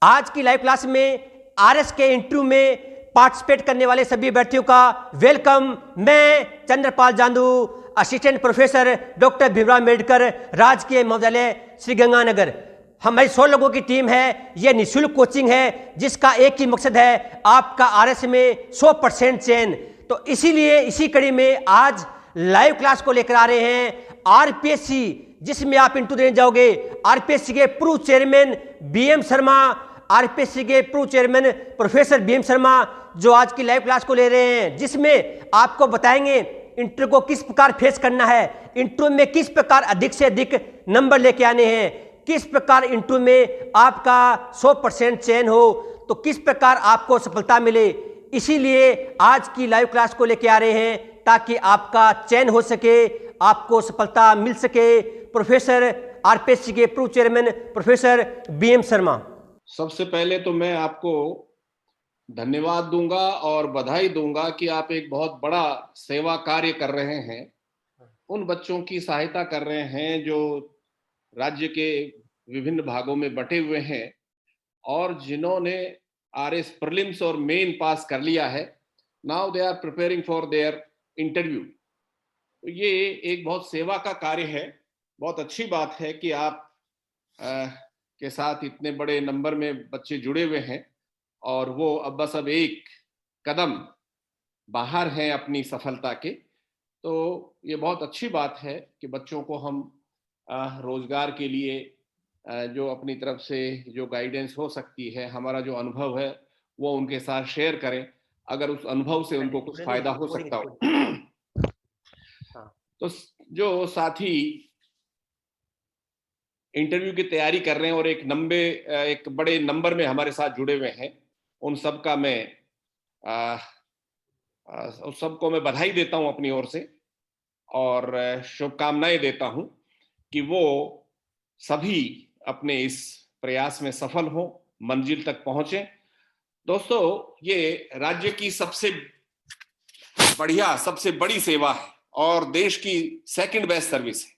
आज की live class में आरएस के इंटरव्यू में पार्टिसिपेट करने वाले सभी अभ्यर्थियों का वेलकम। मैं चंद्रपाल जांदू, assistant professor doctor Bhimrao Ambedkar राजकीय महाविद्यालय श्री गंगानगर। हमारी 100 लोगों की टीम है। यह निःशुल्क कोचिंग है जिसका एक ही मकसद है आपका आरएस में 100% चयन। तो इसीलिए इसी कड़ी में आज लाइव क्लास को लेकर आ रहे हैं आरपीएससी, जिसमें आप इंटरव्यू देने जाओगे आरपीएससी के पूर्व चेयरमैन बीएम शर्मा, आरपीएससी के पूर्व चेयरमैन प्रोफेसर बीएम शर्मा, जो आज की लाइव क्लास को ले रहे हैं, जिसमें आपको बताएंगे इंटरव्यू को किस प्रकार फेस करना है, इंटरव्यू में किस प्रकार अधिक से अधिक नंबर लेके आने हैं, किस प्रकार इंटरव्यू में आपका 100% चयन हो, तो किस प्रकार आपको सफलता मिले। इसीलिए आज की लाइव क्लास को लेके आ रहे हैं ताकि आपका चयन हो सके, आपको सफलता मिल सके। प्रोफेसर आरपीएससी के पूर्व चेयरमैन प्रोफेसर बीएम शर्मा। सबसे पहले तो मैं आपको धन्यवाद दूंगा और बधाई दूंगा कि आप एक बहुत बड़ा सेवा कार्य कर रहे हैं। उन बच्चों की सहायता कर रहे हैं जो राज्य के विभिन्न भागों में बटे हुए हैं और जिन्होंने आरएस प्रीलिम्स और मेन पास कर लिया है। Now they are preparing for their interview. तो ये एक बहुत सेवा का कार्य है। बहुत अच्छी बात है कि आप के साथ इतने बड़े नंबर में बच्चे जुड़े हुए हैं और वो अब बस एक कदम बाहर हैं अपनी सफलता के। तो ये बहुत अच्छी बात है कि बच्चों को हम रोजगार के लिए जो अपनी तरफ से जो गाइडेंस हो सकती है, हमारा जो अनुभव है वो उनके साथ शेयर करें, अगर उस अनुभव से उनको कुछ फायदा हो सकता हो। तो जो साथी इंटरव्यू की तैयारी कर रहे हैं और एक बड़े नंबर में हमारे साथ जुड़े हुए हैं, उन सबका मैं उस सबको मैं बधाई देता हूं अपनी ओर से और शुभकामनाएं देता हूं कि वो सभी अपने इस प्रयास में सफल हों, मंजिल तक पहुंचे। दोस्तों, ये राज्य की सबसे बड़ी सेवा है और देश की सेकंड बेस्ट सर्विस है।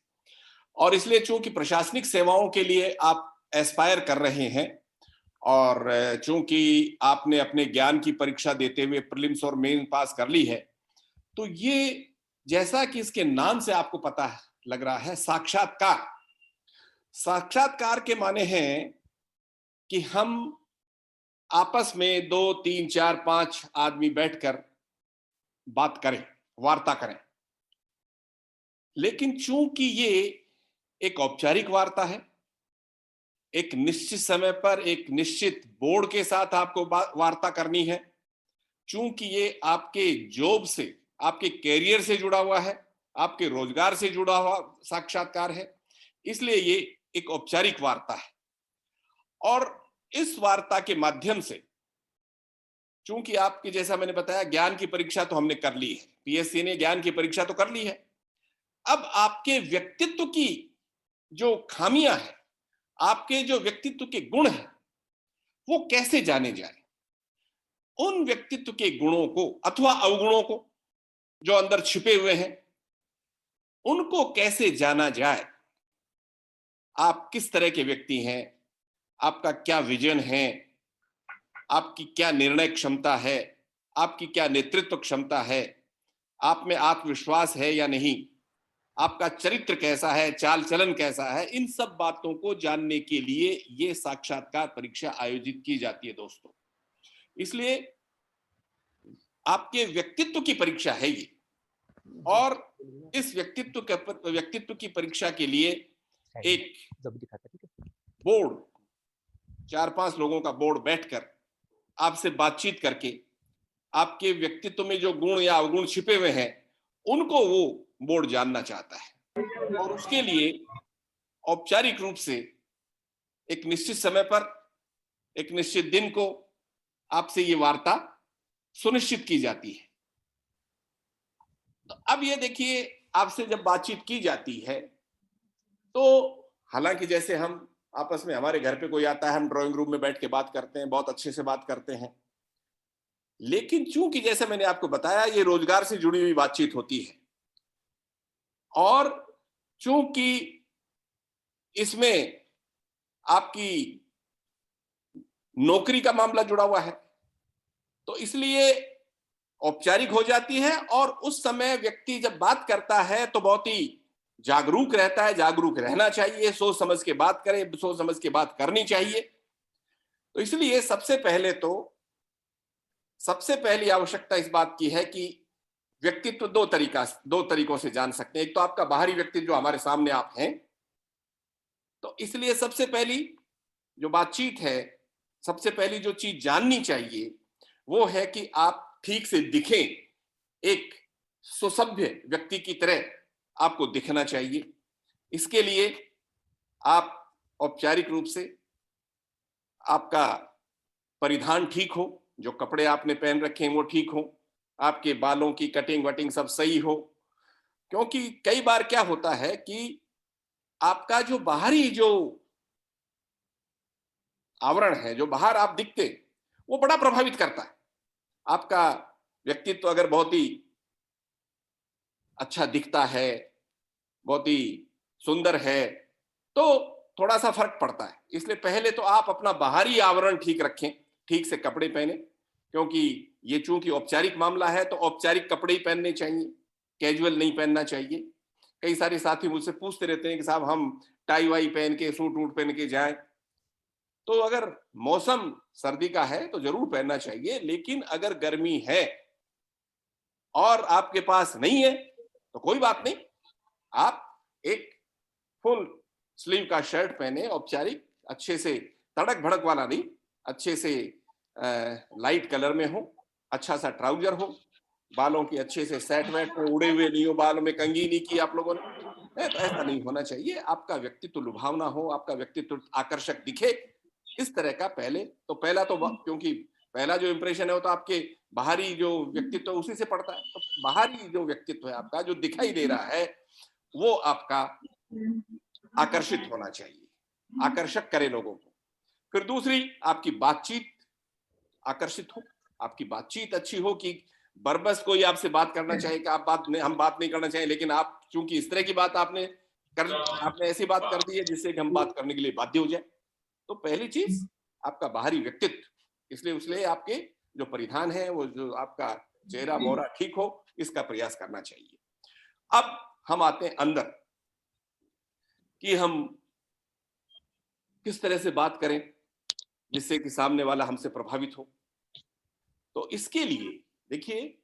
और इसलिए चूंकि प्रशासनिक सेवाओं के लिए आप एस्पायर कर रहे हैं और चूंकि आपने अपने ज्ञान की परीक्षा देते हुए प्रीलिम्स और मेन पास कर ली है, तो ये जैसा कि इसके नाम से आपको पता लग रहा है, साक्षात्कार के माने हैं कि हम आपस में 2, 3, 4, 5 आदमी बैठकर बात करें, वार्ता करें। लेकिन चूंकि ये एक औपचारिक वार्ता है, एक निश्चित समय पर एक निश्चित बोर्ड के साथ आपको वार्ता करनी है, चूंकि ये आपके जॉब से, आपके कैरियर से जुड़ा हुआ है, आपके रोजगार से जुड़ा हुआ साक्षात्कार है, इसलिए ये एक औपचारिक वार्ता है। और इस वार्ता के माध्यम से, चूंकि आपकी, जैसा मैंने बताया, ज्ञान की परीक्षा तो हमने कर ली है, पीएससी ने ज्ञान की परीक्षा तो कर ली है। अब आपके व्यक्तित्व की जो खामियां हैं, आपके जो व्यक्तित्व के गुण हैं, वो कैसे जाने जाए। उन व्यक्तित्व के गुणों को अथवा अवगुणों को जो अंदर छिपे हुए हैं, उनको कैसे जाना जाए। आप किस तरह के व्यक्ति हैं, आपका क्या विजन है, आपकी क्या निर्णय क्षमता है, आपकी क्या नेतृत्व क्षमता है, आप में आत्मविश्वास है या नहीं, आपका चरित्र कैसा है, चाल चलन कैसा है, इन सब बातों को जानने के लिए ये साक्षात्कार परीक्षा आयोजित की जाती है दोस्तों। इसलिए आपके व्यक्तित्व की परीक्षा है ये। और इस व्यक्तित्व की परीक्षा के लिए एक बोर्ड, 4-5 लोगों का बोर्ड बैठकर आपसे बातचीत करके आपके व्यक्तित्व में जो गुण या अवगुण छिपे हुए हैं, उनको वो बोर्ड जानना चाहता है। और उसके लिए औपचारिक रूप से एक निश्चित समय पर, एक निश्चित दिन को आपसे ये वार्ता सुनिश्चित की जाती है। तो अब ये देखिए, आपसे जब बातचीत की जाती है तो हालांकि जैसे हम आपस में, हमारे घर पे कोई आता है, हम ड्राइंग रूम में बैठ के बात करते हैं, बहुत अच्छे से बात करते हैं। लेकिन चूंकि जैसे मैंने आपको बताया, ये रोजगार से जुड़ी हुई बातचीत होती है और चूंकि इसमें आपकी नौकरी का मामला जुड़ा हुआ है, तो इसलिए औपचारिक हो जाती है। और उस समय व्यक्ति जब बात करता है तो बहुत ही जागरूक रहता है, जागरूक रहना चाहिए, सोच समझ के बात करे, सोच समझ के बात करनी चाहिए। तो इसलिए सबसे पहली आवश्यकता इस बात की है कि व्यक्तित्व दो तरीकों से जान सकते हैं। एक तो आपका बाहरी व्यक्तित्व जो हमारे सामने आप हैं, तो इसलिए सबसे पहली जो बातचीत है, सबसे पहली जो चीज जाननी चाहिए वो है कि आप ठीक से दिखें, एक सुसभ्य व्यक्ति की तरह आपको दिखना चाहिए। इसके लिए आप औपचारिक रूप से आपका परिधान ठीक हो, जो कपड़े आपने पहन रखे हैं वो ठीक हो, आपके बालों की कटिंग वटिंग सब सही हो। क्योंकि कई बार क्या होता है कि आपका जो बाहरी जो आवरण है, जो बाहर आप दिखते, वो बड़ा प्रभावित करता है। आपका व्यक्तित्व अगर बहुत ही अच्छा दिखता है, बहुत ही सुंदर है, तो थोड़ा सा फर्क पड़ता है। इसलिए पहले तो आप अपना बाहरी आवरण ठीक रखें, ठीक से कपड़े पहने, क्योंकि ये चूंकि औपचारिक मामला है तो औपचारिक कपड़े ही पहनने चाहिए, कैजुअल नहीं पहनना चाहिए। कई सारे साथी मुझसे पूछते रहते हैं कि साहब हम टाई वाई पहन के, सूट वूट पहन के जाएं, तो अगर मौसम सर्दी का है तो जरूर पहनना चाहिए, लेकिन अगर गर्मी है और आपके पास नहीं है तो कोई बात नहीं, आप एक फुल स्लीव का शर्ट पहने, औपचारिक, अच्छे से, तड़क भड़क वाला नहीं, अच्छे से लाइट कलर में हो, अच्छा सा ट्राउजर हो, बालों की अच्छे से सेट वेट हो, उड़े हुए नहीं हो, बालों में कंघी नहीं की आप लोगों ने, तो ऐसा नहीं होना चाहिए। आपका व्यक्तित्व लुभावना हो, आपका व्यक्तित्व आकर्षक दिखे, इस तरह का पहला तो क्योंकि पहला जो इंप्रेशन है वो तो आपके बाहरी जो व्यक्तित्व उसी से पड़ता है, तो बाहरी जो व्यक्तित्व है आपका जो दिखाई दे रहा है वो आपका आकर्षित होना चाहिए, आकर्षक करे लोगों को। फिर दूसरी, आपकी बातचीत आकर्षित हो, आपकी बातचीत अच्छी हो कि बरबस कोई आपसे बात करना चाहे कि हम बात नहीं करना चाहिए, लेकिन आप चूंकि इस तरह की बात आपने ऐसी बात कर दी है जिससे कि हम बात करने के लिए बाध्य हो जाए। तो पहली चीज आपका बाहरी व्यक्तित्व, इसलिए आपके जो परिधान है, वो जो आपका चेहरा मोहरा ठीक हो, इसका प्रयास करना चाहिए। अब हम आते हैं अंदर कि हम किस तरह से बात करें जिससे कि सामने वाला हमसे प्रभावित हो। तो इसके लिए देखिए,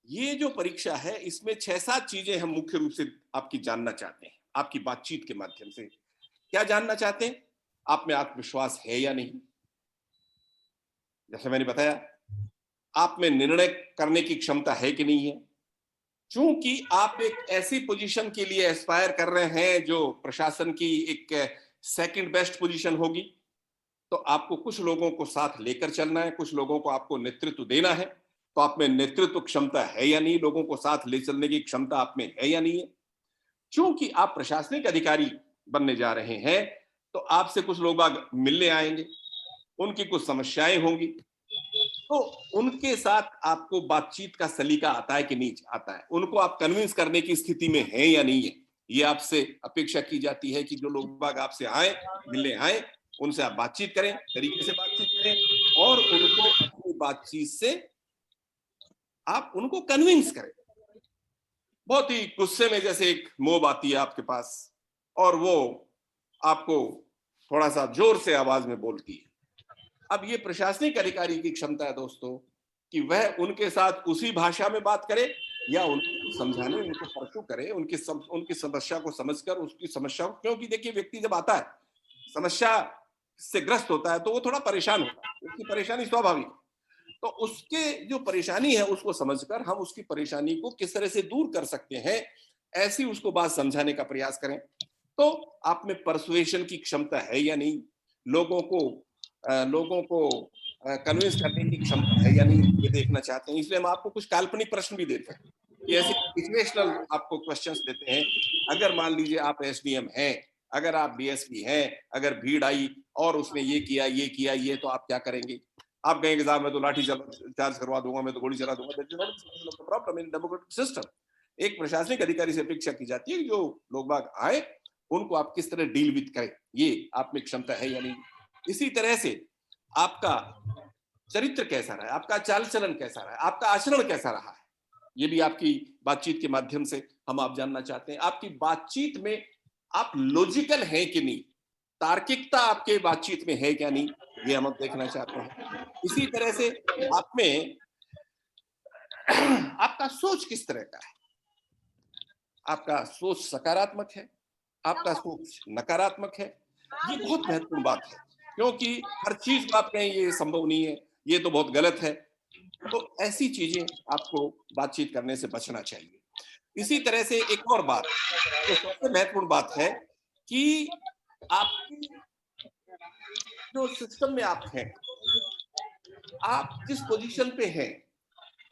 ये जो परीक्षा है इसमें 6-7 चीजें हम मुख्य रूप से आपकी जानना चाहते हैं। आपकी बातचीत के माध्यम से क्या जानना चाहते हैं? आप में आत्मविश्वास है या नहीं, जैसे मैंने बताया, आप में निर्णय करने की क्षमता है कि नहीं है। चूंकि आप एक ऐसी पोजीशन के लिए एस्पायर कर रहे हैं जो प्रशासन की एक सेकंड बेस्ट पोजीशन होगी, तो आपको कुछ लोगों को साथ लेकर चलना है, कुछ लोगों को आपको नेतृत्व देना है। तो आप में नेतृत्व क्षमता है या नहीं, लोगों को साथ ले चलने की क्षमता आप में है या नहीं है। क्योंकि आप प्रशासनिक अधिकारी बनने जा रहे हैं, तो आपसे कुछ लोग मिलने आएंगे, उनकी कुछ समस्याएं होंगी, तो उनके साथ आपको बातचीत का सलीका आता है कि नहीं आता है, उनको आप कन्विंस करने की स्थिति में है या नहीं है, ये आपसे अपेक्षा की जाती है कि जो लोग आपसे आए, मिलने आए, उनसे आप बातचीत करें, तरीके से बातचीत करें और उनको अपनी बातचीत से आप उनको कन्विंस करें। बहुत ही गुस्से में जैसे एक मोब आती है आपके पास और वो आपको थोड़ा सा जोर से आवाज में बोलती है। अब ये प्रशासनिक अधिकारी की क्षमता है दोस्तों कि वह उनके साथ उसी भाषा में बात करे या उनको समझाने, उनको परसू करे, उनकी समस्या को समझकर उसकी समस्या को, क्योंकि देखिए व्यक्ति जब आता है समस्या से ग्रस्त होता है तो वो थोड़ा परेशान होता है, उसकी परेशानी स्वाभाविक, तो उसके जो परेशानी है उसको समझकर हम उसकी परेशानी को किस तरह से दूर कर सकते हैं, ऐसी उसको बात समझाने का प्रयास करें। तो आप में परसुएशन की क्षमता है या नहीं, लोगों को कन्विंस करने की क्षमता है या नहीं, ये देखना चाहते हैं। इसलिए हम आपको कुछ काल्पनिक प्रश्न भी देते हैं, ये ऐसे सिचुएशनल आपको क्वेश्चंस देते हैं। अगर मान लीजिए आप एसडीएम हैं, अगर आप डीएसपी हैं, अगर भीड़ आई और उसने ये किया ये, तो आप क्या करेंगे? आप कहेंगे साहब मैं तो लाठी चार्ज करवा दूंगा, मैं तो गोली चला दूंगा। That is not problem in democratic system. एक प्रशासनिक अधिकारी से अपेक्षा की जाती है कि जो लोग बाग आए उनको आप किस तरह डील विद करें, ये आप में क्षमता है या नहीं। इसी तरह से आपका चरित्र कैसा रहा है, आपका चाल चलन कैसा रहा है, आपका आचरण कैसा रहा है, ये भी आपकी बातचीत के माध्यम से हम आप जानना चाहते हैं। आपकी बातचीत में आप लॉजिकल हैं कि नहीं, तार्किकता आपके बातचीत में है क्या नहीं, ये हम देखना चाहते हैं। इसी तरह से आप में आपका सोच किस तरह का है, आपका सोच सकारात्मक है, आपका सोच नकारात्मक है, ये बहुत महत्वपूर्ण बात है, क्योंकि हर चीज को आप कहें ये संभव नहीं है, ये तो बहुत गलत है, तो ऐसी चीजें आपको बातचीत करने से बचना चाहिए। इसी तरह से एक और बात जो सबसे महत्वपूर्ण बात है कि आपकी जो सिस्टम में आप हैं, आप जिस पोजीशन पे हैं,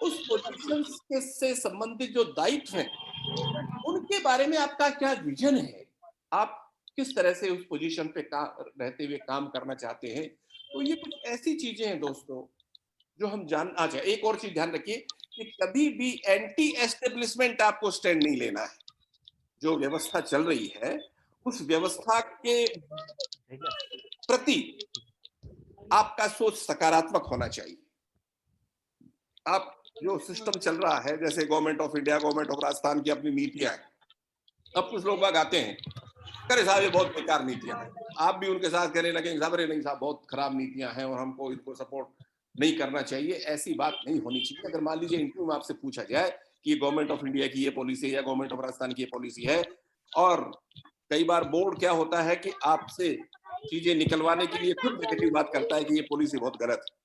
उस पोजीशन के से संबंधित जो दायित्व हैं, उनके बारे में आपका क्या विजन है, आप किस तरह से उस पोजीशन पे रहते हुए काम करना चाहते हैं। तो ये कुछ ऐसी चीजें हैं दोस्तों जो हम जानना चाहिए। एक और चीज ध्यान रखिए कि कभी भी एंटी एस्टेब्लिशमेंट आपको स्टैंड नहीं लेना है। जो व्यवस्था चल रही है उस व्यवस्था के प्रति आपका सोच सकारात्मक होना चाहिए। आप जो सिस्टम चल रहा है, जैसे government of India, government of Rajasthan की अपनी नीतियां हैं, अब कुछ लोग बाग आते हैं, अरे साहब ये बहुत बेकार नीतियां हैं, आप भी उनके साथ कहने लगे साहब अरे नहीं साहब बहुत खराब नीतियां हैं और हमको इनको सपोर्ट नहीं करना चाहिए। ऐसी बात नहीं होनी चाहिए। अगर मान लीजिए इंटरव्यू में आपसे पूछा जाए कि गवर्नमेंट ऑफ इंडिया की ये पॉलिसी है या गवर्नमेंट ऑफ राजस्थान की ये पॉलिसी है, और कई बार बोर्ड क्या होता है कि आपसे चीजें निकलवाने के लिए खुद नेगेटिव बात करता है कि ये पॉलिसी बहुत गलत है,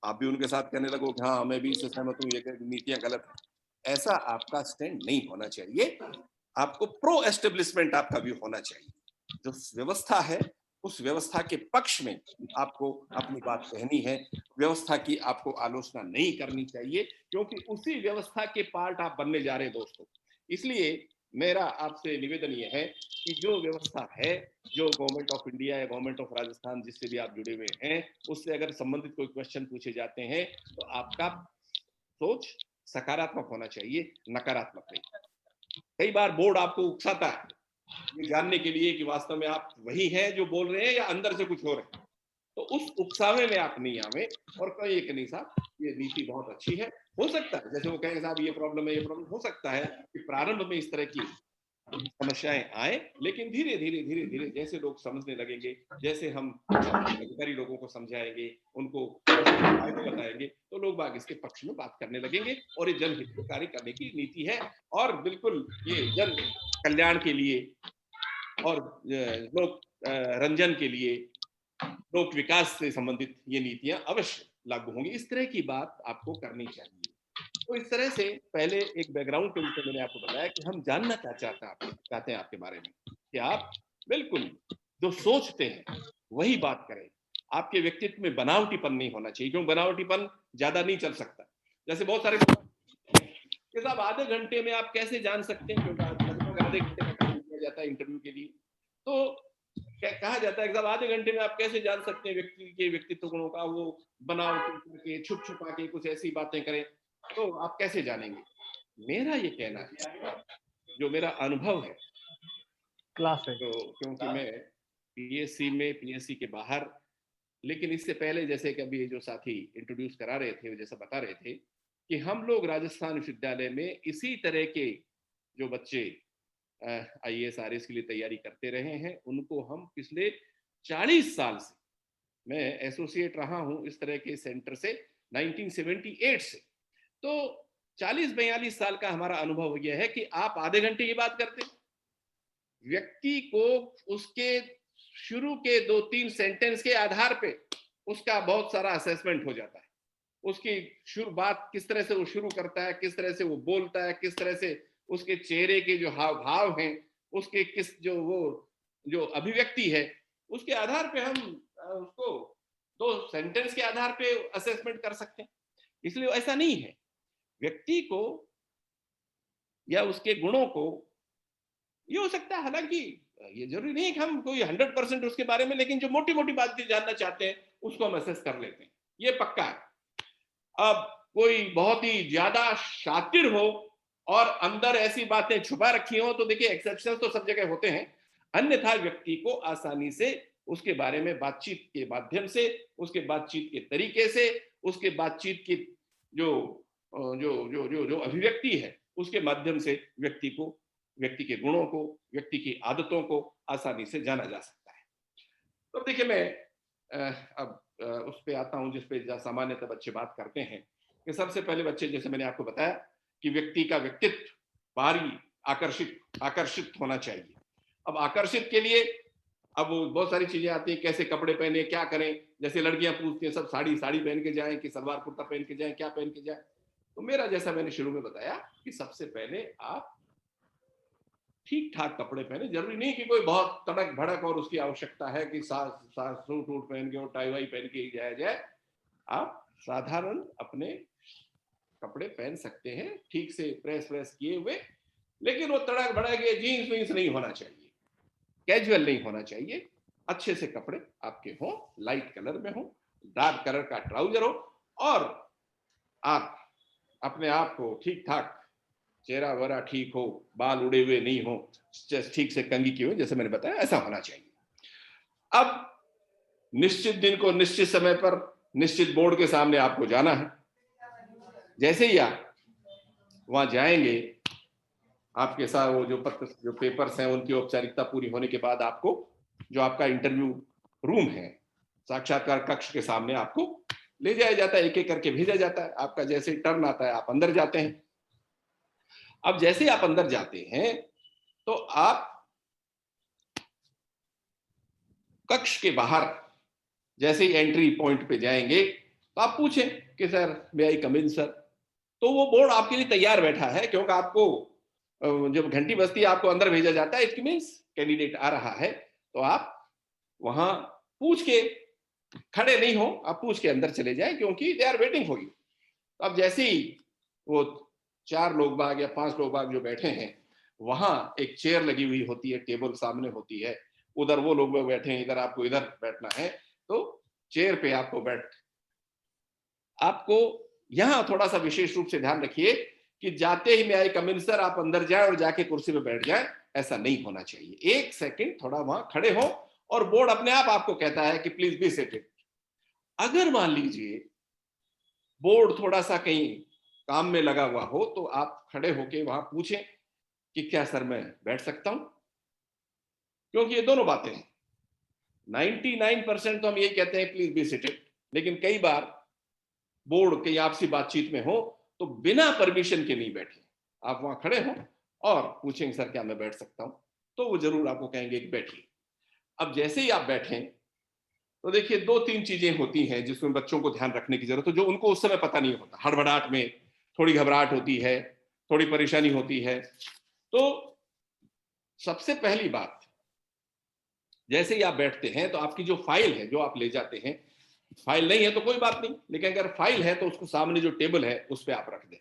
आप भी उनके साथ कहने लगो कि हाँ मैं भी इससे सहमत हूँ, ये नीतियां गलत है। ऐसा आपका स्टैंड नहीं होना चाहिए। आपको प्रो एस्टेब्लिशमेंट आपका व्यू होना चाहिए। जो व्यवस्था है उस व्यवस्था के पक्ष में आपको अपनी बात कहनी है, व्यवस्था की आपको आलोचना नहीं करनी चाहिए, क्योंकि उसी व्यवस्था के पार्ट आप बनने जा रहे हैं दोस्तों। इसलिए मेरा आपसे निवेदन यह है कि जो व्यवस्था है, जो गवर्नमेंट ऑफ इंडिया या गवर्नमेंट ऑफ राजस्थान जिससे भी आप जुड़े हुए हैं, उससे अगर संबंधित कोई क्वेश्चन पूछे जाते हैं तो आपका सोच सकारात्मक होना चाहिए, नकारात्मक नहीं। कई बार बोर्ड आपको उकसाता है ये जानने के लिए कि वास्तव में आप वही हैं जो बोल रहे हैं या अंदर से कुछ हो रहे हैं, तो उस उकसावे में आप नहीं आवे और कहिए कि नहीं साहब ये नीति बहुत अच्छी है। हो सकता है जैसे वो कहेंगे साहब ये प्रॉब्लम है, ये प्रॉब्लम हो सकता है कि प्रारंभ में इस तरह की समस्याएं आए, लेकिन धीरे धीरे धीरे धीरे जैसे लोग समझने लगेंगे, जैसे हम अधिकारी लोगों को समझाएंगे, उनको फायदे बताएंगे, तो लोग बाग इसके पक्ष में बात करने लगेंगे और ये जनहित में कार्य करने की नीति है और बिल्कुल ये जन कल्याण के लिए और लोक रंजन के लिए, लोक विकास से संबंधित ये नीतियां अवश्य लागू होंगी। इस तरह की बात आपको करनी चाहिए। तो इस तरह से पहले एक बैकग्राउंड के रूप में मैंने आपको बताया कि हम जानना क्या चाहते हैं आपके बारे में, कि आप बिल्कुल जो सोचते हैं वही बात करें। आपके व्यक्तित्व में बनावटीपन नहीं होना चाहिए, क्योंकि बनावटीपन ज्यादा नहीं चल सकता। जैसे बहुत सारे साहब आधे घंटे में आप कैसे जान सकते हैं, क्योंकि लगभग आधे घंटे का टाइम दिया जाता है इंटरव्यू के लिए, तो कहा जाता है कि साहब आधे घंटे में आप कैसे जान सकते हैं व्यक्ति के व्यक्तित्व गुणों का, वो बनावटी करके छुप छुपा के कुछ ऐसी बातें करें तो आप कैसे जानेंगे। मेरा ये कहना है, जो मेरा अनुभव है क्लास है, तो क्योंकि मैं पीएससी में, पीएससी के बाहर, लेकिन इससे पहले जैसे कि अभी जो साथी इंट्रोड्यूस करा रहे थे, जैसा बता रहे थे कि हम लोग राजस्थान विश्वविद्यालय में इसी तरह के जो बच्चे आईएएस आरएएस के लिए तैयारी करते रहे हैं, उनको हम पिछले 40 साल से, मैं एसोसिएट रहा हूं इस तरह के सेंटर से 1978 से, तो 40-42 साल का हमारा अनुभव यह है कि आप आधे घंटे ये बात करते, व्यक्ति को उसके शुरू के 2-3 सेंटेंस के आधार पे उसका बहुत सारा असेसमेंट हो जाता है। उसकी शुरू बात किस तरह से वो शुरू करता है, किस तरह से वो बोलता है, किस तरह से उसके चेहरे के जो हाव भाव हैं, उसके किस जो अभिव्यक्ति है, उसके आधार पे हम उसको 2 सेंटेंस के आधार पे असेसमेंट कर सकते हैं। इसलिए ऐसा नहीं है, व्यक्ति को या उसके गुणों को ये हो सकता है, हालांकि ये जरूरी नहीं है कि हम कोई 100% उसके बारे में, लेकिन जो मोटी मोटी बातें जानना चाहते हैं उसको हम असेस कर लेते हैं, ये पक्का है। अब कोई बहुत ही ज्यादा शातिर हो और अंदर ऐसी बातें छुपा रखी हो तो देखिए एक्सेप्शन तो सब जगह होते हैं, अन्यथा व्यक्ति को आसानी से उसके बारे में बातचीत के माध्यम से, उसके बातचीत के तरीके से, उसके बातचीत की जो जो जो जो जो अभिव्यक्ति है उसके माध्यम से व्यक्ति के गुणों को, व्यक्ति की आदतों को आसानी से जाना जा सकता है। तो देखिए मैं अब उस पे आता हूं जिस पे सामान्यतः बच्चे बात करते हैं कि सबसे पहले बच्चे, जैसे मैंने आपको बताया कि व्यक्ति का व्यक्तित्व बाहरी आकर्षित होना चाहिए। अब आकर्षित के लिए अब बहुत सारी चीजें आती हैं, कैसे कपड़े पहने, क्या करें। जैसे लड़कियां पूछती हैं सब साड़ी पहन के जाएं कि सलवार कुर्ता पहन के जाएं, क्या पहन के जाएं। तो मेरा, जैसा मैंने शुरू में बताया कि सबसे पहले आप ठीक ठाक कपड़े पहने। जरूरी नहीं कि कोई बहुत तड़क भड़क और उसकी आवश्यकता है कि सूट वूट पहन के और टाई वाई पहन के ही जाया जाए। आप साधारण अपने कपड़े पहन सकते हैं, ठीक से प्रेस किए हुए, लेकिन वो तड़क भड़क के जीन्स वीन्स नहीं होना चाहिए, कैजुअल नहीं होना चाहिए। अच्छे से कपड़े आपके हों, लाइट कलर में हो, डार्क कलर का ट्राउजर हो, और आप अपने आप को ठीक ठाक, चेहरा वरा ठीक हो, बाल उड़े हुए नहीं हो, ठीक से कंघी किए हुए, जैसे मैंने बताया ऐसा होना चाहिए। अब निश्चित दिन को निश्चित समय पर निश्चित बोर्ड के सामने आपको जाना है। जैसे ही आप वहां जाएंगे, आपके साथ वो जो पेपर्स हैं उनकी औपचारिकता पूरी होने के बाद आपको जो आपका इंटरव्यू रूम है, साक्षात्कार कक्ष के सामने आपको ले जाया जाता है, एक एक करके भेजा जाता है। आपका जैसे ही टर्न आता है आप अंदर जाते हैं। अब जैसे ही आप अंदर जाते हैं तो आप कक्ष के बाहर जैसे ही एंट्री पॉइंट पे जाएंगे तो आप पूछें कि सर मे आई कम इन सर। तो वो बोर्ड आपके लिए तैयार बैठा है, क्योंकि आपको जब घंटी बजती है आपको अंदर भेजा जाता है। इट मींस कैंडिडेट आ रहा है, तो आप वहां पूछ के खड़े नहीं हो, आप पूछ के अंदर चले जाएं, क्योंकि they are waiting for you. अब जैसे ही वो 4 लोग बाग या 5 लोग बाग जो बैठे हैं, वहां एक चेयर लगी हुई होती है, टेबल सामने होती है, उधर वो लोग बैठे हैं, इधर आपको इधर बैठना है। तो चेयर पे आपको यहां थोड़ा सा विशेष रूप से ध्यान रखिए कि जाते ही मैं आई कम इन सर आप अंदर जाए और जाके कुर्सी पे बैठ जाए, ऐसा नहीं होना चाहिए। 1 सेकंड थोड़ा वहां खड़े हो और बोर्ड अपने आप आपको कहता है कि प्लीज बी सीटेड। अगर मान लीजिए बोर्ड थोड़ा सा कहीं काम में लगा हुआ हो तो आप खड़े होके वहां पूछें कि क्या सर मैं बैठ सकता हूं, क्योंकि ये दोनों बातें हैं। 99% तो हम ये कहते हैं प्लीज बी सीटेड, लेकिन कई बार बोर्ड की आपसी बातचीत में हो तो बिना परमिशन के नहीं बैठे, आप वहां खड़े हो और पूछेंगे सर क्या मैं बैठ सकता हूं, तो वो जरूर आपको कहेंगे कि बैठिए। अब जैसे ही आप बैठें तो देखिए 2-3 चीजें होती हैं जिसमें बच्चों को ध्यान रखने की जरूरत है, जो उनको उस समय पता नहीं होता। हड़बड़ाहट में थोड़ी घबराहट होती है, थोड़ी परेशानी होती है। तो सबसे पहली बात, जैसे ही आप बैठते हैं तो आपकी जो फाइल है जो आप ले जाते हैं, फाइल नहीं है तो कोई बात नहीं, लेकिन अगर फाइल है तो उसको सामने जो टेबल है उस पर आप रख दें,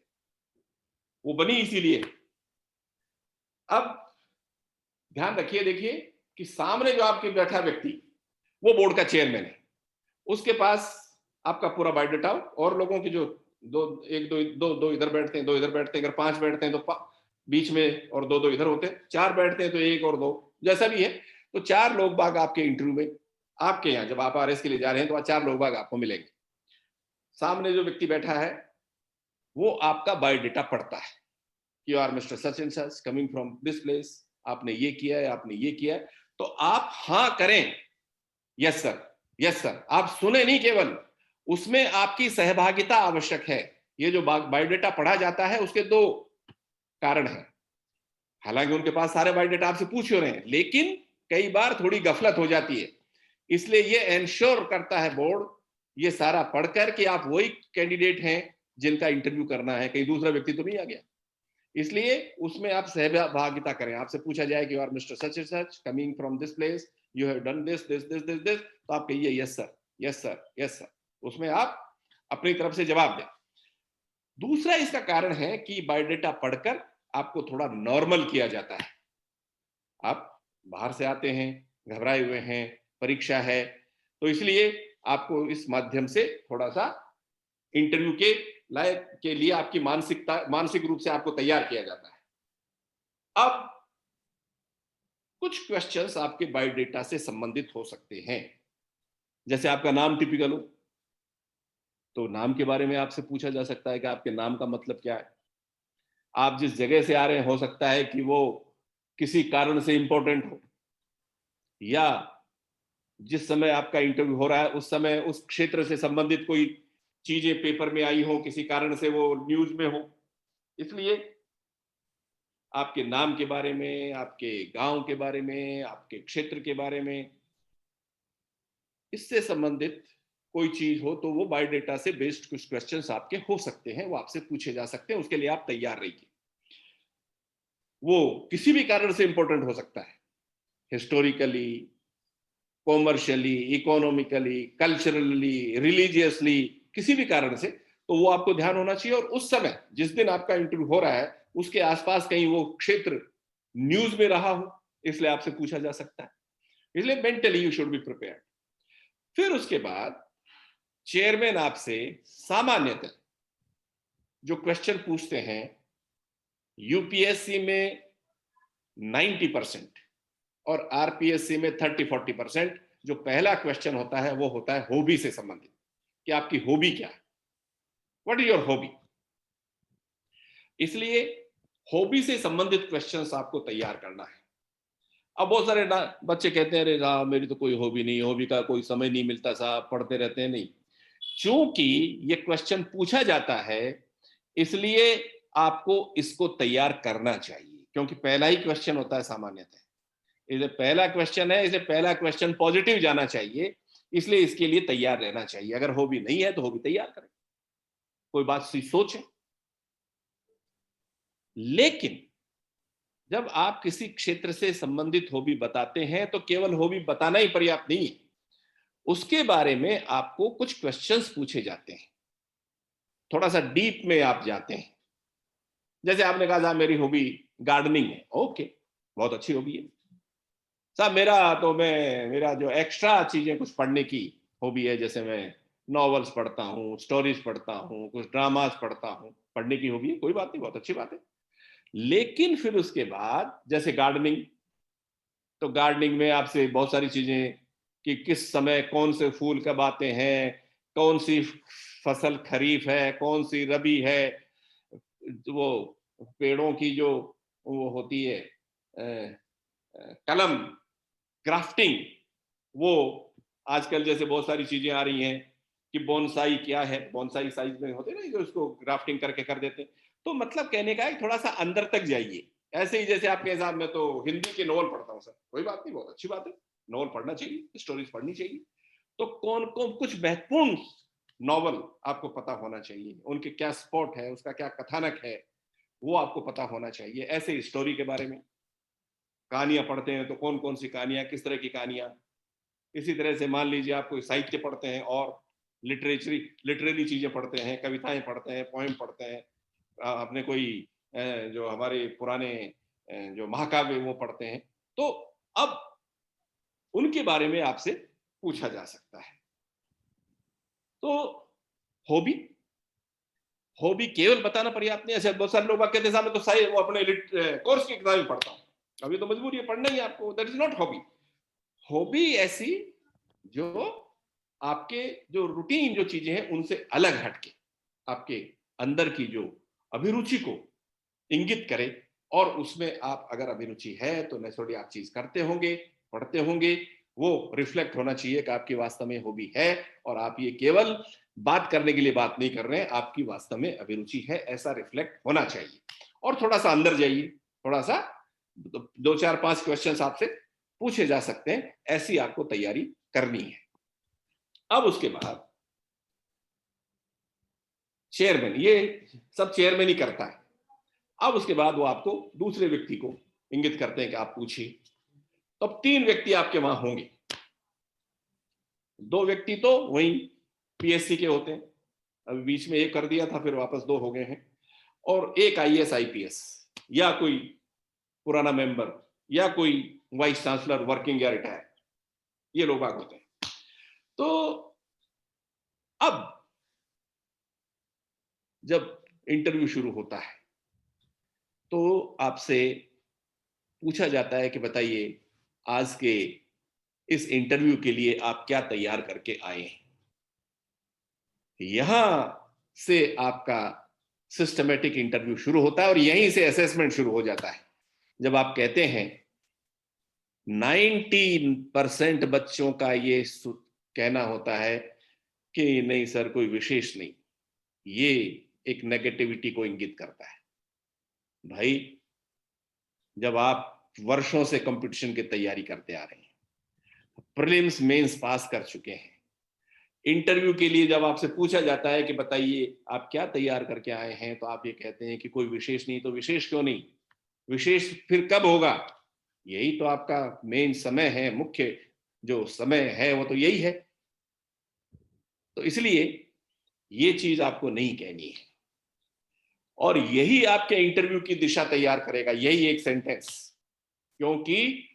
वो बनी इसीलिए। अब ध्यान रखिए, देखिए कि सामने जो आपके बैठा व्यक्ति वो बोर्ड का चेयरमैन है, उसके पास आपका पूरा बायोडाटा, और लोगों की जो दो इधर बैठते हैं, 2 इधर बैठते हैं, अगर 5 बैठते हैं तो बीच में और 2 इधर होते हैं, 4 बैठते हैं तो 1 और 2 जैसा भी है। तो 4 लोग बाग आपके इंटरव्यू में, आपके यहाँ जब आप आरएस के लिए जा रहे हैं तो 4 लोग बाग आपको मिलेंगे। सामने जो व्यक्ति बैठा है वो आपका बायोडाटा पढ़ता है कि you are mister such and such coming from this place, आपने ये किया है, आपने ये किया है। तो आप हाँ करें, यस सर, यस सर। आप सुने नहीं, केवल उसमें आपकी सहभागिता आवश्यक है। ये जो बायोडाटा पढ़ा जाता है उसके 2 कारण हैं। हालांकि उनके पास सारे बायोडाटा आपसे पूछ रहे हैं, लेकिन कई बार थोड़ी गफलत हो जाती है, इसलिए ये एंश्योर करता है बोर्ड ये सारा पढ़कर कि आप वही कैंडिडेट हैं जिनका इंटरव्यू करना है, कहीं दूसरा व्यक्ति तो नहीं आ गया। इसलिए उसमें आप सहभागिता करें। आपसे पूछा जाए कि you are mister such and such coming from this place, you have done this this this this this, तो आप कहिए yes sir, yes sir, yes sir. उसमें आप अपनी तरफ से जवाब दें। दूसरा इसका कारण है कि बायोडाटा पढ़कर आपको थोड़ा नॉर्मल किया जाता है। आप बाहर से आते हैं, घबराए हुए हैं, परीक्षा है, तो इसलिए आपको इस माध्यम से थोड़ा सा इंटरव्यू के लायक के लिए आपकी मानसिक रूप से आपको तैयार किया जाता है। अब कुछ क्वेश्चंस आपके बायोडेटा से संबंधित हो सकते हैं। जैसे आपका नाम टिपिकल हो, तो नाम के बारे में आपसे पूछा जा सकता है कि आपके नाम का मतलब क्या है। आप जिस जगह से आ रहे हैं, हो सकता है कि वो किसी कारण से इंपॉर्टेंट हो, या जिस समय आपका इंटरव्यू हो रहा है उस समय उस क्षेत्र से संबंधित कोई चीजें पेपर में आई हो, किसी कारण से वो न्यूज में हो। इसलिए आपके नाम के बारे में, आपके गांव के बारे में, आपके क्षेत्र के बारे में, इससे संबंधित कोई चीज हो तो वो बायोडेटा से बेस्ड कुछ क्वेश्चंस आपके हो सकते हैं, वो आपसे पूछे जा सकते हैं। उसके लिए आप तैयार रहिए। वो किसी भी कारण से इंपॉर्टेंट हो सकता है, historically, commercially, economically, culturally, religiously, किसी भी कारण से। तो वो आपको ध्यान होना चाहिए, और उस समय जिस दिन आपका इंटरव्यू हो रहा है उसके आसपास कहीं वो क्षेत्र न्यूज में रहा हो, इसलिए आपसे पूछा जा सकता है। इसलिए mentally you should be prepared. फिर उसके बाद चेयरमैन आपसे सामान्यतः जो क्वेश्चन पूछते हैं, यूपीएससी में 90% और आरपीएससी में 30-40%, जो पहला क्वेश्चन होता है वो होता है हॉबी से संबंधित, कि आपकी हॉबी क्या है, व्हाट इज योर हॉबी। इसलिए हॉबी से संबंधित क्वेश्चंस आपको तैयार करना है। अब बहुत सारे बच्चे कहते हैं, अरे साहब मेरी तो कोई हॉबी नहीं, हॉबी का कोई समय नहीं मिलता साहब, पढ़ते रहते हैं। नहीं, क्योंकि ये क्वेश्चन पूछा जाता है इसलिए आपको इसको तैयार करना चाहिए, क्योंकि पहला ही क्वेश्चन होता है सामान्यतः। इसलिए पहला क्वेश्चन है, इसलिए पहला क्वेश्चन पॉजिटिव जाना चाहिए, इसलिए इसके लिए तैयार रहना चाहिए। अगर हॉबी नहीं है तो हॉबी तैयार करें, कोई बात सी सोचें। लेकिन जब आप किसी क्षेत्र से संबंधित हॉबी बताते हैं तो केवल हॉबी बताना ही पर्याप्त नहीं है, उसके बारे में आपको कुछ क्वेश्चंस पूछे जाते हैं, थोड़ा सा डीप में आप जाते हैं। जैसे आपने कहा साहब मेरी हॉबी गार्डनिंग है, ओके, बहुत अच्छी हॉबी है साहब। मेरा जो एक्स्ट्रा चीजें कुछ पढ़ने की हॉबी है, जैसे मैं नॉवेल्स पढ़ता हूँ, स्टोरीज पढ़ता हूँ, कुछ ड्रामास पढ़ता हूँ, पढ़ने की हॉबी है, कोई बात नहीं, बहुत अच्छी बात है। लेकिन फिर उसके बाद जैसे गार्डनिंग, तो गार्डनिंग में आपसे बहुत सारी चीजें, कि किस समय कौन से फूल कब आते हैं, कौन सी फसल खरीफ है, कौन सी रबी है, वो पेड़ों की जो वो होती है कलम, ग्राफ्टिंग, वो आजकल जैसे बहुत सारी चीजें आ रही हैं कि बोनसाई क्या है, बोनसाई साइज में होते हैं ना जो उसको ग्राफ्टिंग करके कर देते हैं। तो मतलब कहने का है थोड़ा सा अंदर तक जाइए। ऐसे ही जैसे आपके हिसाब में तो हिंदी के नॉवल पढ़ता हूँ सर, कोई बात नहीं, बहुत अच्छी बात है, नॉवल पढ़ना चाहिए, स्टोरीज पढ़नी चाहिए। तो कौन कौन कुछ महत्वपूर्ण नॉवल आपको पता होना चाहिए, उनके क्या स्पॉट है, उसका क्या कथानक है, वो आपको पता होना चाहिए। ऐसे स्टोरी के बारे में कहानियां पढ़ते हैं तो कौन कौन सी कहानियां, किस तरह की कहानियां। इसी तरह से मान लीजिए आप कोई साहित्य पढ़ते हैं और लिटरेरी चीजें पढ़ते हैं, कविताएं पढ़ते हैं, पोएम पढ़ते हैं, अपने कोई जो हमारे पुराने जो महाकाव्य वो पढ़ते हैं, तो अब उनके बारे में आपसे पूछा जा सकता है। तो हॉबी हॉबी केवल बताना पर्याप्त नहीं है। ऐसे बहुत सारे लोग कहते हैं मैं तो सही वो अपने कोर्स की किताबें पढ़ता हूँ, अभी तो मजबूरी है, पढ़ना ही आपको, that is not hobby. Hobby ऐसी जो आपके जो रूटीन जो चीजें हैं उनसे अलग हटके आपके अंदर की जो अभिरुचि को इंगित करे, और उसमें आप अगर अभिरुचि है तो नेचुरली आप चीज करते होंगे, पढ़ते होंगे, वो रिफ्लेक्ट होना चाहिए कि आपकी वास्तव में हॉबी है, और आप ये केवल बात करने के लिए बात नहीं कर रहे हैं, आपकी वास्तव में अभिरुचि है, ऐसा रिफ्लेक्ट होना चाहिए। और थोड़ा सा अंदर जाइए, थोड़ा सा 2-4-5 क्वेश्चंस आपसे पूछे जा सकते हैं, ऐसी आपको तैयारी करनी है। अब उसके बाद चेयरमैन, ये सब चेयरमैन ही करता है। अब उसके बाद वो आपको दूसरे व्यक्ति को इंगित करते हैं कि आप पूछिए। तो अब 3 व्यक्ति आपके वहां होंगे। 2 व्यक्ति तो वही पीएससी के होते हैं, अभी बीच में एक कर दिया था, फिर वापस 2 हो गए हैं, और एक आईएएस आईपीएस या कोई पुराना मेंबर या कोई वाइस चांसलर वर्किंग या रिटायर, ये लोग बाग होते हैं। तो अब जब इंटरव्यू शुरू होता है तो आपसे पूछा जाता है कि बताइए आज के इस इंटरव्यू के लिए आप क्या तैयार करके आए हैं। यहां से आपका सिस्टमेटिक इंटरव्यू शुरू होता है और यहीं से असेसमेंट शुरू हो जाता है। जब आप कहते हैं 90% बच्चों का ये कहना होता है कि नहीं सर कोई विशेष नहीं, ये एक नेगेटिविटी को इंगित करता है। भाई जब आप वर्षों से कंपटीशन की तैयारी करते आ रहे हैं, प्रीलिम्स मेंस पास कर चुके हैं, इंटरव्यू के लिए जब आपसे पूछा जाता है कि बताइए आप क्या तैयार करके आए हैं, तो आप ये कहते हैं कि कोई विशेष नहीं। तो विशेष क्यों नहीं? विशेष फिर कब होगा? यही तो आपका मेन समय है, मुख्य जो समय है वो तो यही है। तो इसलिए ये चीज आपको नहीं कहनी है और यही आपके इंटरव्यू की दिशा तैयार करेगा, यही एक सेंटेंस। क्योंकि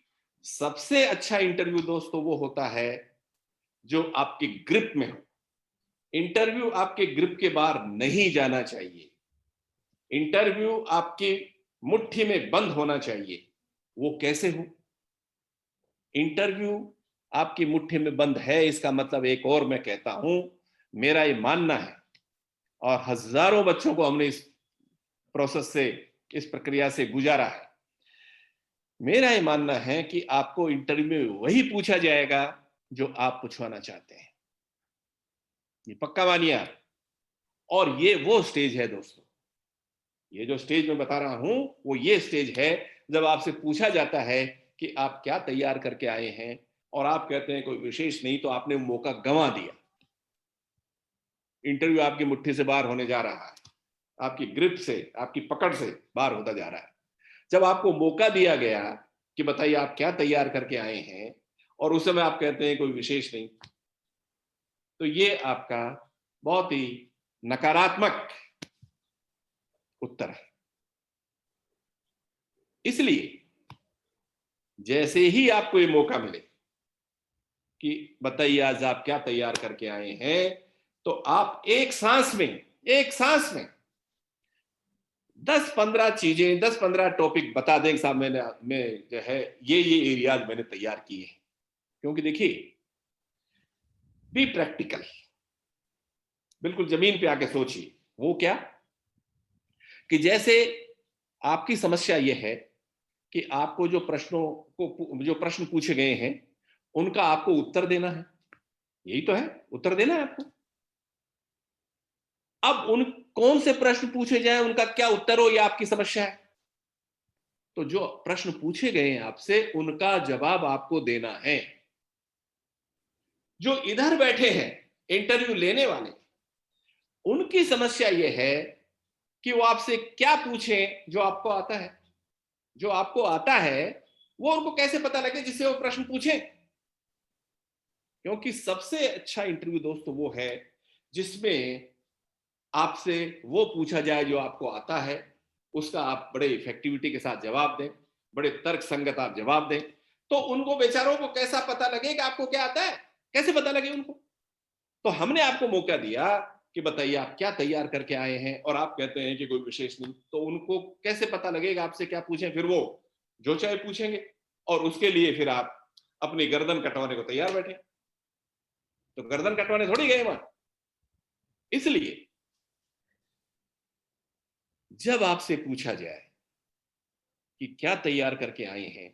सबसे अच्छा इंटरव्यू दोस्तों वो होता है जो आपके ग्रिप में हो। इंटरव्यू आपके ग्रिप के बाहर नहीं जाना चाहिए, इंटरव्यू आपकी मुट्ठी में बंद होना चाहिए। वो कैसे हो? इंटरव्यू आपकी मुट्ठी में बंद है, इसका मतलब एक और मैं कहता हूं, मेरा ये मानना है और हजारों बच्चों को हमने इस प्रोसेस से, इस प्रक्रिया से गुजारा है। मेरा ये मानना है कि आपको इंटरव्यू में वही पूछा जाएगा जो आप पूछवाना चाहते हैं। ये पक्का मानिए आप। और ये वो स्टेज है दोस्तों, ये जो स्टेज मैं बता रहा हूं वो ये स्टेज है जब आपसे पूछा जाता है कि आप क्या तैयार करके आए हैं और आप कहते हैं कोई विशेष नहीं, तो आपने मौका गंवा दिया। इंटरव्यू आपकी मुट्ठी से बाहर होने जा रहा है, आपकी ग्रिप से, आपकी पकड़ से बाहर होता जा रहा है। जब आपको मौका दिया गया कि बताइए आप क्या तैयार करके आए हैं और उस समय आप कहते हैं कोई विशेष नहीं, तो ये आपका बहुत ही नकारात्मक उत्तर है। इसलिए जैसे ही आपको ये मौका मिले कि बताइए आज आप क्या तैयार करके आए हैं, तो आप एक सांस में 10-15 चीजें, 10-15 टॉपिक बता दें साहब, मैं जो है ये एरियाज मैंने तैयार किए हैं। क्योंकि देखिए, बी प्रैक्टिकल, बिल्कुल जमीन पे आके सोचिए। वो क्या कि जैसे आपकी समस्या ये है कि आपको जो प्रश्न पूछे गए हैं उनका आपको उत्तर देना है। यही तो है, उत्तर देना है आपको। अब उन कौन से प्रश्न पूछे जाए, उनका क्या उत्तर हो, यह आपकी समस्या है। तो जो प्रश्न पूछे गए हैं आपसे उनका जवाब आपको देना है। जो इधर बैठे हैं इंटरव्यू लेने वाले, उनकी समस्या यह है कि वो आपसे क्या पूछें जो आपको आता है। जो आपको आता है वो उनको कैसे पता लगे जिससे वो प्रश्न पूछें। क्योंकि सबसे अच्छा इंटरव्यू दोस्तों वो है जिसमें आपसे वो पूछा जाए जो आपको आता है, उसका आप बड़े इफेक्टिविटी के साथ जवाब दें, बड़े तर्क संगत आप जवाब दें। तो उनको बेचारों को कैसा पता लगे कि आपको क्या आता है, कैसे पता लगे उनको? तो हमने आपको मौका दिया कि बताइए आप क्या तैयार करके आए हैं और आप कहते हैं कि कोई विशेष नहीं, तो उनको कैसे पता लगेगा आपसे क्या पूछें? फिर वो जो चाहे पूछेंगे और उसके लिए फिर आप अपनी गर्दन कटवाने को तैयार बैठे। तो गर्दन कटवाने थोड़ी गए वहां। इसलिए जब आपसे पूछा जाए कि क्या तैयार करके आए हैं,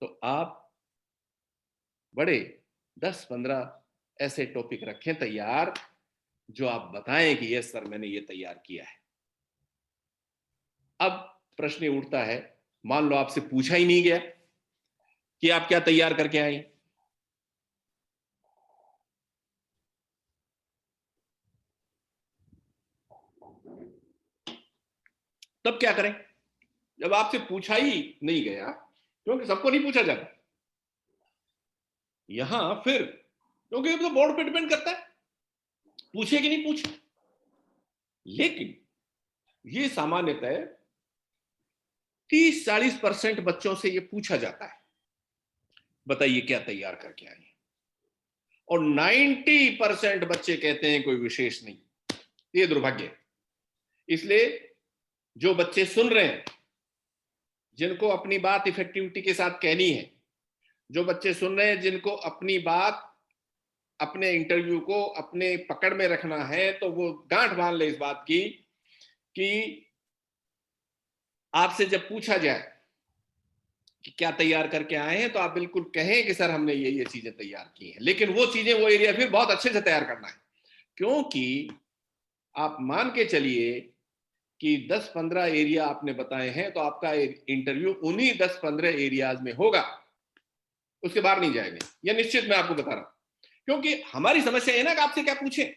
तो आप बड़े 10-15 ऐसे टॉपिक रखें तैयार जो आप बताएं कि यस सर मैंने ये तैयार किया है। अब प्रश्न ये उठता है, मान लो आपसे पूछा ही नहीं गया कि आप क्या तैयार करके आए, तब क्या करें? जब आपसे पूछा ही नहीं गया, क्योंकि सबको नहीं पूछा जाता यहां, फिर क्योंकि तो बोर्ड पे डिपेंड करता है पूछे कि नहीं पूछे। लेकिन ये सामान्यतः 30-40% बच्चों से ये पूछा जाता है, बताइए क्या तैयार करके आए, और 90% बच्चे कहते हैं कोई विशेष नहीं। ये दुर्भाग्य है। इसलिए जो बच्चे सुन रहे हैं, जिनको अपनी बात इफेक्टिविटी के साथ कहनी है, जो बच्चे सुन रहे हैं जिनको अपनी बात, अपने इंटरव्यू को अपने पकड़ में रखना है, तो वो गांठ बांध ले इस बात की कि आपसे जब पूछा जाए कि क्या तैयार करके आए हैं, तो आप बिल्कुल कहें कि सर हमने ये चीजें तैयार की हैं। लेकिन वो चीजें, वो एरिया फिर बहुत अच्छे से तैयार करना है, क्योंकि आप मान के चलिए कि 10-15 एरिया आपने बताए हैं, तो आपका इंटरव्यू उन्हीं 10-15 एरियाज में होगा, उसके बाहर नहीं जाएंगे, यह निश्चित मैं आपको बता रहा हूं। क्योंकि हमारी समस्या है ना कि आपसे क्या पूछें,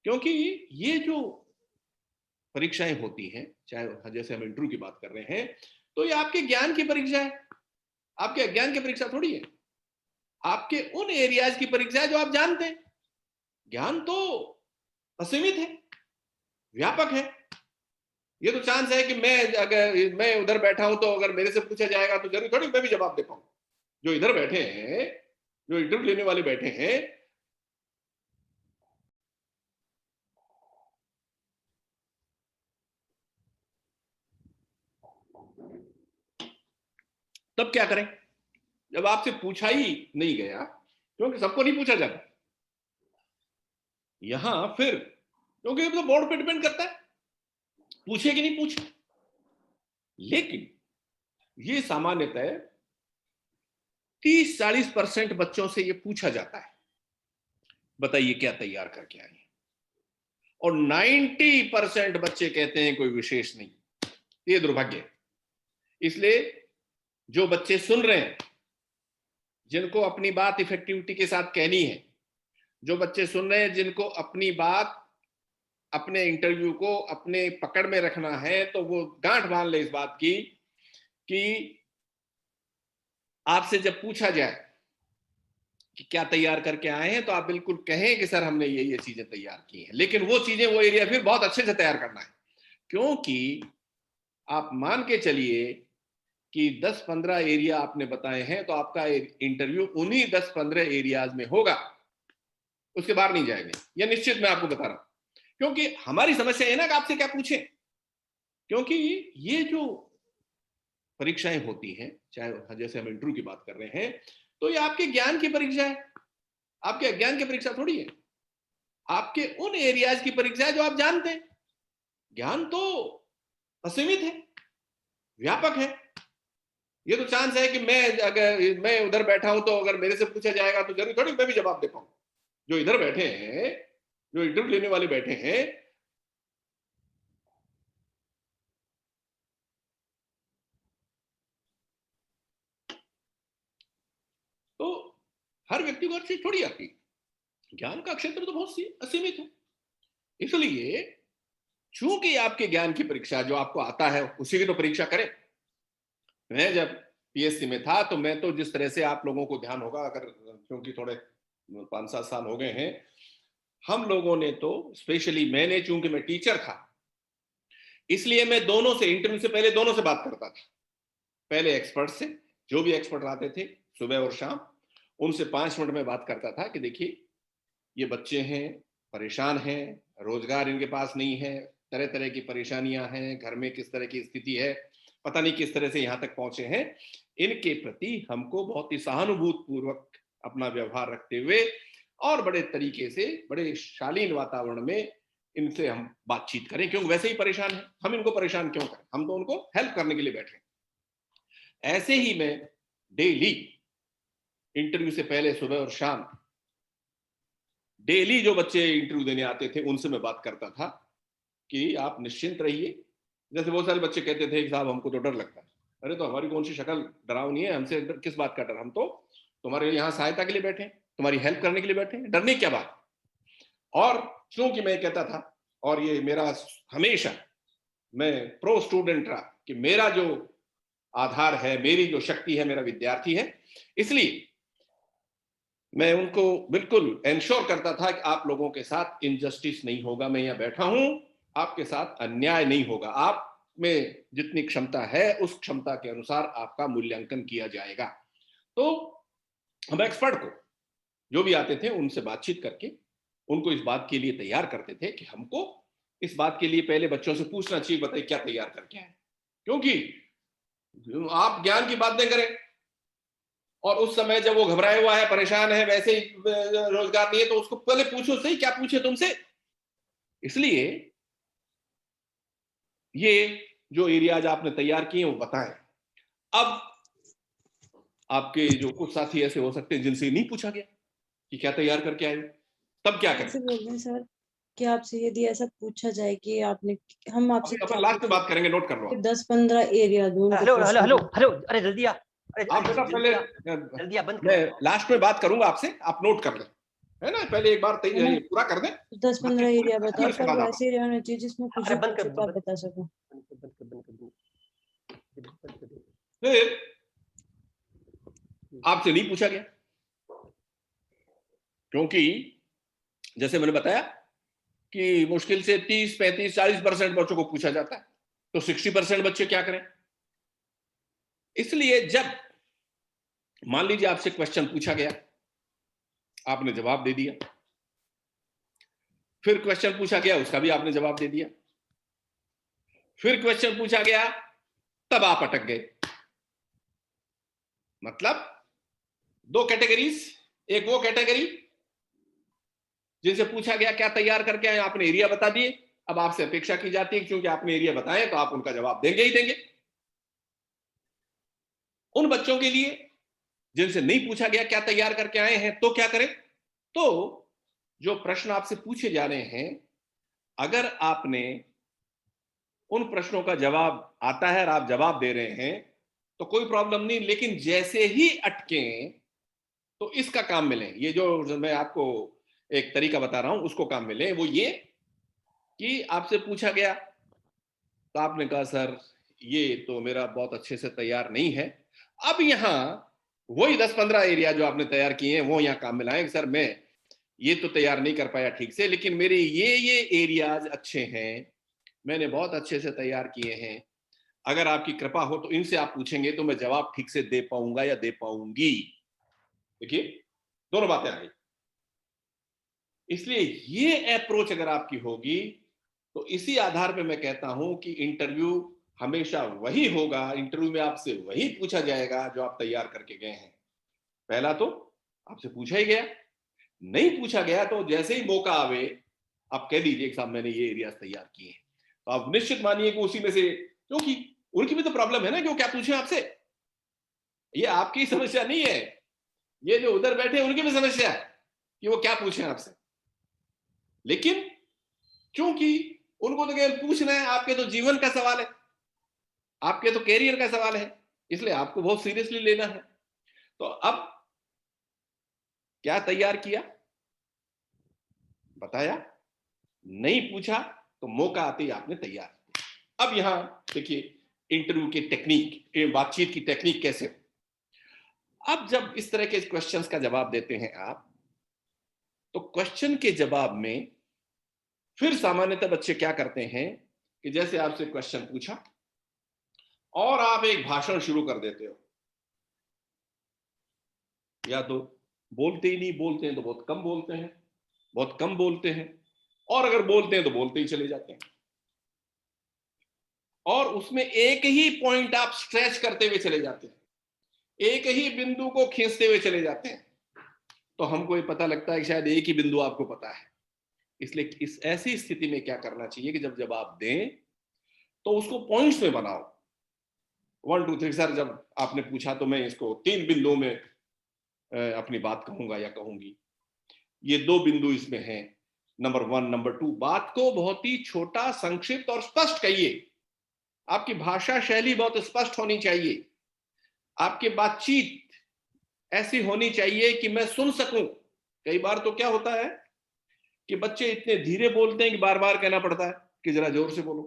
क्योंकि ये जो परीक्षाएं होती हैं, चाहे जैसे हम इंटरव्यू की बात कर रहे हैं, तो ये आपके ज्ञान की परीक्षा है, आपके अज्ञान की परीक्षा थोड़ी है। आपके उन एरियाज की परीक्षा है जो आप जानते हैं। ज्ञान तो असीमित है, व्यापक है। ये तो चांस है कि अगर मैं उधर बैठा हूं, तो अगर मेरे से पूछा जाएगा तो जरूर थोड़ी मैं भी जवाब दे पाऊं। जो इधर बैठे हैं, जो इंटरव्यू लेने वाले बैठे हैं, तब क्या करें जब आपसे पूछा ही नहीं गया, क्योंकि सबको नहीं पूछा जाता यहां फिर, क्योंकि तो बोर्ड पे डिपेंड करता है पूछे कि नहीं पूछे। लेकिन ये सामान्यतः 30-40% बच्चों से ये पूछा जाता है, बताइए क्या तैयार करके आए, और 90% बच्चे कहते हैं कोई विशेष नहीं। ये दुर्भाग्य है। इसलिए जो बच्चे सुन रहे हैं, जिनको अपनी बात इफेक्टिविटी के साथ कहनी है, जो बच्चे सुन रहे हैं जिनको अपनी बात, अपने इंटरव्यू को अपने पकड़ में रखना है, तो वो गांठ बांध ले इस बात की कि आपसे जब पूछा जाए कि क्या तैयार करके आए हैं, तो आप बिल्कुल कहें कि सर हमने ये चीजें तैयार की हैं। लेकिन वो चीजें, वो एरिया फिर बहुत अच्छे से तैयार करना है, क्योंकि आप मान के चलिए कि 10-15 एरिया आपने बताए हैं, तो आपका इंटरव्यू उन्हीं 10-15 एरियाज में होगा, उसके बाहर नहीं जाएंगे, यह निश्चित मैं आपको बता रहा हूं। क्योंकि हमारी समस्या है ना कि आपसे क्या पूछें, क्योंकि ये जो परीक्षाएं होती हैं, चाहे जैसे हम इंटरव्यू की बात कर रहे हैं, तो ये आपके ज्ञान की परीक्षा है, आपके अज्ञान की परीक्षा थोड़ी है। आपके उन एरियाज की परीक्षा है जो आप जानते हैं। ज्ञान तो असीमित है, व्यापक है। ये तो चांस है कि अगर मैं उधर बैठा हूं, तो अगर मेरे से पूछा जाएगा तो जरूर थोड़ी मैं भी जवाब दे पाऊं। जो इधर बैठे हैं, जो इंटरव्यू लेने वाले बैठे हैं, तो हर व्यक्ति को हर चीज थोड़ी आती। ज्ञान का क्षेत्र तो बहुत असीमित है। इसलिए चूंकि आपके ज्ञान की परीक्षा जो आपको आता है उसी की तो परीक्षा करें। मैं जब पीएससी में था, तो मैं तो जिस तरह से, आप लोगों को ध्यान होगा अगर, क्योंकि थोड़े 5-7 साल हो गए हैं, हम लोगों ने तो, स्पेशली मैंने, चूंकि मैं टीचर था, इसलिए मैं दोनों से, इंटरव्यू से पहले दोनों से बात करता था। पहले एक्सपर्ट से, जो भी एक्सपर्ट आते थे सुबह और शाम, उनसे 5 मिनट में बात करता था कि देखिए ये बच्चे हैं, परेशान हैं, रोजगार इनके पास नहीं है, तरह तरह की परेशानियां हैं, घर में किस तरह की स्थिति है, पता नहीं किस तरह से यहाँ तक पहुंचे हैं। इनके प्रति हमको बहुत ही सहानुभूति पूर्वक अपना व्यवहार रखते हुए और बड़े तरीके से, बड़े शालीन वातावरण में इनसे हम बातचीत करें, क्योंकि वैसे ही परेशान है, हम इनको परेशान क्यों करें, हम तो उनको हेल्प करने के लिए बैठे। ऐसे ही मैं डेली इंटरव्यू से पहले सुबह और शाम डेली जो बच्चे इंटरव्यू देने आते थे उनसे मैं बात करता था कि आप निश्चिंत रहिए। जैसे बहुत सारे बच्चे कहते थे कि साहब हमको तो डर लगता है। अरे तो हमारी कौन सी शक्ल डरावनी है, हमसे किस बात का डर, हम तो तुम्हारे यहाँ सहायता के लिए बैठे हैं, तुम्हारी हेल्प करने के लिए बैठे हैं, डरने क्या बात। और क्योंकि मैं कहता था, और ये मेरा हमेशा, मैं प्रो स्टूडेंट रहा कि मेरा जो आधार है, मेरी जो शक्ति है, मेरा विद्यार्थी है, इसलिए मैं उनको बिल्कुल एंश्योर करता था कि आप लोगों के साथ इनजस्टिस नहीं होगा, मैं यहाँ बैठा हूं, आपके साथ अन्याय नहीं होगा, आप में जितनी क्षमता है उस क्षमता के अनुसार आपका मूल्यांकन किया जाएगा। तो हम एक्सपर्ट को, जो भी आते थे, उनसे बातचीत करके उनको इस बात के लिए तैयार करते थे कि हमको इस बात के लिए पहले बच्चों से पूछना चाहिए, बताइए क्या तैयार करके आए। क्योंकि आप ज्ञान की बातें करें, और उस समय जब वो घबराया हुआ है, परेशान है, वैसे ही रोजगार नहीं है, तो उसको पहले पूछो सही क्या पूछे तुमसे। इसलिए ये जो एरियाज आपने तैयार किए वो बताएं। अब आपके जो कुछ साथी ऐसे हो सकते हैं जिनसे नहीं पूछा गया कि क्या तैयार करके आए, तब क्या करें? ऐसे बोल रहे हैं सर कि आपसे यदि ऐसा पूछा जाए कि आपने हम आपसे अपन क्या लास्ट में पूछें, बात करेंगे, नोट कर लो कि आप। 10-15 एरिया दूं उनको हेलो हेलो प्रश्न हेलो के। हेलो, अरे जल्दी आ, अरे आप बेटा जल्दी पहले आ, जल्दी आ, बंद मैं कर। लास्ट में बात करूंगा आपसे, आप नोट कर लें, है ना? पहले एक बार है ना? पूरा कर दें, 10-15 बाकी एरिया बताओ उसके सर, बाद वो आप। ऐसे एरिया होना चाहिए जिसमें कुछ अरे भी बंद कर, पूछे तो आप बता सको। फिर आपसे नहीं पूछा गया क्योंकि जैसे मैंने बताया कि मुश्किल से 30, 35, 40% बच्चों को पूछा जाता है, तो 60% बच्चे क्या करें? इसलिए जब मान लीजिए आपसे क्वेश्चन पूछा गया, आपने जवाब दे दिया, फिर क्वेश्चन पूछा गया, उसका भी आपने जवाब दे दिया, फिर क्वेश्चन पूछा गया, तब आप अटक गए। मतलब दो कैटेगरीज, एक वो कैटेगरी जिनसे पूछा गया क्या तैयार करके आए, आपने एरिया बता दिए, अब आपसे अपेक्षा की जाती है क्योंकि आपने एरिया बताए तो आप उनका जवाब देंगे ही देंगे। उन बच्चों के लिए जिनसे नहीं पूछा गया क्या तैयार करके आए हैं, तो क्या करें? तो जो प्रश्न आपसे पूछे जा रहे हैं, अगर आपने उन प्रश्नों का जवाब आता है और आप जवाब दे रहे हैं तो कोई प्रॉब्लम नहीं, लेकिन जैसे ही अटकें तो इसका काम मिले, ये जो मैं आपको एक तरीका बता रहा हूं उसको काम मिले, वो ये कि आपसे पूछा गया तो आपने कहा सर ये तो मेरा बहुत अच्छे से तैयार नहीं है। अब यहां वही 10-15 एरिया जो आपने तैयार किए हैं वो यहां काम में लाएं। सर मैं ये तो तैयार नहीं कर पाया ठीक से, लेकिन मेरे ये एरियाज अच्छे हैं, मैंने बहुत अच्छे से तैयार किए हैं, अगर आपकी कृपा हो तो इनसे आप पूछेंगे तो मैं जवाब ठीक से दे पाऊंगा या दे पाऊंगी। देखिए दोनों बातें आ गई। इसलिए ये अप्रोच अगर आपकी होगी तो इसी आधार पे मैं कहता हूं कि इंटरव्यू हमेशा वही होगा, इंटरव्यू में आपसे वही पूछा जाएगा जो आप तैयार करके गए हैं। पहला तो आपसे पूछा ही गया, नहीं पूछा गया तो जैसे ही मौका आवे आप कह दीजिए कि साहब मैंने ये एरियाज तैयार किए हैं, तो आप निश्चित मानिए कि उसी में से, क्योंकि उनकी भी तो प्रॉब्लम है ना, क्यों क्या पूछे आपसे, ये आपकी समस्या नहीं है, ये जो उधर बैठे हैं उनकी भी समस्या है कि वो क्या पूछे आपसे। लेकिन क्योंकि उनको तो केवल पूछना है, आपके तो जीवन का सवाल है, आपके तो कैरियर का सवाल है, इसलिए आपको बहुत सीरियसली लेना है। तो अब क्या तैयार किया, बताया, नहीं पूछा तो मौका आते ही आपने तैयार किया। अब यहां देखिए इंटरव्यू की टेक्निक, बातचीत की टेक्निक कैसे हो। अब जब इस तरह के क्वेश्चंस का जवाब देते हैं आप, तो क्वेश्चन के जवाब में फिर सामान्यतः बच्चे क्या करते हैं कि जैसे आपसे क्वेश्चन पूछा और आप एक भाषण शुरू कर देते हो, या तो बोलते ही नहीं, बोलते हैं तो बहुत कम बोलते हैं, बहुत कम बोलते हैं, और अगर बोलते हैं तो बोलते ही चले जाते हैं, और उसमें एक ही पॉइंट आप स्ट्रेच करते हुए चले जाते हैं, एक ही बिंदु को खींचते हुए चले जाते हैं, तो हमको ये पता लगता है कि शायद एक ही बिंदु आपको पता है। इसलिए इस ऐसी स्थिति में क्या करना चाहिए कि जब जवाब दें तो उसको पॉइंट्स में बनाओ। 1 2 3 सर जब आपने पूछा तो मैं इसको 3 बिंदुओं में अपनी बात कहूंगा या कहूंगी, ये 2 बिंदु इसमें हैं, नंबर 1 नंबर 2। बात को बहुत ही छोटा, संक्षिप्त और स्पष्ट कहिए, आपकी भाषा शैली बहुत स्पष्ट होनी चाहिए, आपकी बातचीत ऐसी होनी चाहिए कि मैं सुन सकूं। कई बार तो क्या होता है कि बच्चे इतने धीरे बोलते हैं कि बार बार कहना पड़ता है कि जरा जोर से बोलो,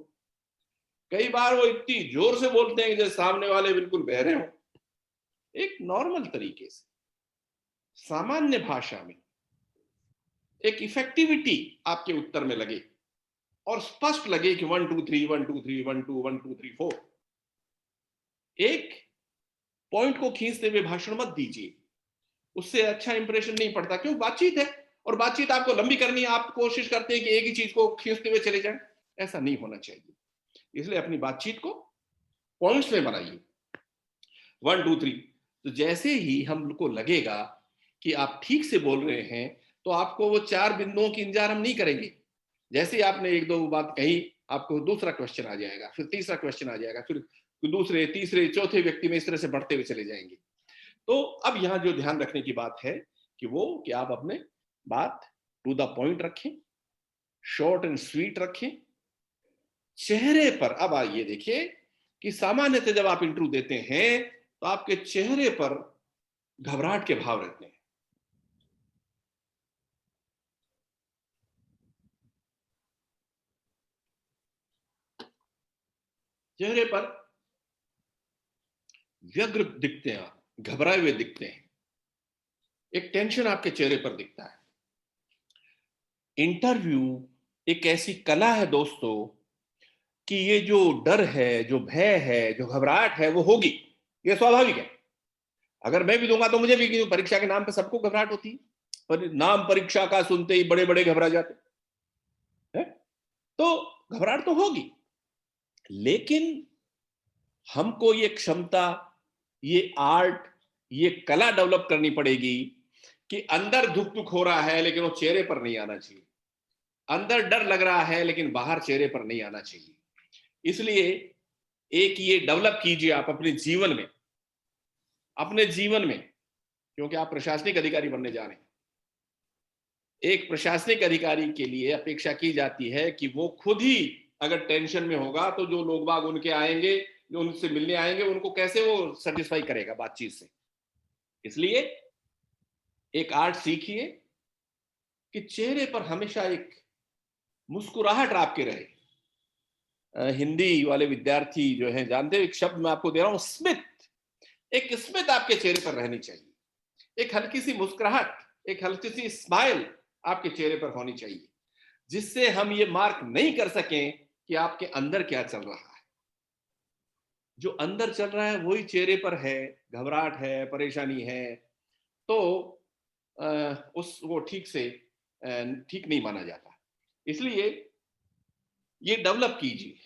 कई बार वो इतनी जोर से बोलते हैं कि जैसे सामने वाले बिल्कुल बहरे हों। एक नॉर्मल तरीके से सामान्य भाषा में एक इफेक्टिविटी आपके उत्तर में लगे और स्पष्ट लगे कि 1 2 3 1 2 3 1 2 1 2 3 4। एक पॉइंट को खींचते हुए भाषण मत दीजिए, उससे अच्छा इंप्रेशन नहीं पड़ता, क्यों, बातचीत है और बातचीत आपको लंबी करनी है, आप कोशिश करते हैं कि एक ही चीज को खींचते हुए चले जाएं, ऐसा नहीं होना चाहिए। इसलिए अपनी बातचीत को पॉइंट्स में बनाइए, 1 2 3। तो जैसे ही हमको लगेगा कि आप ठीक से बोल रहे हैं, तो आपको वो 4 बिंदुओं की इंतजार हम नहीं करेंगे। जैसे ही आपने 1-2 बात कही, आपको दूसरा क्वेश्चन आ जाएगा, फिर तीसरा क्वेश्चन आ जाएगा, फिर दूसरे, तीसरे, चौथे व्यक्ति में इस तरह से बढ़ते हुए चले जाएंगे। तो अब यहाँ जो ध्यान रखने की बात है कि आप अपने बात टू द पॉइंट रखें, शॉर्ट एंड स्वीट रखें। चेहरे पर अब आइए देखिए कि सामान्यतः जब आप इंटरव्यू देते हैं तो आपके चेहरे पर घबराहट के भाव रहते हैं। चेहरे पर व्यग्र दिखते हैं, आप घबराए हुए दिखते हैं, एक टेंशन आपके चेहरे पर दिखता है। इंटरव्यू एक ऐसी कला है दोस्तों कि ये जो डर है, जो भय है, जो घबराहट है, वो होगी, ये स्वाभाविक है। अगर मैं भी दूंगा तो मुझे भी, परीक्षा के नाम पे सबको घबराहट होती है, पर नाम परीक्षा का सुनते ही बड़े बड़े घबरा जाते हैं। तो घबराहट तो होगी, लेकिन हमको ये क्षमता, ये आर्ट, ये कला डेवलप करनी पड़ेगी कि अंदर धुक धुक हो रहा है लेकिन वो चेहरे पर नहीं आना चाहिए, अंदर डर लग रहा है लेकिन बाहर चेहरे पर नहीं आना चाहिए। इसलिए एक ये डेवलप कीजिए आप अपने जीवन में, क्योंकि आप प्रशासनिक अधिकारी बनने जा रहे हैं। एक प्रशासनिक अधिकारी के लिए अपेक्षा की जाती है कि वो खुद ही अगर टेंशन में होगा तो जो लोग बाग उनके आएंगे, जो उनसे मिलने आएंगे, उनको कैसे वो सेटिस्फाई करेगा बातचीत से। इसलिए एक आर्ट सीखिए कि चेहरे पर हमेशा एक मुस्कुराहट आपके रहे। हिंदी वाले विद्यार्थी जो है जानते हैं, एक शब्द मैं आपको दे रहा हूं, स्मित। एक स्मित आपके चेहरे पर रहनी चाहिए, एक हल्की सी मुस्कुराहट, एक हल्की सी स्माइल आपके चेहरे पर होनी चाहिए, जिससे हम ये मार्क नहीं कर सकें कि आपके अंदर क्या चल रहा है। जो अंदर चल रहा है वही चेहरे पर है, घबराहट है, परेशानी है, तो वो ठीक नहीं माना जाता। इसलिए ये डेवलप कीजिए,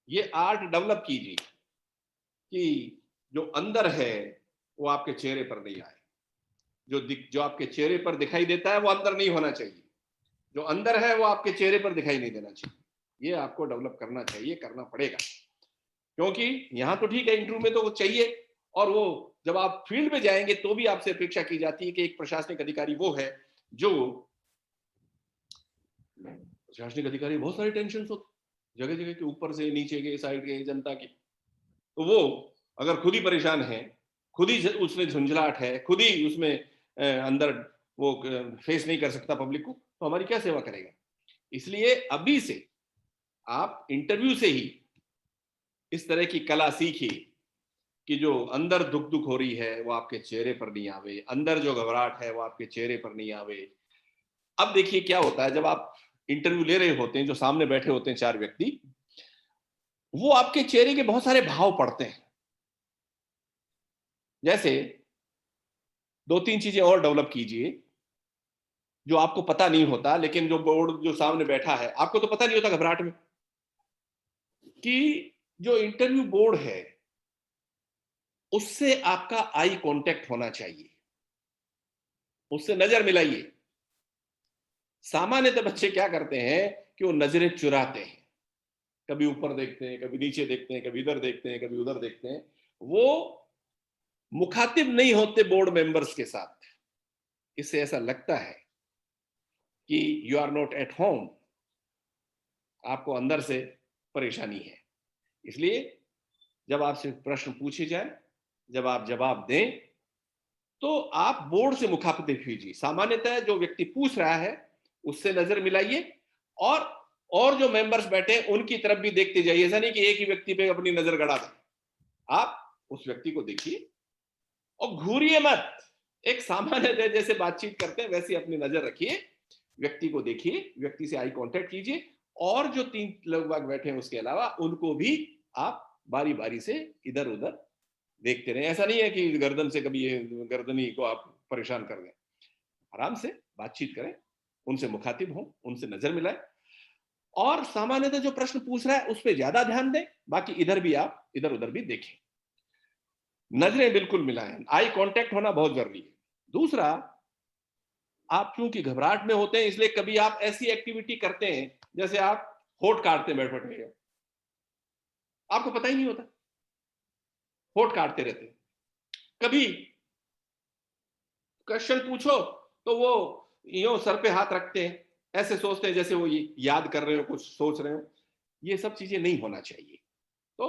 ये आर्ट डेवलप कीजिए कि जो अंदर है वो आपके चेहरे पर नहीं आए। जो आपके चेहरे पर दिखाई देता है वो अंदर नहीं होना चाहिए, जो अंदर है वो आपके चेहरे पर दिखाई नहीं देना चाहिए। ये आपको डेवलप करना चाहिए, करना पड़ेगा, क्योंकि यहां तो ठीक है, इंटरव्यू में तो वो चाहिए, और वो जब आप फील्ड में जाएंगे तो भी आपसे अपेक्षा की जाती है कि एक प्रशासनिक अधिकारी वो है जो, प्रशासनिक अधिकारी बहुत सारी टेंशन होती, जगह जगह के, ऊपर से नीचे के, साइड के, जनता की। तो वो अगर खुद ही परेशान है, खुद ही उसमें झुंझलाहट है, खुद ही उसमें अंदर वो फेस नहीं कर सकता पब्लिक को, तो हमारी क्या सेवा करेगा। इसलिए अभी से आप इंटरव्यू से ही इस तरह की कला सीखिए कि जो अंदर दुख दुख हो रही है वो आपके चेहरे पर नहीं आवे, अंदर जो घबराहट है वो आपके चेहरे पर नहीं आवे। अब देखिए क्या होता है, जब आप इंटरव्यू ले रहे होते हैं, जो सामने बैठे होते हैं 4 व्यक्ति, वो आपके चेहरे के बहुत सारे भाव पढ़ते हैं। जैसे 2-3 चीजें और डेवलप कीजिए जो आपको पता नहीं होता, लेकिन जो सामने बैठा है, आपको तो पता नहीं होता घबराहट में, कि जो इंटरव्यू बोर्ड है उससे आपका आई कांटेक्ट होना चाहिए, उससे नजर मिलाइए। सामान्यतः बच्चे क्या करते हैं कि वो नजरें चुराते हैं, कभी ऊपर देखते हैं, कभी नीचे देखते हैं, कभी इधर देखते हैं, कभी उधर देखते हैं। वो मुखातिब नहीं होते बोर्ड मेंबर्स के साथ। इससे ऐसा लगता है कि you are not at home, आपको अंदर से परेशानी है। इसलिए जब आपसे प्रश्न पूछे जाए, जब आप जवाब दें, तो आप बोर्ड से मुखातिब कीजिए। सामान्यतः जो व्यक्ति पूछ रहा है उससे नजर मिलाइए, और जो मेंबर्स बैठे उनकी तरफ भी देखते जाइए। ऐसा नहीं कि एक ही व्यक्ति पे अपनी नजर गड़ा दें, आप उस व्यक्ति को देखिए और घूरिए मत। एक सामान्य जैसे बातचीत करते हैं वैसे अपनी नजर रखिए, व्यक्ति को देखिए, व्यक्ति से आई कांटेक्ट कीजिए, और जो 3 लोग बाग बैठे हैं उसके अलावा उनको भी आप बारी बारी से इधर उधर देखते रहे। ऐसा नहीं है कि गर्दन से कभी गर्दनी को आप परेशान कर दें। आराम से बातचीत करें, उनसे मुखातिब हो, उनसे नजर मिलाएं, और सामान्यतः जो प्रश्न पूछ रहा है उस पर ज्यादा ध्यान दें, बाकी इधर भी आप इधर उधर भी देखें। नजरें बिल्कुल मिलाएं, आई कांटेक्ट होना बहुत जरूरी है। दूसरा, आप क्योंकि घबराहट में होते हैं इसलिए कभी आप ऐसी एक्टिविटी करते हैं जैसे आप होठ काटते बैठ बैठे, आपको पता ही नहीं होता, होठ काटते रहते हैं। कभी क्वेश्चन पूछो तो वो यूं सर पे हाथ रखते हैं, ऐसे सोचते हैं जैसे वो ये याद कर रहे हो, कुछ सोच रहे हो। ये सब चीजें नहीं होना चाहिए। तो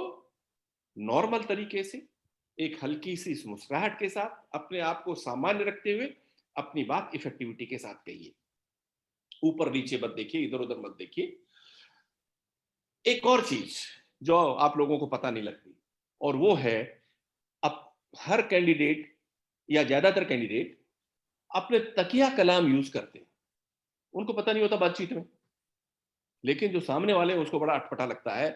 नॉर्मल तरीके से एक हल्की सी मुस्कुराहट के साथ अपने आप को सामान्य रखते हुए अपनी बात इफेक्टिविटी के साथ कहिए। ऊपर नीचे मत देखिए, इधर उधर मत देखिए। एक और चीज जो आप लोगों को पता नहीं लगती, और वो है, अब हर कैंडिडेट या ज्यादातर कैंडिडेट अपने तकिया कलाम यूज करते हैं, उनको पता नहीं होता बातचीत में। लेकिन जो सामने वाले हैं उसको बड़ा अटपटा लगता है।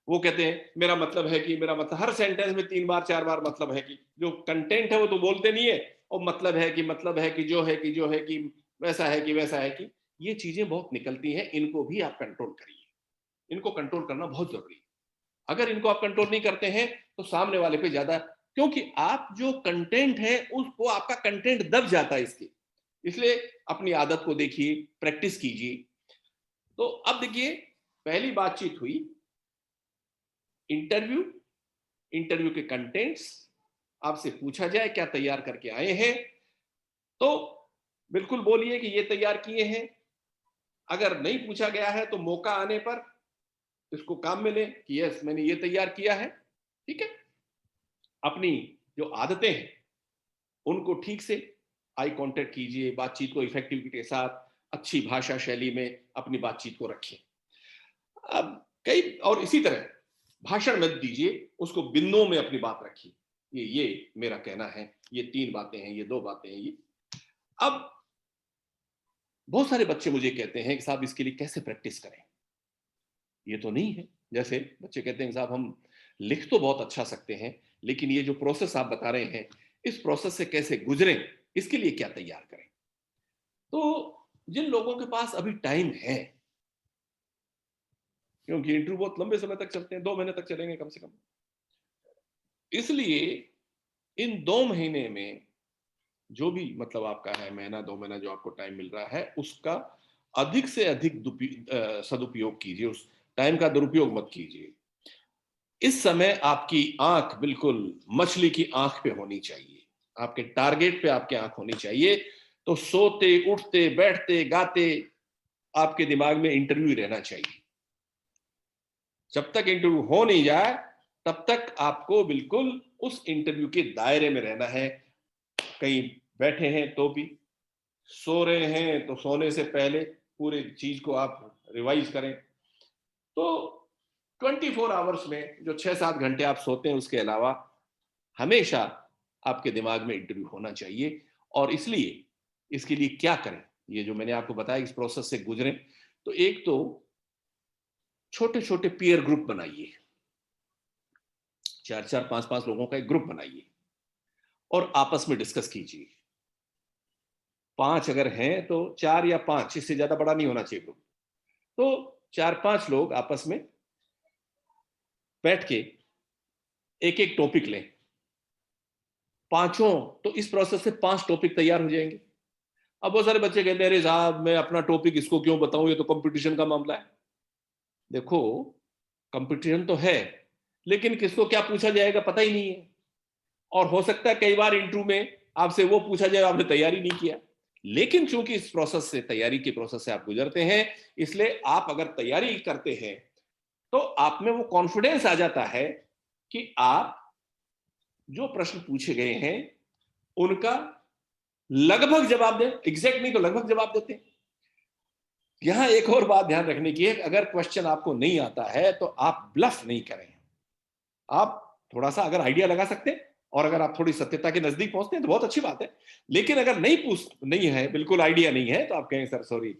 वो कहते हैं मेरा मतलब है कि, मेरा मतलब, हर सेंटेंस में 3 बार 4 बार मतलब है कि, जो कंटेंट है वो तो बोलते नहीं है, और मतलब है कि, मतलब है कि, जो है कि, जो है कि, वैसा है कि, वैसा है कि, ये चीजें बहुत निकलती हैं। इनको भी आप कंट्रोल करिए, इनको कंट्रोल करना बहुत जरूरी है। अगर इनको आप कंट्रोल नहीं करते हैं तो सामने वाले पे ज्यादा, क्योंकि आप जो कंटेंट है उसको, आपका कंटेंट दब जाता है इसके, इसलिए अपनी आदत को देखिए, प्रैक्टिस कीजिए। तो अब देखिए, पहली बातचीत हुई इंटरव्यू, इंटरव्यू के कंटेंट्स, आपसे पूछा जाए क्या तैयार करके आए हैं, तो बिल्कुल बोलिए कि ये तैयार किए हैं। अगर नहीं पूछा गया है तो मौका आने पर इसको काम में लें कि यस मैंने ये तैयार किया है। ठीक है, अपनी जो आदतें हैं उनको ठीक से आई कांटेक्ट कीजिए, बातचीत को इफेक्टिविटी के साथ अच्छी भाषा शैली में अपनी बातचीत को रखें। अब कई, और इसी तरह भाषण मत दीजिए, उसको बिंदुओं में अपनी बात रखिए। ये मेरा कहना है, ये 3 बातें हैं, ये 2 बातें हैं, ये। अब बहुत सारे बच्चे मुझे कहते हैं कि साहब इसके लिए कैसे प्रैक्टिस करें। ये तो नहीं है, जैसे बच्चे कहते हैं साहब हम लिख तो बहुत अच्छा सकते हैं, लेकिन ये जो प्रोसेस आप बता रहे हैं, इस प्रोसेस से कैसे गुजरें, इसके लिए क्या तैयार करें। तो जिन लोगों के पास अभी टाइम है, क्योंकि इंटरव्यू बहुत लंबे समय तक चलते हैं, 2 महीने तक चलेंगे कम से कम, इसलिए इन 2 महीने में जो भी मतलब आपका है, महीना 2 महीना जो आपको टाइम मिल रहा है, उसका अधिक से अधिक सदुपयोग कीजिए, उस टाइम का दुरुपयोग मत कीजिए। इस समय आपकी आंख बिल्कुल मछली की आंख पे होनी चाहिए, आपके टारगेट पे आपकी आंख होनी चाहिए। तो सोते उठते बैठते गाते आपके दिमाग में इंटरव्यू रहना चाहिए। जब तक इंटरव्यू हो नहीं जाए तब तक आपको बिल्कुल उस इंटरव्यू के दायरे में रहना है। कहीं बैठे हैं तो भी, सो रहे हैं तो सोने से पहले पूरी चीज को आप रिवाइज करें। तो 24 आवर्स में जो 6-7 घंटे आप सोते हैं, उसके अलावा हमेशा आपके दिमाग में इंटरव्यू होना चाहिए। और इसलिए इसके लिए क्या करें, ये जो मैंने आपको बताया, इस प्रोसेस से गुजरें, तो एक तो छोटे छोटे पीयर ग्रुप बनाइए, 4-4 5-5 लोगों का एक ग्रुप बनाइए और आपस में डिस्कस कीजिए। 5 अगर हैं तो 4 या 5, इससे ज्यादा बड़ा नहीं होना चाहिए ग्रुप। तो 4-5 लोग आपस में बैठ के एक एक टॉपिक लें, पांचों, तो इस प्रोसेस से 5 टॉपिक तैयार हो जाएंगे। अब बहुत सारे बच्चे कहते हैं अरे साहब मैं अपना टॉपिक इसको क्यों बताऊं, ये तो कंपटीशन का मामला है। देखो, कंपटीशन तो है, लेकिन किसको क्या पूछा जाएगा पता ही नहीं है। और हो सकता है कई बार इंटरव्यू में आपसे वो पूछा जाए आपने तैयारी नहीं किया। लेकिन चूंकि इस प्रोसेस से, तैयारी के प्रोसेस से आप गुजरते हैं, इसलिए आप अगर तैयारी करते हैं तो आप में वो कॉन्फिडेंस आ जाता है कि आप जो प्रश्न पूछे गए हैं उनका लगभग जवाब दें, एग्जैक्ट नहीं तो लगभग जवाब देते हैं। यहां एक और बात ध्यान रखने की है, अगर क्वेश्चन आपको नहीं आता है तो आप ब्लफ नहीं करें। आप थोड़ा सा अगर आइडिया लगा सकते हैं, और अगर आप थोड़ी सत्यता के नजदीक पहुंचते हैं तो बहुत अच्छी बात है। लेकिन अगर नहीं है, बिल्कुल आइडिया नहीं है, तो आप कहें सर सॉरी,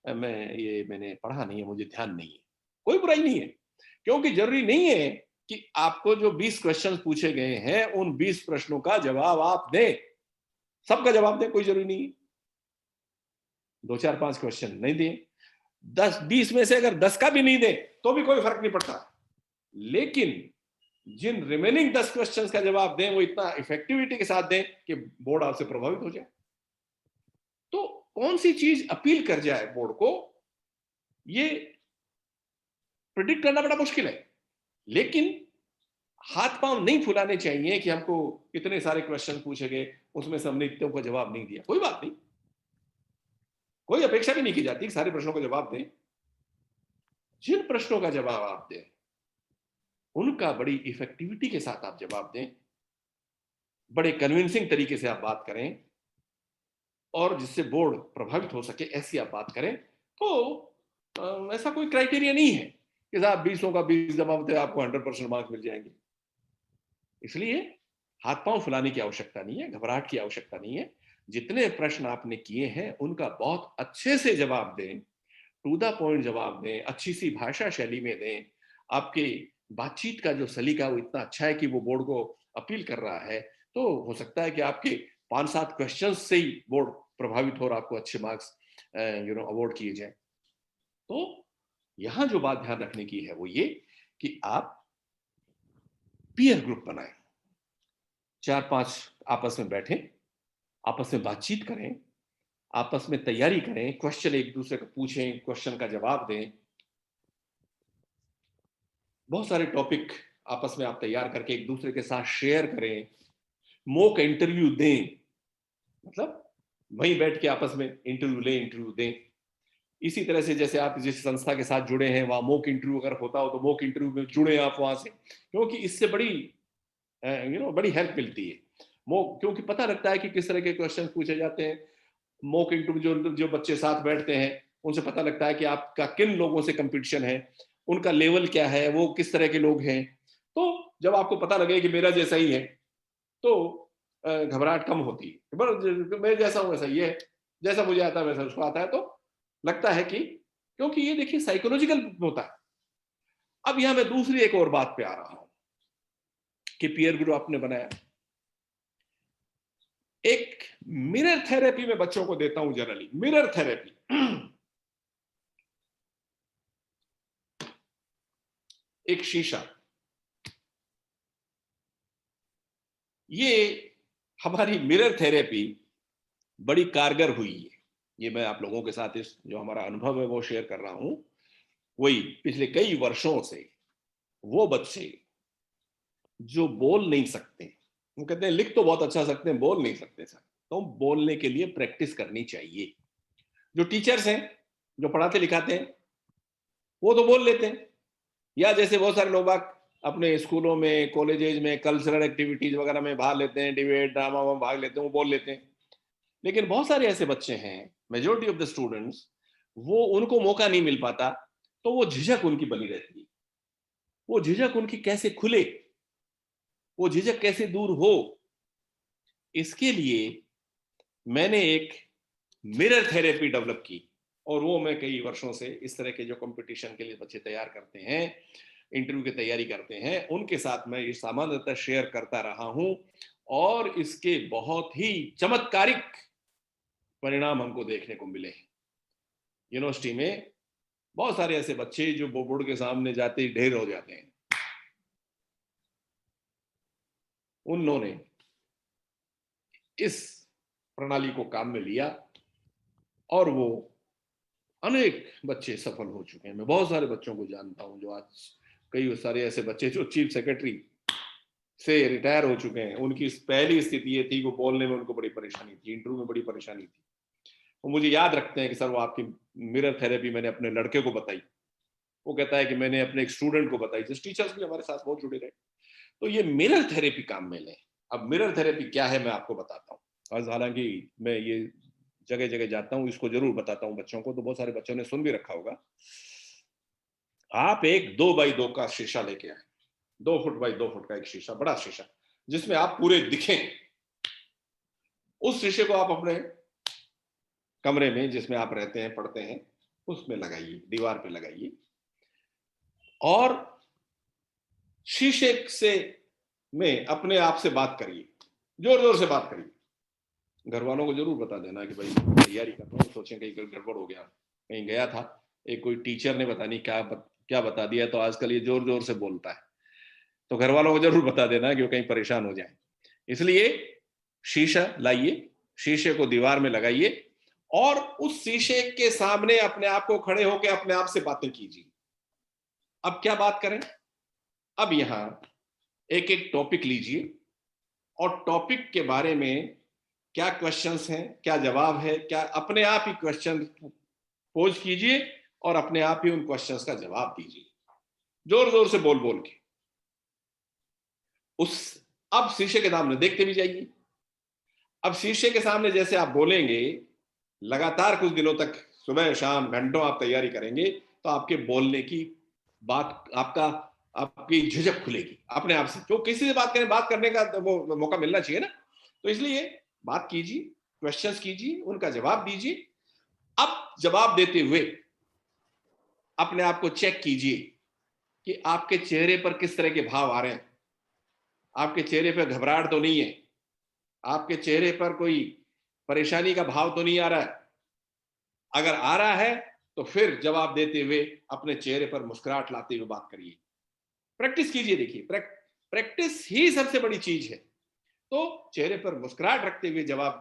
मैंने पढ़ा नहीं है, मुझे ध्यान नहीं है। कोई बुराई नहीं है, क्योंकि जरूरी नहीं है कि आपको जो 20 क्वेश्चन पूछे गए हैं उन 20 प्रश्नों का जवाब आप दें, सबका जवाब दें, कोई जरूरी नहीं है। 2-4-5 क्वेश्चन नहीं दें, 10-20 में से अगर 10 का भी नहीं दें तो भी कोई फर्क नहीं पड़ता। लेकिन जिन रिमेनिंग 10 क्वेश्चंस का जवाब दें वो इतना इफेक्टिविटी के साथ दें कि बोर्ड आपसे प्रभावित हो जाए। तो कौन सी चीज अपील कर जाए बोर्ड को, ये प्रिडिक्ट करना बड़ा मुश्किल है। लेकिन हाथ पांव नहीं फुलाने चाहिए कि हमको इतने सारे क्वेश्चन पूछे गए, उसमें से हमने इतने का जवाब नहीं दिया। कोई बात नहीं, कोई अपेक्षा भी नहीं की जाती सारे प्रश्नों का जवाब दें। जिन प्रश्नों का जवाब आप दें उनका बड़ी इफेक्टिविटी के साथ आप जवाब दें, बड़े कन्विंसिंग तरीके से आप बात करें और जिससे बोर्ड प्रभावित हो सके ऐसी आप बात करें। तो ऐसा कोई क्राइटेरिया नहीं है कि साहब 20 का 20 जवाब दे आपको 100% मार्क्स मिल जाएंगे। इसलिए हाथ पांव फुलाने की आवश्यकता नहीं है, घबराहट की आवश्यकता नहीं है। जितने प्रश्न आपने किए हैं उनका बहुत अच्छे से जवाब दें, टू द पॉइंट जवाब दें, अच्छी सी भाषा शैली में दें। आपके बातचीत का जो सलीका वो इतना अच्छा है कि वो बोर्ड को अपील कर रहा है। तो हो सकता है कि आपके 5-7 क्वेश्चन से ही बोर्ड प्रभावित हो और आपको अच्छे मार्क्स अवार्ड किए जाए। तो यहां जो बात ध्यान रखने की है वो ये कि आप पीयर ग्रुप बनाएं, 4-5 आपस में बैठें, आपस में बातचीत करें, आपस में तैयारी करें, क्वेश्चन एक दूसरे को पूछें, क्वेश्चन का जवाब दें। बहुत सारे टॉपिक आपस में आप तैयार करके एक दूसरे के साथ शेयर करें, मॉक इंटरव्यू दें, मतलब वहीं बैठ के आपस में इंटरव्यू दें। इसी तरह से जैसे आप जिस संस्था के साथ जुड़े हैं वहां मॉक इंटरव्यू अगर होता हो तो मॉक इंटरव्यू में जुड़े आप वहां से, क्योंकि इससे बड़ी बड़ी हेल्प मिलती है। क्योंकि पता लगता है कि किस तरह के क्वेश्चन पूछे जाते हैं। मॉक इंटरव्यू जो बच्चे साथ बैठते हैं उनसे पता लगता है कि आपका किन लोगों से कंपटीशन है, उनका लेवल क्या है, वो किस तरह के लोग हैं। तो जब आपको पता लगे कि मेरा जैसा ही है तो घबराहट कम होती है। मैं जैसा हूं वैसा ही है, जैसा मुझे आता है वैसा उसको आता है। तो लगता है कि क्योंकि ये देखिए साइकोलॉजिकल होता है। अब यहां मैं दूसरी एक और बात पे आ रहा हूं कि पीयर ग्रुप आपने बनाया। एक मिरर थेरेपी में बच्चों को देता हूं जनरली, मिरर थेरेपी। एक शीशा, ये हमारी मिरर थेरेपी बड़ी कारगर हुई है। ये मैं आप लोगों के साथ इस जो हमारा अनुभव है वो शेयर कर रहा हूं। वही पिछले कई वर्षों से वो बच्चे जो बोल नहीं सकते, वो कहते हैं लिख तो बहुत अच्छा सकते हैं, बोल नहीं सकते सर। तो बोलने के लिए प्रैक्टिस करनी चाहिए। जो टीचर्स हैं जो पढ़ाते लिखाते हैं वो तो बोल लेते हैं, या जैसे बहुत सारे लोग अपने स्कूलों में कॉलेजेज में कल्चरल एक्टिविटीज वगैरह में भाग लेते हैं, डिबेट ड्रामा में भाग लेते हैं, वो बोल लेते हैं। लेकिन बहुत सारे ऐसे बच्चे हैं, मेजोरिटी ऑफ द स्टूडेंट्स, वो उनको मौका नहीं मिल पाता, तो वो झिझक उनकी बनी रहती है। वो झिझक उनकी कैसे खुले, वो झिझक कैसे दूर हो, इसके लिए मैंने एक मिरर थेरेपी डेवलप की। और वो मैं कई वर्षों से इस तरह के जो कंपटीशन के लिए बच्चे तैयार करते हैं, इंटरव्यू की तैयारी करते हैं, उनके साथ मैं ये सामान्यतः शेयर करता रहा हूं। और इसके बहुत ही चमत्कारिक परिणाम हमको देखने को मिले। यूनिवर्सिटी में बहुत सारे ऐसे बच्चे जो बोर्ड के सामने जाते ही ढेर हो जाते हैं, उन्होंने इस प्रणाली को काम में लिया और वो अनेक बच्चे सफल हो चुके हैं। मैं बहुत सारे बच्चों को जानता हूं जो आज कई सारे ऐसे बच्चे जो चीफ सेक्रेटरी से रिटायर हो चुके हैं। उनकी पहली स्थिति ये थी, वो बोलने में उनको बड़ी परेशानी थी, इंटरव्यू में बड़ी परेशानी थी। वो मुझे याद रखते हैं कि सर वो आपकी मिरर थेरेपी मैंने अपने लड़के को बताई। वो कहता है कि मैंने अपने एक स्टूडेंट को बताई, जिस टीचर्स भी हमारे साथ बहुत जुड़े रहे। तो ये मिरर थेरेपी काम में लें। अब मिरर थेरेपी क्या है मैं आपको बताता हूँ। आज हालांकि मैं ये जगह जगह जाता हूँ, इसको जरूर बताता हूँ बच्चों को, तो बहुत सारे बच्चों ने सुन भी रखा होगा। आप एक 2x2 का शीशा लेके आए, 2 फुट बाई 2 फुट का एक शीशा, बड़ा शीशा जिसमें आप पूरे दिखें। उस शीशे को आप अपने कमरे में जिसमें आप रहते हैं, पढ़ते हैं, उसमें लगाइए, दीवार पे लगाइए। और शीशे से में अपने आप से बात करिए, जोर जोर से बात करिए। घर वालों को जरूर बता देना कि भाई तैयारी कर रहा हूँ, सोचें कहीं गड़बड़ हो गया, कहीं गया था, एक कोई टीचर ने पता नहीं क्या बता दिया, तो आजकल ये जोर जोर से बोलता है। तो घर वालों को जरूर बता देना कि वो कहीं परेशान हो जाए। इसलिए शीशा लाइए, शीशे को दीवार में लगाइए और उस शीशे के सामने अपने आप को खड़े होकर अपने आप से बातें कीजिए। अब क्या बात करें? अब यहां एक एक टॉपिक लीजिए और टॉपिक के बारे में क्या क्वेश्चंस हैं, क्या जवाब है, क्या अपने आप ही क्वेश्चन पोज कीजिए और अपने आप ही उन क्वेश्चंस का जवाब दीजिए, जोर जोर से बोल बोल के। अब शीशे के सामने देखते भी जाइए। अब शीशे के सामने जैसे आप बोलेंगे, लगातार कुछ दिनों तक सुबह शाम घंटों आप तैयारी करेंगे, तो आपके बोलने की बात, आपकी झिझक खुलेगी अपने आप से। जो किसी से बात करें, बात करने का वो मौका मिलना चाहिए ना। तो इसलिए बात कीजिए, क्वेश्चंस कीजिए, उनका जवाब दीजिए। अब जवाब देते हुए अपने आप को चेक कीजिए कि आपके चेहरे पर किस तरह के भाव आ रहे हैं। आपके चेहरे पर घबराहट तो नहीं है, आपके चेहरे पर कोई परेशानी का भाव तो नहीं आ रहा है। अगर आ रहा है तो फिर जवाब देते हुए अपने चेहरे पर मुस्कुराहट लाते हुए बात करिए। प्रैक्टिस कीजिए। देखिए, प्रैक्टिस ही सबसे बड़ी चीज है। तो चेहरे पर मुस्कुराहट रखते हुए जवाब,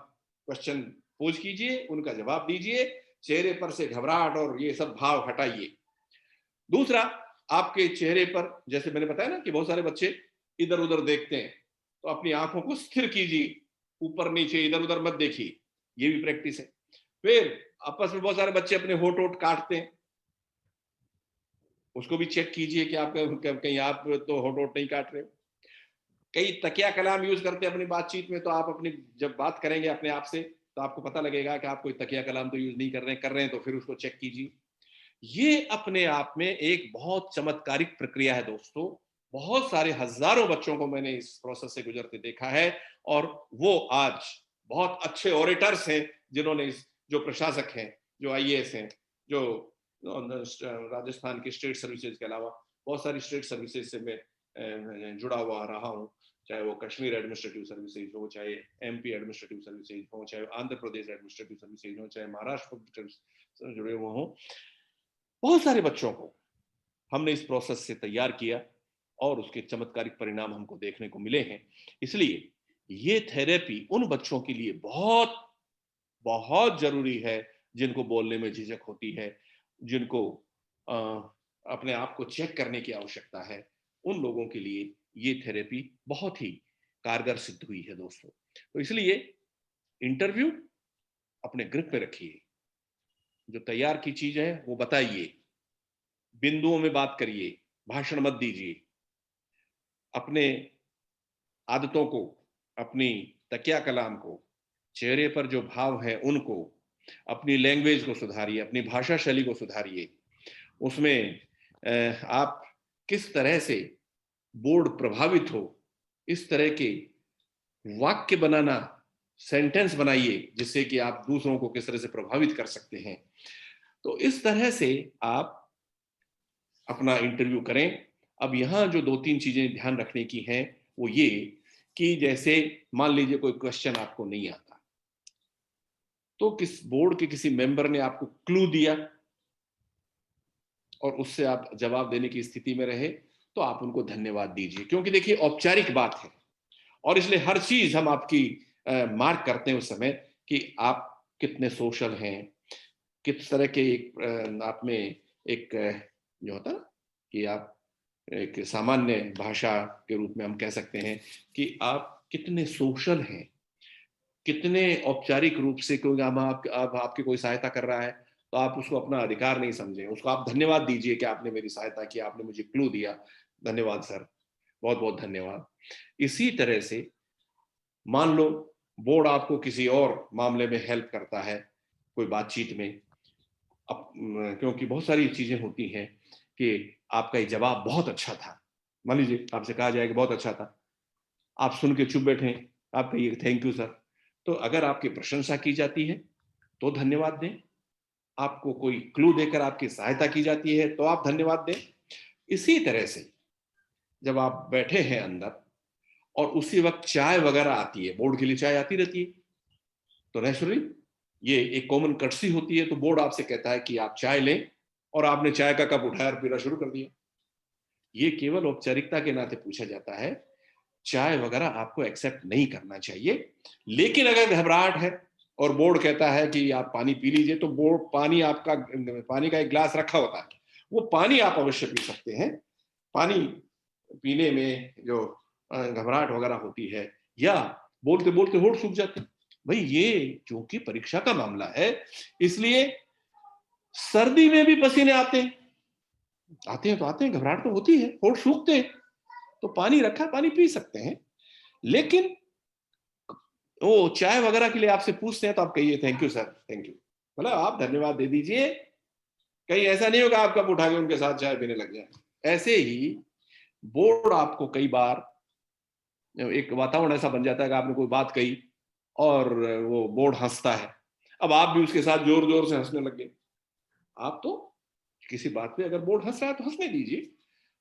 क्वेश्चन पूछ कीजिए, उनका जवाब दीजिए। चेहरे पर से घबराहट और ये सब भाव हटाइए। दूसरा, आपके चेहरे पर, जैसे मैंने बताया ना कि बहुत सारे बच्चे इधर उधर देखते हैं, तो अपनी आंखों को स्थिर कीजिए, ऊपर नीचे इधर उधर मत देखिए। ये भी प्रैक्टिस है। फिर आपस में बहुत सारे बच्चे अपने होठ वोट काटते हैं, उसको भी चेक कीजिए कि आप कहीं आप तो होठ वोट नहीं काट रहे हो। कई तकिया कलाम यूज करते हैं अपनी बातचीत में, तो आप अपनी जब बात करेंगे अपने आप से तो आपको पता लगेगा कि आप कोई तकिया कलाम तो यूज नहीं कर रहे हैं, तो फिर उसको चेक कीजिए। ये अपने आप में एक बहुत चमत्कारिक प्रक्रिया है दोस्तों। बहुत सारे हजारों बच्चों को मैंने इस प्रोसेस से गुजरते देखा है, और वो आज बहुत अच्छे ओरेटर्स हैं, जिन्होंने जो प्रशासक हैं, जो आईएएस हैं, जो राजस्थान की स्टेट सर्विसेज के अलावा बहुत सारी स्टेट सर्विसेज से मैं जुड़ा हुआ रहा हूँ, चाहे वो कश्मीर एडमिनिस्ट्रेटिव सर्विसेज हो, चाहे एमपी एडमिनिस्ट्रेटिव सर्विसेज हो, चाहे आंध्र प्रदेश एडमिनिस्ट्रेटिव सर्विसेज हो, चाहे महाराष्ट्र से जुड़े हुए हों। बहुत सारे बच्चों को हमने इस प्रोसेस से तैयार किया और उसके चमत्कारिक परिणाम हमको देखने को मिले हैं। इसलिए ये थेरेपी उन बच्चों के लिए बहुत बहुत जरूरी है जिनको बोलने में झिझक होती है, जिनको अपने आप को चेक करने की आवश्यकता है। उन लोगों के लिए ये थेरेपी बहुत ही कारगर सिद्ध हुई है दोस्तों। तो इसलिए इंटरव्यू अपने ग्रिप में रखिए, जो तैयार की चीज है वो बताइए, बिंदुओं में बात करिए, भाषण मत दीजिए। अपने आदतों को, अपनी तकिया कलाम को, चेहरे पर जो भाव है उनको, अपनी लैंग्वेज को सुधारिए, अपनी भाषा शैली को सुधारिए। उसमें आप किस तरह से बोर्ड प्रभावित हो, इस तरह के वाक्य बनाना, सेंटेंस बनाइए जिससे कि आप दूसरों को किस तरह से प्रभावित कर सकते हैं। तो इस तरह से आप अपना इंटरव्यू करें। अब यहाँ जो 2-3 चीजें ध्यान रखने की हैं वो ये कि जैसे मान लीजिए कोई क्वेश्चन आपको नहीं आता, तो किस बोर्ड के किसी मेंबर ने आपको क्लू दिया और उससे आप जवाब देने की स्थिति में रहे, तो आप उनको धन्यवाद दीजिए। क्योंकि देखिए, औपचारिक बात है और इसलिए हर चीज हम आपकी मार्क करते हैं उस समय कि आप कितने सोशल हैं, किस तरह के आप में एक जो होता है कि आप एक सामान्य भाषा के रूप में हम कह सकते हैं कि आप कितने सोशल हैं, कितने औपचारिक रूप से कोई आपकी कोई सहायता कर रहा है तो आप उसको अपना अधिकार नहीं समझें, उसको आप धन्यवाद दीजिए कि आपने मेरी सहायता की, आपने मुझे क्लू दिया, धन्यवाद सर, बहुत बहुत धन्यवाद। इसी तरह से मान लो बोर्ड आपको किसी और मामले में हेल्प करता है, कोई बातचीत में, क्योंकि बहुत सारी चीजें होती हैं कि आपका ये जवाब बहुत अच्छा था, मान लीजिए आपसे कहा जाए कि बहुत अच्छा था, आप सुन के चुप बैठे, आप कहिए थैंक यू सर। तो अगर आपकी प्रशंसा की जाती है तो धन्यवाद दें, आपको कोई क्लू देकर आपकी सहायता की जाती है तो आप धन्यवाद दें। इसी तरह से जब आप बैठे हैं अंदर और उसी वक्त चाय वगैरह आती है, बोर्ड के लिए चाय आती रहती है, तो नेचुरली ये एक कॉमन कर्टसी होती है, तो बोर्ड आपसे कहता है कि आप चाय लें और आपने चाय का कप उठाया और पीना शुरू कर दिया। ये केवल औपचारिकता के नाते पूछा जाता है। चाय वगैरह आपको एक्सेप्ट नहीं करना चाहिए। लेकिन अगर घबराहट है और बोर्ड कहता है कि आप पानी पी लीजिए, तो बोर्ड पानी का एक गिलास रखा होता है, वो पानी आप अवश्य पी सकते हैं। पानी पीने में जो घबराहट वगैरह होती है या बोलते बोलते होठ सूख जाते हैं, भाई ये क्योंकि परीक्षा का मामला है, इसलिए सर्दी में भी पसीने आते हैं तो आते हैं, घबराहट तो होती है, होठ सूखते हैं, तो पानी रखा, पानी पी सकते हैं। लेकिन वो चाय वगैरह के लिए आपसे पूछते हैं तो आप कहिए thank you sir, thank you, मतलब आप धन्यवाद दे दीजिए। कहीं ऐसा नहीं होगा आप कब उठा के उनके साथ चाय पीने लग जाए। ऐसे ही बोर्ड आपको कई बार एक वातावरण ऐसा बन जाता है कि आपने कोई बात कही और वो बोर्ड हंसता है, अब आप भी उसके साथ जोर जोर से हंसने लग गए। आप तो किसी बात पे अगर बोर्ड हंस रहा है तो हंसने दीजिए,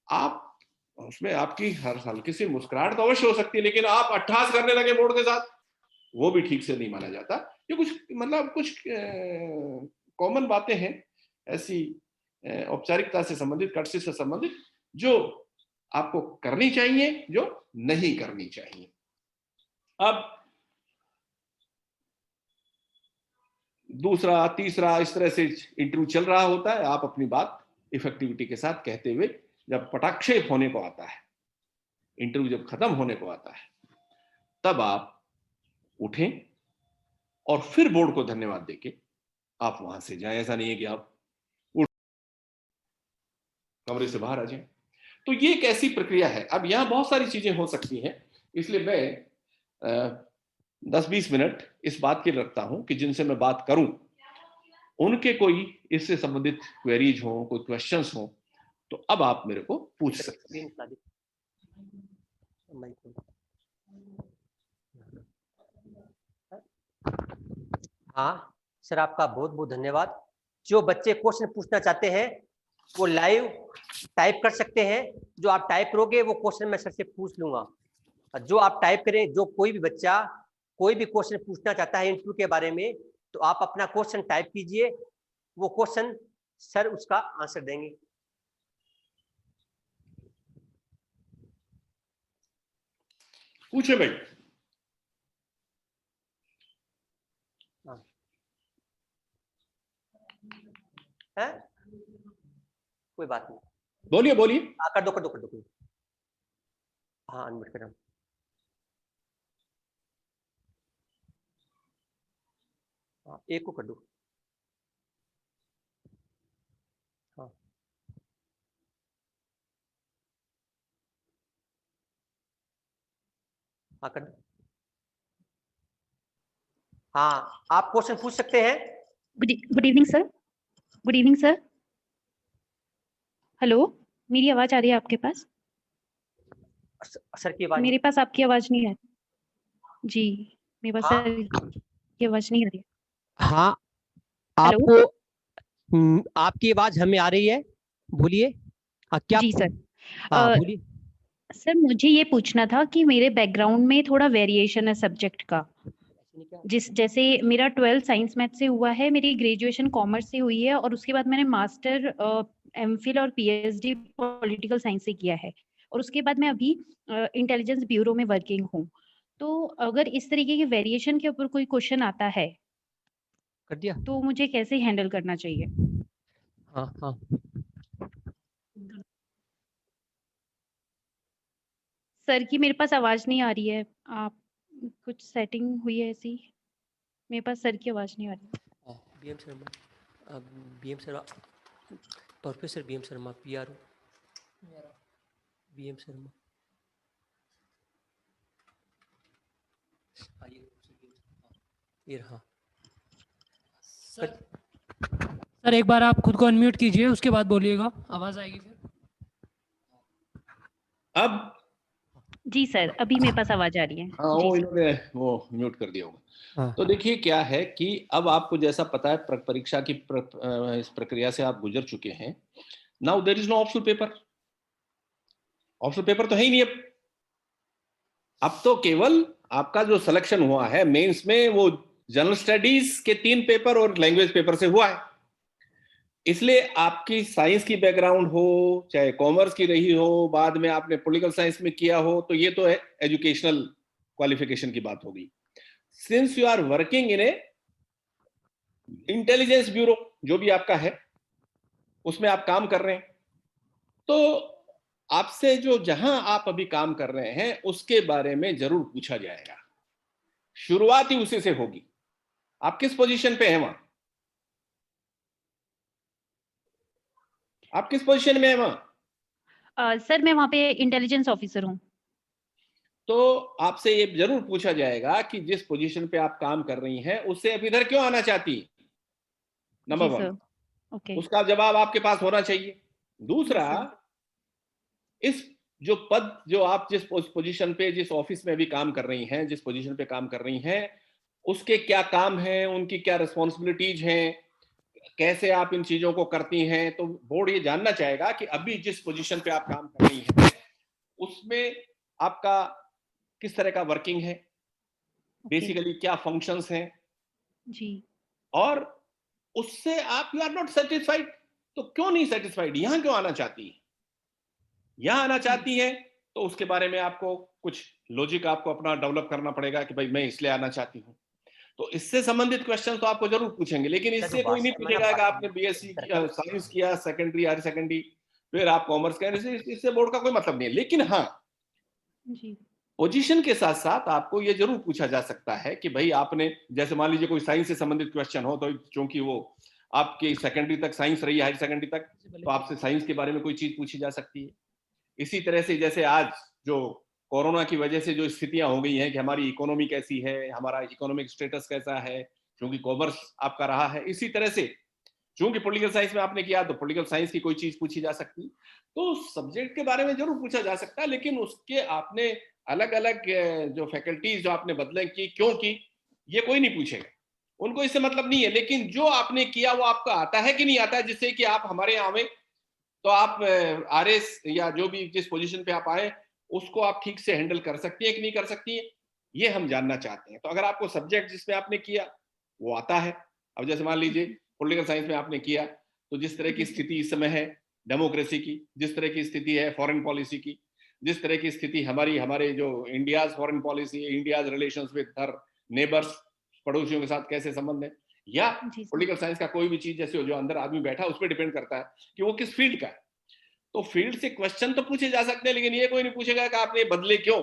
आप उसमें आपकी हर हल्की सी मुस्कुराहट तो अवश्य हो सकती है, लेकिन आप अट्ठास करने लगे बोर्ड के साथ, वो भी ठीक से नहीं माना जाता। ये कुछ कॉमन बातें हैं ऐसी औपचारिकता से संबंधित, कर्तव्य से संबंधित, जो आपको करनी चाहिए, जो नहीं करनी चाहिए। अब दूसरा तीसरा इस तरह से इंटरव्यू चल रहा होता है, आप अपनी बात इफेक्टिविटी के साथ कहते हुए जब पटाक्षेप होने को आता है, इंटरव्यू जब खत्म होने को आता है, तब आप उठें और फिर बोर्ड को धन्यवाद देके आप वहां से जाएं। ऐसा नहीं है कि आप उठ कमरे से बाहर आ जाएं। तो ये एक ऐसी प्रक्रिया है। अब यहां बहुत सारी चीजें हो सकती हैं, इसलिए मैं 10-20 मिनट इस बात के लिए रखता हूं कि जिनसे मैं बात करूं उनके कोई इससे संबंधित क्वेरीज हो, कोई क्वेश्चंस हो, तो अब आप मेरे को पूछ सकते हैं। हाँ सर, आपका बहुत बहुत धन्यवाद। जो बच्चे क्वेश्चन पूछना चाहते हैं वो लाइव टाइप कर सकते हैं। जो आप टाइप करोगे वो क्वेश्चन मैं सर से पूछ लूंगा। जो आप टाइप करें, जो कोई भी बच्चा कोई भी क्वेश्चन पूछना चाहता है इंटरव्यू के बारे में, तो आप अपना क्वेश्चन टाइप कीजिए, वो क्वेश्चन सर उसका आंसर देंगे। पूछे भाई। है कोई बात नहीं, बोलिए बोलिए। कर दो। हाँ अनम्यूट कर रहा हूं। हाँ, एक को कर दो। हाँ हाँ कर दो। हाँ आप क्वेश्चन पूछ सकते हैं। Good evening sir. Good evening sir. Hello, मेरी आवाज आ रही है आपके पास? सर की आवाज मेरे पास आपकी आवाज नहीं है जी, मेरे पास हाँ? सर की आवाज नहीं आ रही। हाँ हेलो? आपको आपकी आवाज हमें आ रही है, बोलिए। क्या जी सर। बोलिए। सर मुझे ये पूछना था कि मेरे बैकग्राउंड में थोड़ा वेरिएशन है सब्जेक्ट का। जैसे मेरा 12th साइंस मैथ से हुआ है, मेरी ग्रेजुएशन कॉमर्स से हुई है और उसके बाद मैंने मास्टर एमफिल और पीएचडी पॉलिटिकल साइंस से किया है और उसके बाद मैं अभी इंटेलिजेंस ब्यूरो में वर्किंग हूँ। तो अगर इस तरीके के वेरिएशन के ऊपर कोई क्वेश्चन आता है कर दिया तो मुझे कैसे हैंडल करना चाहिए? हाँ हाँ सर की मेरे पास आवाज नहीं आ रही है, आप कुछ सेटिंग हुई है ऐसी? मेरे पास सर की आवाज नहीं आ रही। BM Sharma, BM Sharma, professor BM Sharma, PRO BM Sharma. ये रहा सर एक बार आप खुद को अनम्यूट कीजिए, उसके बाद बोलिएगा, आवाज आएगी फिर। अब जी सर, अभी मेरे पास आवाज आ रही है। हाँ, जी वो सर। इन्होंने वो म्यूट कर दिया होगा। हाँ। तो देखिए क्या है कि अब आपको जैसा पता है परीक्षा की इस प्रक्रिया से आप गुजर चुके हैं। Now there is no optional paper. Optional paper तो है ही नहीं अब तो केवल आपका जो सिलेक्शन हुआ है मेंस में वो जनरल स्टडीज के 3 पेपर और लैंग्वेज पेपर से हुआ है। इसलिए आपकी साइंस की बैकग्राउंड हो, चाहे कॉमर्स की रही हो, बाद में आपने पॉलिटिकल साइंस में किया हो, तो ये तो है एजुकेशनल क्वालिफिकेशन की बात होगी। Since you are working in a intelligence bureau, जो भी आपका है, उसमें आप काम कर रहे हैं, तो आपसे जो जहां आप अभी काम कर रहे हैं उसके बारे में जरूर पूछा जाएगा। शुरुआत ही उसी से होगी। आप किस पोजीशन पे हैं वहां? आप किस पोजीशन में हैं वहां? सर मैं वहाँ पे इंटेलिजेंस ऑफिसर हूँ। तो आपसे ये जरूर पूछा जाएगा कि जिस पोजीशन पे आप काम कर रही हैं उससे आप इधर क्यों आना चाहती हैं, नंबर जी वन। सर। ओके। उसका जवाब आपके पास होना चाहिए। दूसरा, सर। इस जो पद, जो आप जिस पोजीशन पे, जिस ऑफिस में अभी काम कर रही हैं, जिस पोजीशन पे काम कर रही हैं, उसके क्या काम हैं, उनकी क्या रिस्पॉन्सिबिलिटीज हैं, कैसे आप इन चीजों को करती हैं। तो बोर्ड ये जानना चाहेगा कि अभी जिस पोजीशन पे आप काम कर रही हैं उसमें आपका किस तरह का वर्किंग है, ओके। बेसिकली क्या फंक्शंस हैं, जी। और उससे आप यू आर नॉट सेटिस्फाइड। तो क्यों नहीं सेटिस्फाइड, यहां क्यों आना चाहती है? यहां आना चाहती है तो उसके बारे में आपको कुछ लॉजिक आपको अपना डेवलप करना पड़ेगा कि भाई मैं इसलिए आना चाहती हूं। तो इससे संबंधित क्वेश्चन तो आपको जरूर पूछेंगे, लेकिन इससे कोई नहीं पूछेगा कि आपने बीएससी साइंस किया, सेकेंडरी, हायर सेकेंडरी, फिर आप कॉमर्स करें, इससे बोर्ड का कोई मतलब नहीं है। लेकिन हाँ, जी। पोजीशन के साथ साथ आपको ये जरूर पूछा जा सकता है कि भाई आपने, जैसे मान लीजिए कोई साइंस से संबंधित क्वेश्चन हो, तो क्योंकि वो आपकी सेकेंडरी तक साइंस रही, हायर सेकेंडरी तक, तो आपसे साइंस के बारे में कोई चीज पूछी जा सकती है। इसी तरह से जैसे आज जो कोरोना की वजह से जो स्थितियां हो गई हैं कि हमारी इकोनॉमी कैसी है, हमारा इकोनॉमिक स्टेटस कैसा है, क्योंकि कॉमर्स आपका रहा है, इसी तरह से चूंकि पॉलिटिकल साइंस में आपने किया तो पॉलिटिकल साइंस की कोई चीज पूछी जा सकती। तो सब्जेक्ट के बारे में जरूर पूछा जा सकता है, लेकिन उसके आपने अलग अलग जो फैकल्टीज जो आपने बदले की, क्यों की, ये कोई नहीं पूछेगा, उनको इससे मतलब नहीं है। लेकिन जो आपने किया वो आपको आता है कि नहीं आता है, जिससे कि आप हमारे यहाँ में, तो आप आरएस या जो भी जिस पोजीशन पे आप आए उसको आप ठीक से हैंडल कर सकती है कि नहीं कर सकती है, ये हम जानना चाहते हैं। तो अगर आपको सब्जेक्ट जिसमें आपने किया वो आता है, अब जैसे मान लीजिए पॉलिटिकल साइंस में आपने किया, तो जिस तरह की स्थिति इस समय है डेमोक्रेसी की, जिस तरह की स्थिति है फॉरेन पॉलिसी की, जिस तरह की स्थिति हमारे जो India's foreign policy, India's relations with her neighbours, पड़ोसियों के साथ कैसे संबंध है, या जी सर। पॉलिटिकल साइंस का कोई भी चीज जैसे जो अंदर आदमी बैठा उस पर डिपेंड करता है कि वो किस फील्ड का है। तो फील्ड से क्वेश्चन तो पूछे जा सकते हैं, लेकिन ये कोई नहीं पूछेगा कि आपने बदले क्यों,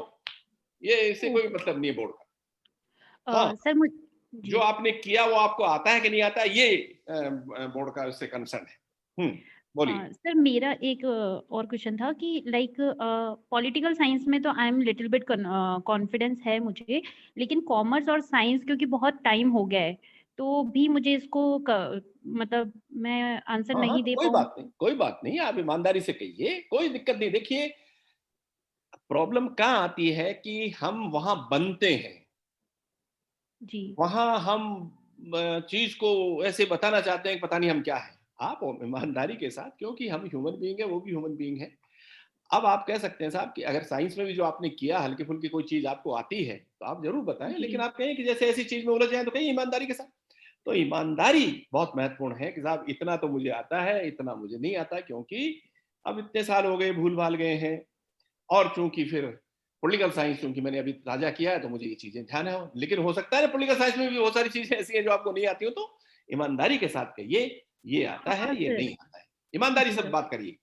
ये इससे कोई मतलब नहीं है बोर्ड का। हाँ, सर मुझे जो आपने किया वो आपको आता है कि नहीं आता है, ये बोर्ड का उससे कंसर्न है। बोलिए। सर मेरा एक और क्वेश्चन था कि लाइक पॉलिटिकल साइंस में तो I am little bit confidence है मुझे, लेकिन कॉमर्स और साइंस क्योंकि बहुत टाइम हो गया है तो भी मुझे इसको मतलब मैं आंसर हाँ हाँ, नहीं दे कोई पाऊँ। बात नहीं, कोई बात नहीं, आप ईमानदारी से कहिए, कोई दिक्कत नहीं। देखिए, प्रॉब्लम कहाँ आती है कि हम वहां बनते हैं, जी। वहां हम चीज को ऐसे बताना चाहते हैं कि पता नहीं हम क्या है। आप ईमानदारी के साथ, क्योंकि हम ह्यूमन बीइंग है, वो भी ह्यूमन बीइंग है। अब आप कह सकते हैं साहब कि अगर साइंस में भी जो आपने किया हल्की फुल्की कोई चीज आपको आती है तो आप जरूर बताएं, जी। लेकिन आप कहें कि जैसे ऐसी चीज में उलझ जाए तो कहीं ईमानदारी के साथ। तो ईमानदारी बहुत महत्वपूर्ण है कि साहब इतना तो मुझे आता है, इतना मुझे नहीं आता, क्योंकि अब इतने साल हो गए, भूल भाल गए हैं। और चूंकि फिर पॉलिटिकल साइंस चूंकि मैंने अभी ताजा किया है तो मुझे ये चीजें ध्यान है, लेकिन हो सकता है पॉलिटिकल साइंस में भी बहुत सारी चीजें ऐसी हैं जो आपको नहीं आती हो। तो ईमानदारी के साथ कहिए ये आता हाँ है, ये सर। नहीं आता है, ईमानदारी जी से सर। बात करिए।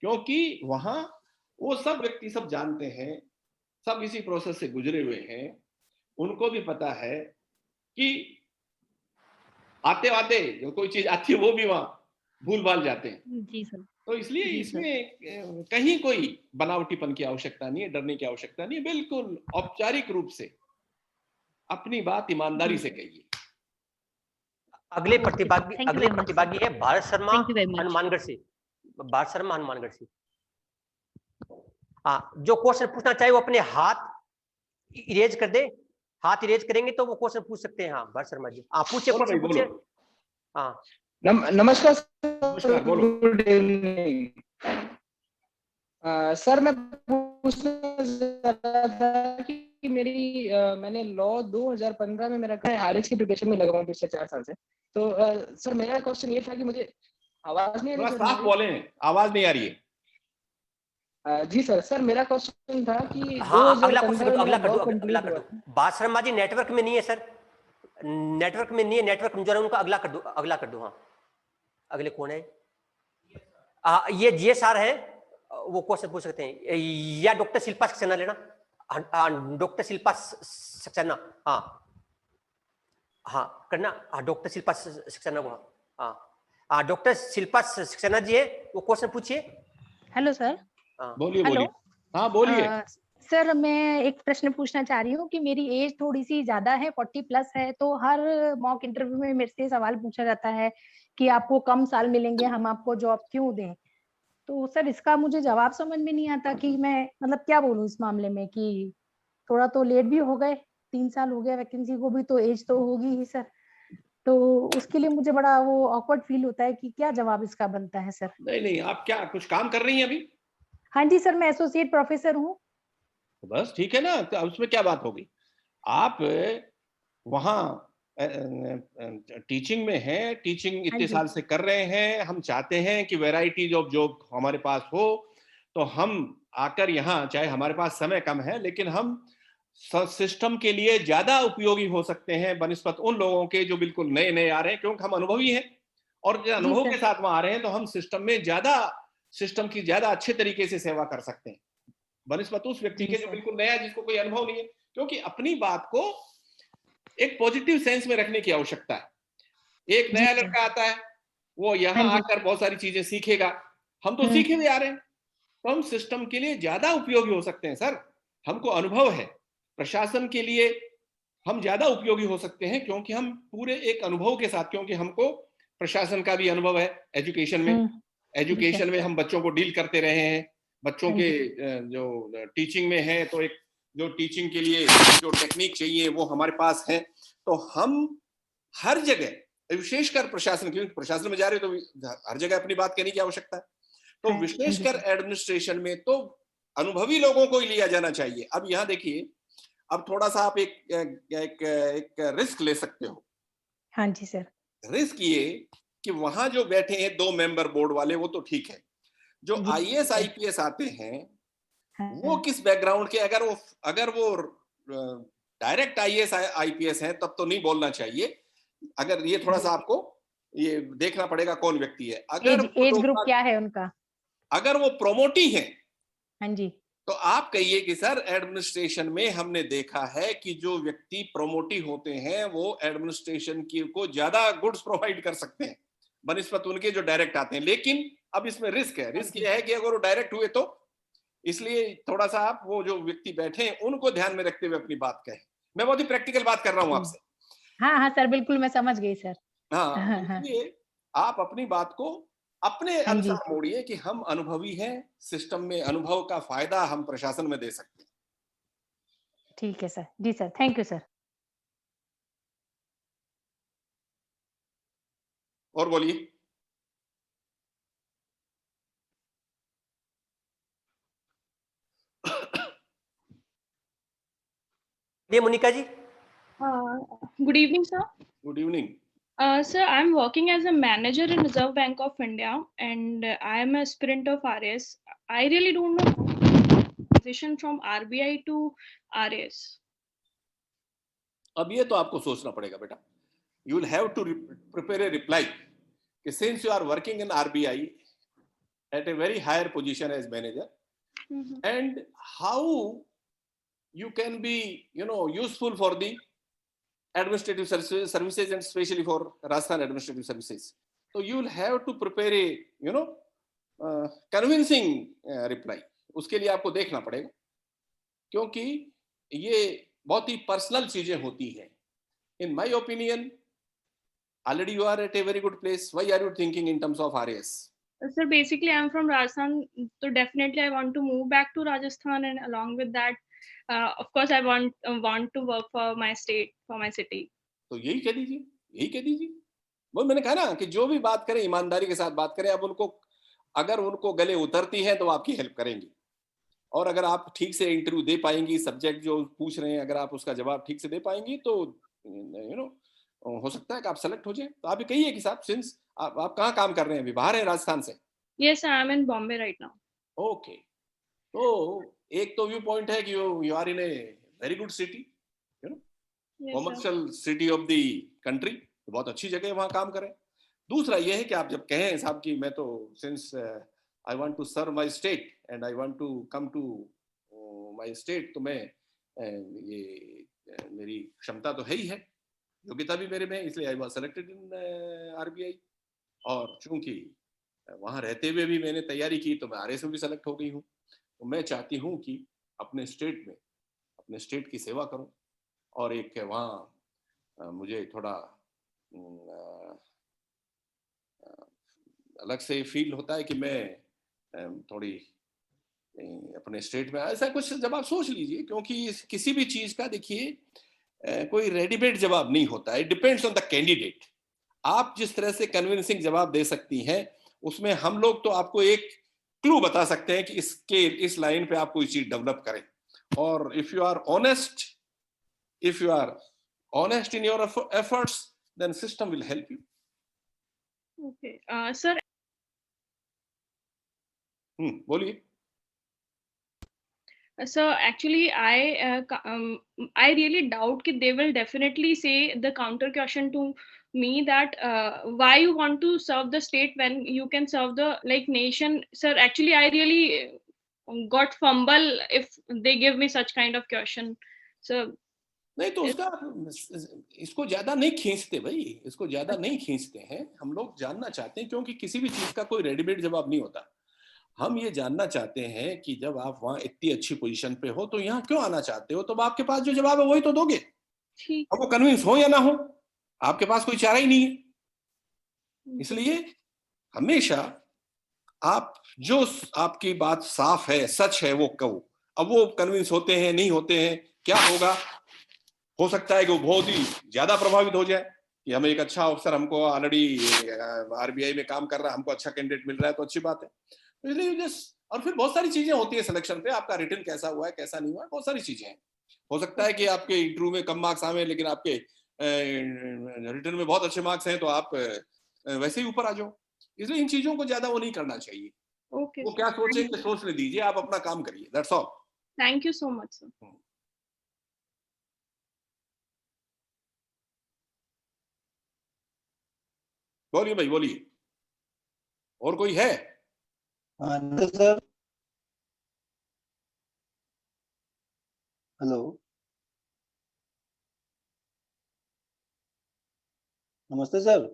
क्योंकि वहां वो सब व्यक्ति सब जानते हैं, सब इसी प्रोसेस से गुजरे हुए हैं, उनको भी पता है कि आते आते जो कोई चीज आती है वो भी वहां भूल भाल जाते हैं। जी सर। तो इसलिए जी सर। इसमें कहीं कोई बनावटीपन की आवश्यकता नहीं है, डरने की आवश्यकता नहीं है। बिल्कुल औपचारिक रूप से अपनी बात ईमानदारी जी से सर। कहिए। अगले ओके सर। प्रतिभागी थैंक यू अगले वेरी मच सर। प्रतिभागी है Bharat Sharma thank you very much. Hanumangarh से। भारत शर्मा हनुमानगढ़ से। हाँ, जो क्वेश्चन पूछना चाहे वो अपने हाथ इरेज कर दे, हाथ इरेज करेंगे तो वो क्वेश्चन पूछ सकते हैं। हाँ भारत शर्मा जी, हाँ पूछिए बोलो भाई, क्वेश्चन बोलो। पूछिए। हाँ नमस्कार सर, नमस्कार, बोलो। Good evening. सर मैं पूछना चाह रहा था कि मैंने लॉ 2015 में मेरा आरएस की प्रिपरेशन में लगा हूँ पिछले 4 साल से। तो सर मेरा क्वेश्चन ये था कि मुझे आवाज नहीं आ थोड़ा रही सर साफ मेरी? बोले, आवाज नहीं आ रही है। जी सर मेरा क्वेश्चन था कि हाँ, अगला क्वेश्चन 2015 कर दो, में मेरा अगला कर दो, लॉ अगला कंप्लीट कर हुआ दो। था। बादशाह जी नेटवर्क में नहीं है सर, नेटवर्क में नहीं है, नेटवर्क कमजोर है उनका। अगला कर दो, अगला कर दो। हाँ, अगले कौन है? ये जीएस सर है, वो क्वेश्चन पूछ सकते हैं, या डॉक्टर शिल्पा सक्सेना लेना। डॉक्टर शिल्पा सक्सेना, हाँ हाँ करना। हाँ, डॉक्टर शिल्पा सक्सेना को, हाँ डॉक्टर शिल्पा सक्सेना जी है, वो क्वेश्चन पूछिए। Hello sir. हाँ बोलिए हेलो। बोलिए, हाँ बोलिए। सर मैं एक प्रश्न पूछना चाह रही हूँ कि मेरी एज थोड़ी सी ज्यादा है, 40 प्लस है, तो हर मॉक इंटरव्यू में मेरे से सवाल पूछा जाता है कि आपको कम साल मिलेंगे, हम आपको जॉब क्यों दें। तो सर इसका मुझे जवाब समझ में नहीं आता कि मैं मतलब क्या बोलूँ इस मामले में, कि थोड़ा तो लेट भी हो गए, 3 साल हो गया वैकेंसी को भी, तो एज तो होगी ही सर। तो उसके लिए मुझे बड़ा वो ऑकवर्ड फील होता है कि क्या जवाब इसका बनता है सर। नहीं नहीं, आप क्या कुछ काम कर रही हैं अभी? हाँ जी सर, मैं एसोसिएट प्रोफेसर हूँ। तो बस ठीक है ना, तो उसमें क्या बात होगी। आप वहाँ टीचिंग में हैं, टीचिंग हाँ इतने जी। साल से कर रहे हैं। हम चाहते हैं कि वैरायटी ऑफ जॉब हमारे पास हो, तो हम आकर यहाँ, चाहे हमारे पास समय कम है, लेकिन हम सिस्टम के लिए ज्यादा उपयोगी हो सकते हैं बनिस्बत उन लोगों के जो बिल्कुल नए नए आ रहे हैं, क्योंकि हम अनुभवी हैं। और जो जी अनुभव सर। के साथ वहां आ रहे हैं, तो हम सिस्टम में ज्यादा, सिस्टम की ज्यादा अच्छे तरीके से सेवा कर सकते हैं बनिस्बत उस व्यक्ति जी के जो सर। बिल्कुल नया है, जिसको कोई अनुभव नहीं है। क्योंकि अपनी बात को एक पॉजिटिव सेंस में रखने की आवश्यकता है। एक जी नया सर। लड़का आता है, वो हाँ यहाँ जी। आकर बहुत सारी चीजें सीखेगा। हम तो सीखे हुए आ रहे हैं, तो हम सिस्टम के लिए ज्यादा उपयोगी हो सकते हैं सर। हमको अनुभव है, प्रशासन के लिए हम ज्यादा उपयोगी हो सकते हैं, क्योंकि हम पूरे एक अनुभव के साथ, क्योंकि हमको प्रशासन का भी अनुभव है एजुकेशन में। जी सर। एजुकेशन में हम बच्चों को डील करते रहे हैं, बच्चों हाँ के जी। जो टीचिंग में है, तो एक जो टीचिंग के लिए जो टेक्निक चाहिए वो हमारे पास है। तो हम हर जगह, विशेषकर प्रशासन, क्योंकि प्रशासन में जा रहे हो तो हर जगह अपनी बात कहने की आवश्यकता है, तो हाँ जी विशेषकर सर। एडमिनिस्ट्रेशन में तो अनुभवी लोगों को ही लिया जाना चाहिए। अब यहाँ देखिए, अब थोड़ा सा आप एक रिस्क ले सकते हो। हाँ जी सर। रिस्क ये कि वहां जो बैठे हैं 2 मेंबर बोर्ड वाले, वो तो ठीक है। जो जी आईएएस सर। आईपीएस आते हैं, वो हाँ किस बैकग्राउंड के, अगर वो डायरेक्ट आईएएस आईपीएस हैं, तब तो नहीं बोलना चाहिए। अगर ये थोड़ा सा आपको ये देखना पड़ेगा कौन व्यक्ति है। अगर एज वो एज ग्रुप लोग, क्या है उनका? अगर वो प्रोमोटी हैं, हाँ जी। तो आप कहिए कि सर एडमिनिस्ट्रेशन में हमने देखा है कि जो व्यक्ति प्रोमोटी होते हैं, वो एडमिनिस्ट्रेशन की को ज्यादा गुड्स प्रोवाइड कर सकते हैं बनिस्बत उनके जो डायरेक्ट आते हैं। लेकिन अब इसमें रिस्क है। हाँ रिस्क जी। यह है कि अगर वो डायरेक्ट हुए तो, इसलिए थोड़ा सा आप वो जो व्यक्ति बैठे हैं उनको ध्यान में रखते हुए अपनी बात कहें। मैं बहुत ही प्रैक्टिकल बात कर रहा हूं आपसे। हाँ हाँ सर, बिल्कुल मैं समझ गई सर। हाँ, हाँ तो हाँ। इसलिए आप अपनी बात को अपने हाँ जी। अनुसार मोड़िए कि हम अनुभवी हैं, सिस्टम में अनुभव का फायदा हम प्रशासन में दे सकते हैं। ठीक है सर। जी सर, थैंक यू सर। और बोलिए। ये Monika ji. Good evening, sir. Good evening. Sir, I'm working as a manager in Reserve Bank of India, and I am a aspirant of RAS. I really don't know transition from RBI to RAS. अब ये तो आपको सोचना पड़ेगा बेटा। You will have to prepare a reply कि since you are working in RBI at a very higher position as manager, and how you can be, useful for the administrative services and especially for Rajasthan administrative services. So you will have to prepare a, convincing reply. उसके लिए आपको देखना पड़ेगा, क्योंकि ये बहुत ही personal चीजें होती हैं। In my opinion, already you are at a very good place. Why are you thinking in terms of RAS? Sir, basically, I'm from Rajasthan, so definitely I want to move back to Rajasthan, and along with that, of course, I want to work for my state, for my city. तो यही कह दीजिए, यही कह दीजिए। वो मैंने कहा ना कि जो भी बात करें ईमानदारी के साथ बात करें। अब उनको, अगर उनको गले उतरती है तो आपकी हेल्प करेंगी, और अगर आप ठीक से इंटरव्यू दे पाएंगी, सब्जेक्ट जो पूछ रहे हैं अगर आप उसका जवाब ठीक से दे पाएंगी, तो हो सकता है कि आप सेलेक्ट हो जाए। तो आप ये कहिए कि साहब, सिंस आप कहाँ काम कर रहे हैं अभी? बाहर है राजस्थान से? Yes, I am in Bombay right now. Okay, तो एक तो व्यू पॉइंट है कि you are in a very good city, you know, Yes, sir. Commercial city of the country, बहुत अच्छी जगह है वहाँ काम करें। दूसरा ये है कि आप जब कहें साहब कि मैं तो since I want to serve my state and I want to come to my state, तो मैं मेरी क्षमता तो है ही है, योग्यता भी मेरे में, इसलिए I was selected in RBI. और चूंकि वहाँ रहते हुए भी मैंने तैयारी की तो मैं आरएस में भी सेलेक्ट हो गई हूँ। तो मैं चाहती हूँ कि अपने स्टेट में अपने स्टेट की सेवा करूँ, और एक वहाँ मुझे थोड़ा अलग से फील होता है कि मैं थोड़ी अपने स्टेट में, ऐसा कुछ जब आप सोच लीजिए, क्योंकि किसी भी चीज का देखिए कोई रेडीमेड जवाब नहीं होता है, it depends on the candidate. आप जिस तरह से कन्विंसिंग जवाब दे सकती हैं, उसमें हम लोग तो आपको एक क्लू बता सकते हैं कि इस लाइन पे आप कोई चीज डेवलप करें। और if you are honest in your efforts, then system will help you. Okay. Sir, बोलिए। so actually I really doubt that they will definitely say the counter question to me that why you want to serve the state when you can serve the like nation. Sir, actually I really got fumble if they give me such kind of question. So नहीं तो उसका इसको ज्यादा नहीं खींचते भाई, इसको ज्यादा नहीं खींचते हैं। हम लोग जानना चाहते हैं, क्योंकि किसी भी चीज का कोई रेडीमेड जवाब नहीं होता। हम ये जानना चाहते हैं कि जब आप वहाँ इतनी अच्छी पोजीशन पे हो तो यहाँ क्यों आना चाहते हो, तो आपके पास जो जवाब है वही तो दोगे। ठीक, अब वो कन्विंस हो या ना हो, आपके पास कोई चारा ही नहीं है। इसलिए हमेशा आप जो आपकी बात साफ है, सच है, वो कहो। अब वो कन्विंस होते हैं, नहीं होते हैं, क्या होगा, हो सकता है कि वो बहुत ही ज्यादा प्रभावित हो जाए कि हमें एक अच्छा अफसर, हमको ऑलरेडी आरबीआई में काम कर रहा है, हमको अच्छा कैंडिडेट मिल रहा है, तो अच्छी बात है। तो इसलिए और फिर बहुत सारी चीजें होती है सिलेक्शन पे, आपका रिटर्न कैसा हुआ है, कैसा नहीं हुआ है, बहुत सारी चीजें हैं। हो सकता है कि आपके इंटरव्यू में कम मार्क्स आए, लेकिन आपके रिटर्न में बहुत अच्छे मार्क्स हैं, तो आप वैसे ही ऊपर आ जाओ। इसलिए इन चीजों को ज्यादा वो नहीं करना चाहिए। okay. वो क्या सोचे कि सोचने दीजिए, आप अपना काम करिए, that's all. Thank you so much, sir. बोलिए भाई, बोलिए। और कोई है? सर, हेलो, नमस्ते सर।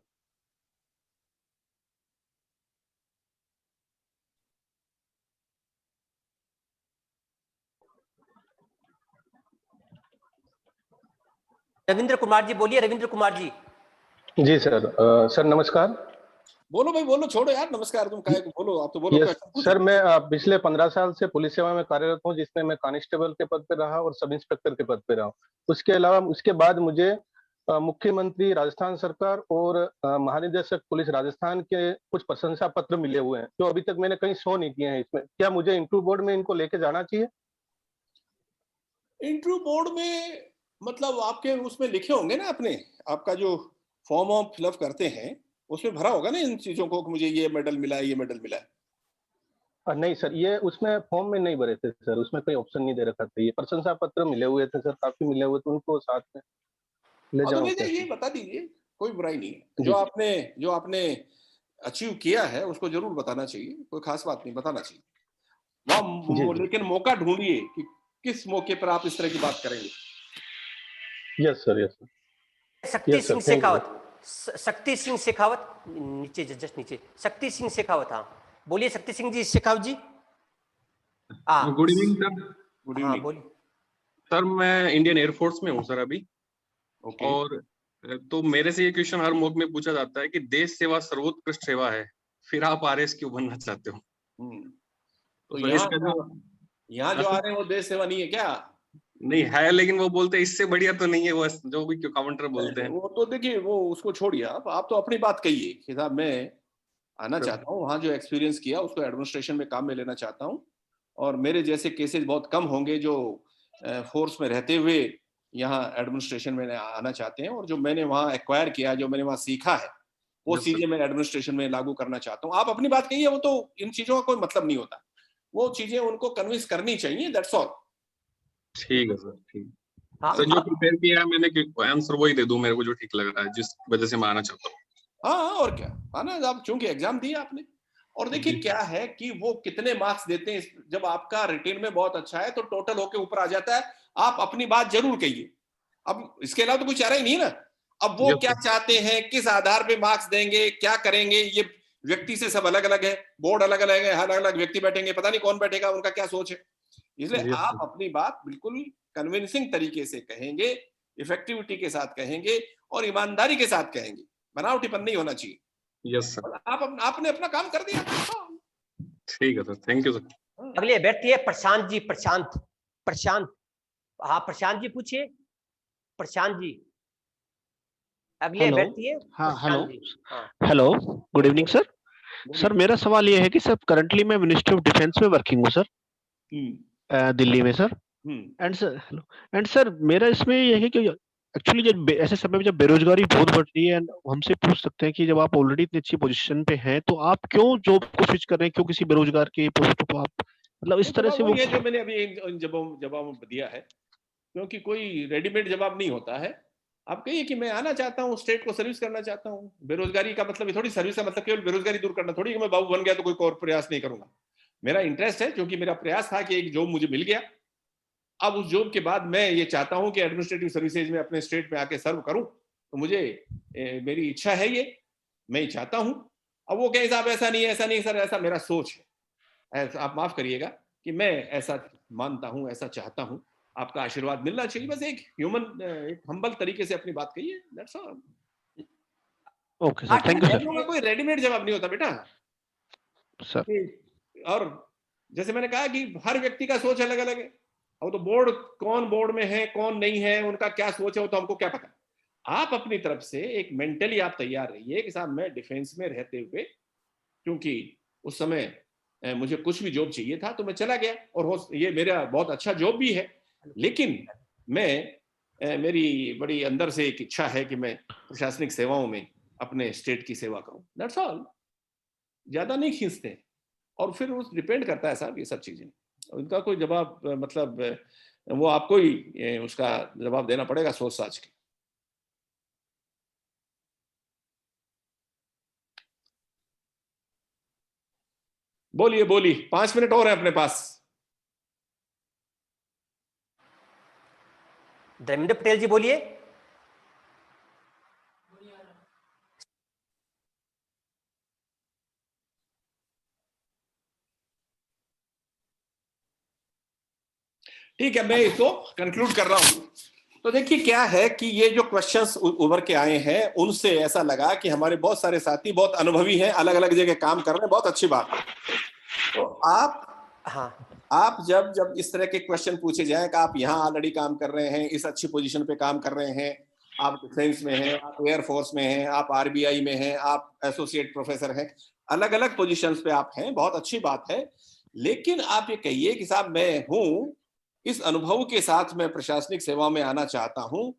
रविंद्र कुमार जी बोलिए, रविंद्र कुमार जी। जी सर। सर नमस्कार। बोलो भाई, बोलो, छोड़ो यार नमस्कार, तुम काहे को बोलो, आप तो बोलो। यस सर, मैं पिछले 15 साल से पुलिस सेवा में कार्यरत हूं, जिसमें मैं कांस्टेबल के पद पे रहा और सब इंस्पेक्टर के पद पे रहा। उसके अलावा उसके बाद मुझे मुख्यमंत्री राजस्थान सरकार और महानिदेशक पुलिस राजस्थान के कुछ प्रशंसा पत्र मिले हुए हैं, जो अभी तक मैंने कहीं शो नहीं किए हैं। इसमें क्या मुझे इंटरव्यू बोर्ड में इनको लेके जाना चाहिए? इंटरव्यू बोर्ड में मतलब आपके उसमें लिखे होंगे ना, अपने आपका जो फॉर्म ऑफ फिलअप करते हैं उसमें भरा होगा ना इन चीजों को कि मुझे ये मेडल मिला है, ये मेडल मिला है। नहीं सर, ये उसमें फॉर्म में नहीं भरे थे सर, उसमें कोई ऑप्शन नहीं दे रखा था। ये प्रशंसा पत्र मिले हुए थे सर, काफी मिले हुए थे, उनको साथ में ले जाओ। ये बता दीजिए, कोई बुराई नहीं है। जो आपने अचीव किया है उसको जरूर बताना चाहिए, कोई खास बात नहीं, बताना चाहिए वहाँ। लेकिन मौका ढूंढिए कि किस मौके पर आप इस तरह की बात करेंगे। Yes sir, yes sir. Shakti Singh Shekhawat, Shakti Singh Shekhawat, नीचे जस्ट नीचे, शक्ति सिंह शेखावत। हाँ बोलिए Shakti Singh ji, Shekhawat ji. Good evening sir. Good evening. बोलिए सर, मैं इंडियन एयरफोर्स में हूँ सर अभी। और तो मेरे से ये क्वेश्चन हर मौके में पूछा जाता है कि देश सेवा सर्वोत्कृष्ट सेवा है, फिर आप आरएस क्यों बनना चाहते हो? तो यहाँ जो आ रहे हैं वो देश सेवा नहीं है क्या? नहीं है, लेकिन वो बोलते हैं इससे बढ़िया तो नहीं है वो, जो भी काउंटर बोलते हैं। वो तो देखिए, वो उसको छोड़िए, आप तो अपनी बात कहिए कि साहब मैं आना चाहता हूँ, वहाँ जो एक्सपीरियंस किया उसको एडमिनिस्ट्रेशन में काम में लेना चाहता हूँ, और मेरे जैसे केसेस बहुत कम होंगे जो फोर्स में रहते हुए यहाँ एडमिनिस्ट्रेशन में आना चाहते हैं, और जो मैंने वहाँ एक्वायर किया, जो मैंने वहाँ सीखा है, वो Yes, चीजें मैं एडमिनिस्ट्रेशन में लागू करना चाहता हूँ। आप अपनी बात कहिए, वो तो इन चीजों का कोई मतलब नहीं होता, वो चीजें उनको कन्विंस करनी चाहिए, दैट्स ऑल। ठीक है सर, ठीक। हाँ सर जो प्रिपेयर किया है मैंने, कि आंसर वही दे दूं मेरे को जो ठीक लग रहा है, जिस वजह से मैं आना चाहता हूँ। हाँ हाँ, और क्या, आना, आप चूंकि एग्जाम दिया आपने, और देखिए जी। क्या है कि वो कितने मार्क्स देते हैं, जब आपका रिटेन में बहुत अच्छा है तो टोटल होके ऊपर आ जाता है। आप अपनी बात जरूर कहिए, अब इसके अलावा तो कुछ चारा ही नहीं है ना। अब वो Yes, क्या sir. चाहते हैं, किस आधार पे मार्क्स देंगे, क्या करेंगे, ये व्यक्ति से सब अलग अलग है, बोर्ड अलग अलग है, अलग अलग व्यक्ति बैठेंगे, पता नहीं कौन बैठेगा, उनका क्या सोच है। इसलिए Yes, आप sir. अपनी बात बिल्कुल कन्विंसिंग तरीके से कहेंगे, इफेक्टिविटी के साथ कहेंगे और ईमानदारी के साथ कहेंगे, बनावटीपन नहीं होना चाहिए। Yes, sir. और आपने अपना काम कर दिया। ठीक है सर, थैंक यू सर। अगले व्यक्ति है प्रशांत जी। प्रशांत, हाँ प्रशांत जी पूछिए। प्रशांत जी अगले हेलो। व्यक्ति है हाँ हेलो। प्रशांत जी। हाँ hello, good evening sir. Sir मेरा सवाल ये है कि सर करंटली मैं मिनिस्ट्री ऑफ डिफेंस में वर्किंग हूँ सर, दिल्ली में sir. And sir hello, and sir मेरा इसमें ये है कि एक्चुअली जब ऐसे समय में जब बेरोजगारी बहुत बढ़ रही है, हमसे पूछ सकते हैं कि जब आप ऑलरेडी इतनी अच्छी पोजीशन पे हैं तो आप क्यों जॉब को स्विच कर रहे हैं, क्यों किसी बेरोजगार के पोस्ट को आप, मतलब इस तरह से वो वही है जो मैंने अभी जवाब दिया है, क्योंकि कोई रेडीमेड जवाब नहीं होता है। आप कहिए कि मैं आना चाहता हूँ, स्टेट को सर्विस करना चाहता हूँ। बेरोजगारी का मतलब थोड़ी, सर्विस का मतलब केवल बेरोजगारी दूर करना थोड़ी, कि मैं बाबू बन गया तो कोई और प्रयास नहीं करूंगा। मेरा इंटरेस्ट है, क्योंकि मेरा प्रयास था कि एक जॉब मुझे मिल गया। अब उस जॉब के बाद मैं ये चाहता हूं कि एडमिनिस्ट्रेटिव सर्विसेज में अपने स्टेट में आके सर्व करूं, तो मुझे मेरी इच्छा है, ये मैं चाहता हूं। अब वो कहे साहब ऐसा नहीं सर, ऐसा मेरा सोच है, आप माफ करिएगा कि मैं ऐसा मानता हूं, ऐसा चाहता हूं। आपका आशीर्वाद मिलना चाहिए, बस एक ह्यूमन, एक हम्बल तरीके से अपनी बात कहिए, that's all. Okay sir, thank you sir. कोई रेडीमेड जवाब नहीं होता बेटा सर। और जैसे मैंने कहा कि हर व्यक्ति का सोच अलग अलग है। अब तो बोर्ड, कौन बोर्ड में है कौन नहीं है, उनका क्या सोच है, वो तो हमको क्या पता। आप अपनी तरफ से एक मेंटली आप तैयार रहिए कि साहब मैं डिफेंस में रहते हुए, क्योंकि उस समय मुझे कुछ भी जॉब चाहिए था तो मैं चला गया, और ये मेरा बहुत अच्छा जॉब भी है, लेकिन मैं मेरी बड़ी अंदर से एक इच्छा है कि मैं प्रशासनिक सेवाओं में अपने स्टेट की सेवा करूं, दैट्स ऑल। ज्यादा नहीं खींचते, और फिर उस डिपेंड करता है साहब ये सब चीजें, उनका कोई जवाब, मतलब वो आपको ही उसका जवाब देना पड़ेगा सोच साच के। बोलिए बोलिए, 5 मिनट और है अपने पास। धर्मेंद्र पटेल जी बोलिए। ठीक है, मैं इसको कंक्लूड कर रहा हूं। तो देखिए क्या है कि ये जो क्वेश्चंस उभर के आए हैं, उनसे ऐसा लगा कि हमारे बहुत सारे साथी बहुत अनुभवी हैं, अलग अलग जगह काम कर रहे हैं, बहुत अच्छी बात है। तो आप जब इस तरह के क्वेश्चन पूछे जाए कि आप यहाँ ऑलरेडी काम कर रहे हैं, इस अच्छी पोजीशन पे काम कर रहे हैं, आप डिफेंस में हैं, आप एयरफोर्स में हैं, आप आरबीआई में हैं, आप एसोसिएट प्रोफेसर हैं, अलग अलग पोजीशंस पे आप हैं, बहुत अच्छी बात है। लेकिन आप ये कहिए कि साहब मैं हूं, इस अनुभव के साथ मैं प्रशासनिक सेवा में आना चाहता हूं,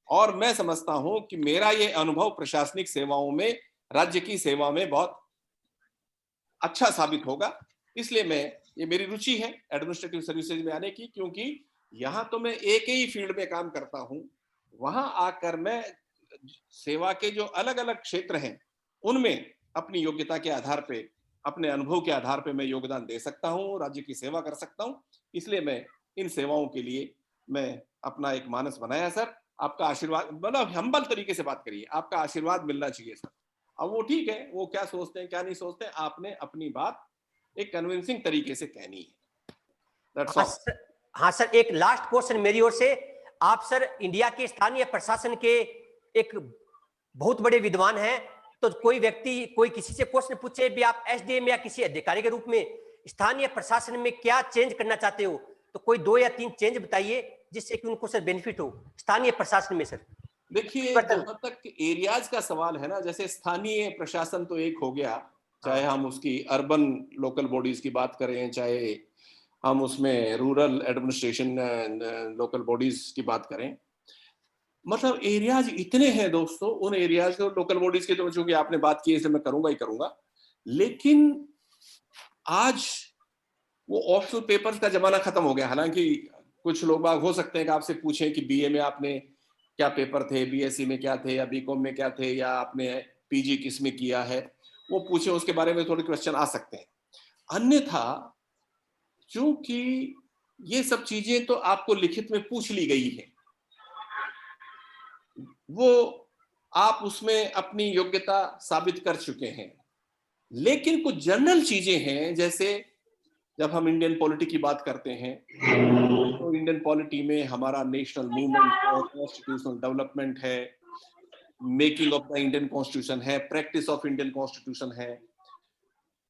और मैं समझता हूं कि मेरा ये अनुभव प्रशासनिक सेवाओं में, राज्य की सेवा में बहुत अच्छा साबित होगा। इसलिए ये मेरी रुचि है एडमिनिस्ट्रेटिव सर्विसेज में आने की, क्योंकि यहाँ तो मैं एक ही फील्ड में काम करता हूँ, वहां आकर मैं सेवा के जो अलग अलग क्षेत्र हैं उनमें अपनी योग्यता के आधार पे, अपने अनुभव के आधार पे मैं योगदान दे सकता हूँ, राज्य की सेवा कर सकता हूँ। इसलिए मैं इन सेवाओं के लिए मैं अपना एक मानस बनाया सर। आपका आशीर्वाद, मतलब हम्बल तरीके से बात करिए, आपका आशीर्वाद मिलना चाहिए सर। अब वो ठीक है, वो क्या सोचते हैं क्या नहीं सोचते, आपने अपनी बात एक कन्विंसिंग तरीके से कहनी है। हाँ सर, एक लास्ट क्वेश्चन मेरी ओर से। आप सर इंडिया के स्थानीय प्रशासन के एक बहुत बड़े विद्वान हैं, तो कोई व्यक्ति कोई किसी से प्रश्न पूछे भी, आप एसडीएम या किसी अधिकारी के रूप में स्थानीय प्रशासन में क्या चेंज करना चाहते हो, तो कोई 2 या 3 चेंज बताइए जिससे कि उनको सर बेनिफिट हो स्थानीय प्रशासन में सर। देखिए जहां तक एरियाज का सवाल है ना, जैसे स्थानीय प्रशासन तो एक हो गया, चाहे हम उसकी अर्बन लोकल बॉडीज की बात करें, चाहे हम उसमें रूरल एडमिनिस्ट्रेशन लोकल बॉडीज की बात करें। मतलब एरियाज इतने हैं दोस्तों, उन एरियाज को लोकल बॉडीज के तो चूंकि आपने बात की है इसलिए मैं करूंगा ही करूंगा, लेकिन आज वो ऑप्शनल पेपर्स का जमाना खत्म हो गया। हालांकि कुछ लोग बाग हो सकते हैं कि आपसे पूछें कि बीए में आपने क्या पेपर थे, बीएससी में क्या थे, या बीकॉम में क्या थे, या आपने पीजी किस में किया है, वो पूछे, उसके बारे में थोड़े क्वेश्चन आ सकते हैं। अन्यथा चूंकि ये सब चीजें तो आपको लिखित में पूछ ली गई है, वो आप उसमें अपनी योग्यता साबित कर चुके हैं। लेकिन कुछ जनरल चीजें हैं, जैसे जब हम इंडियन पॉलिटी की बात करते हैं तो इंडियन पॉलिटी में हमारा नेशनल मूवमेंट है, कॉन्स्टिट्यूशनल डेवलपमेंट है, making of the Indian constitution है, प्रैक्टिस ऑफ इंडियन कॉन्स्टिट्यूशन है,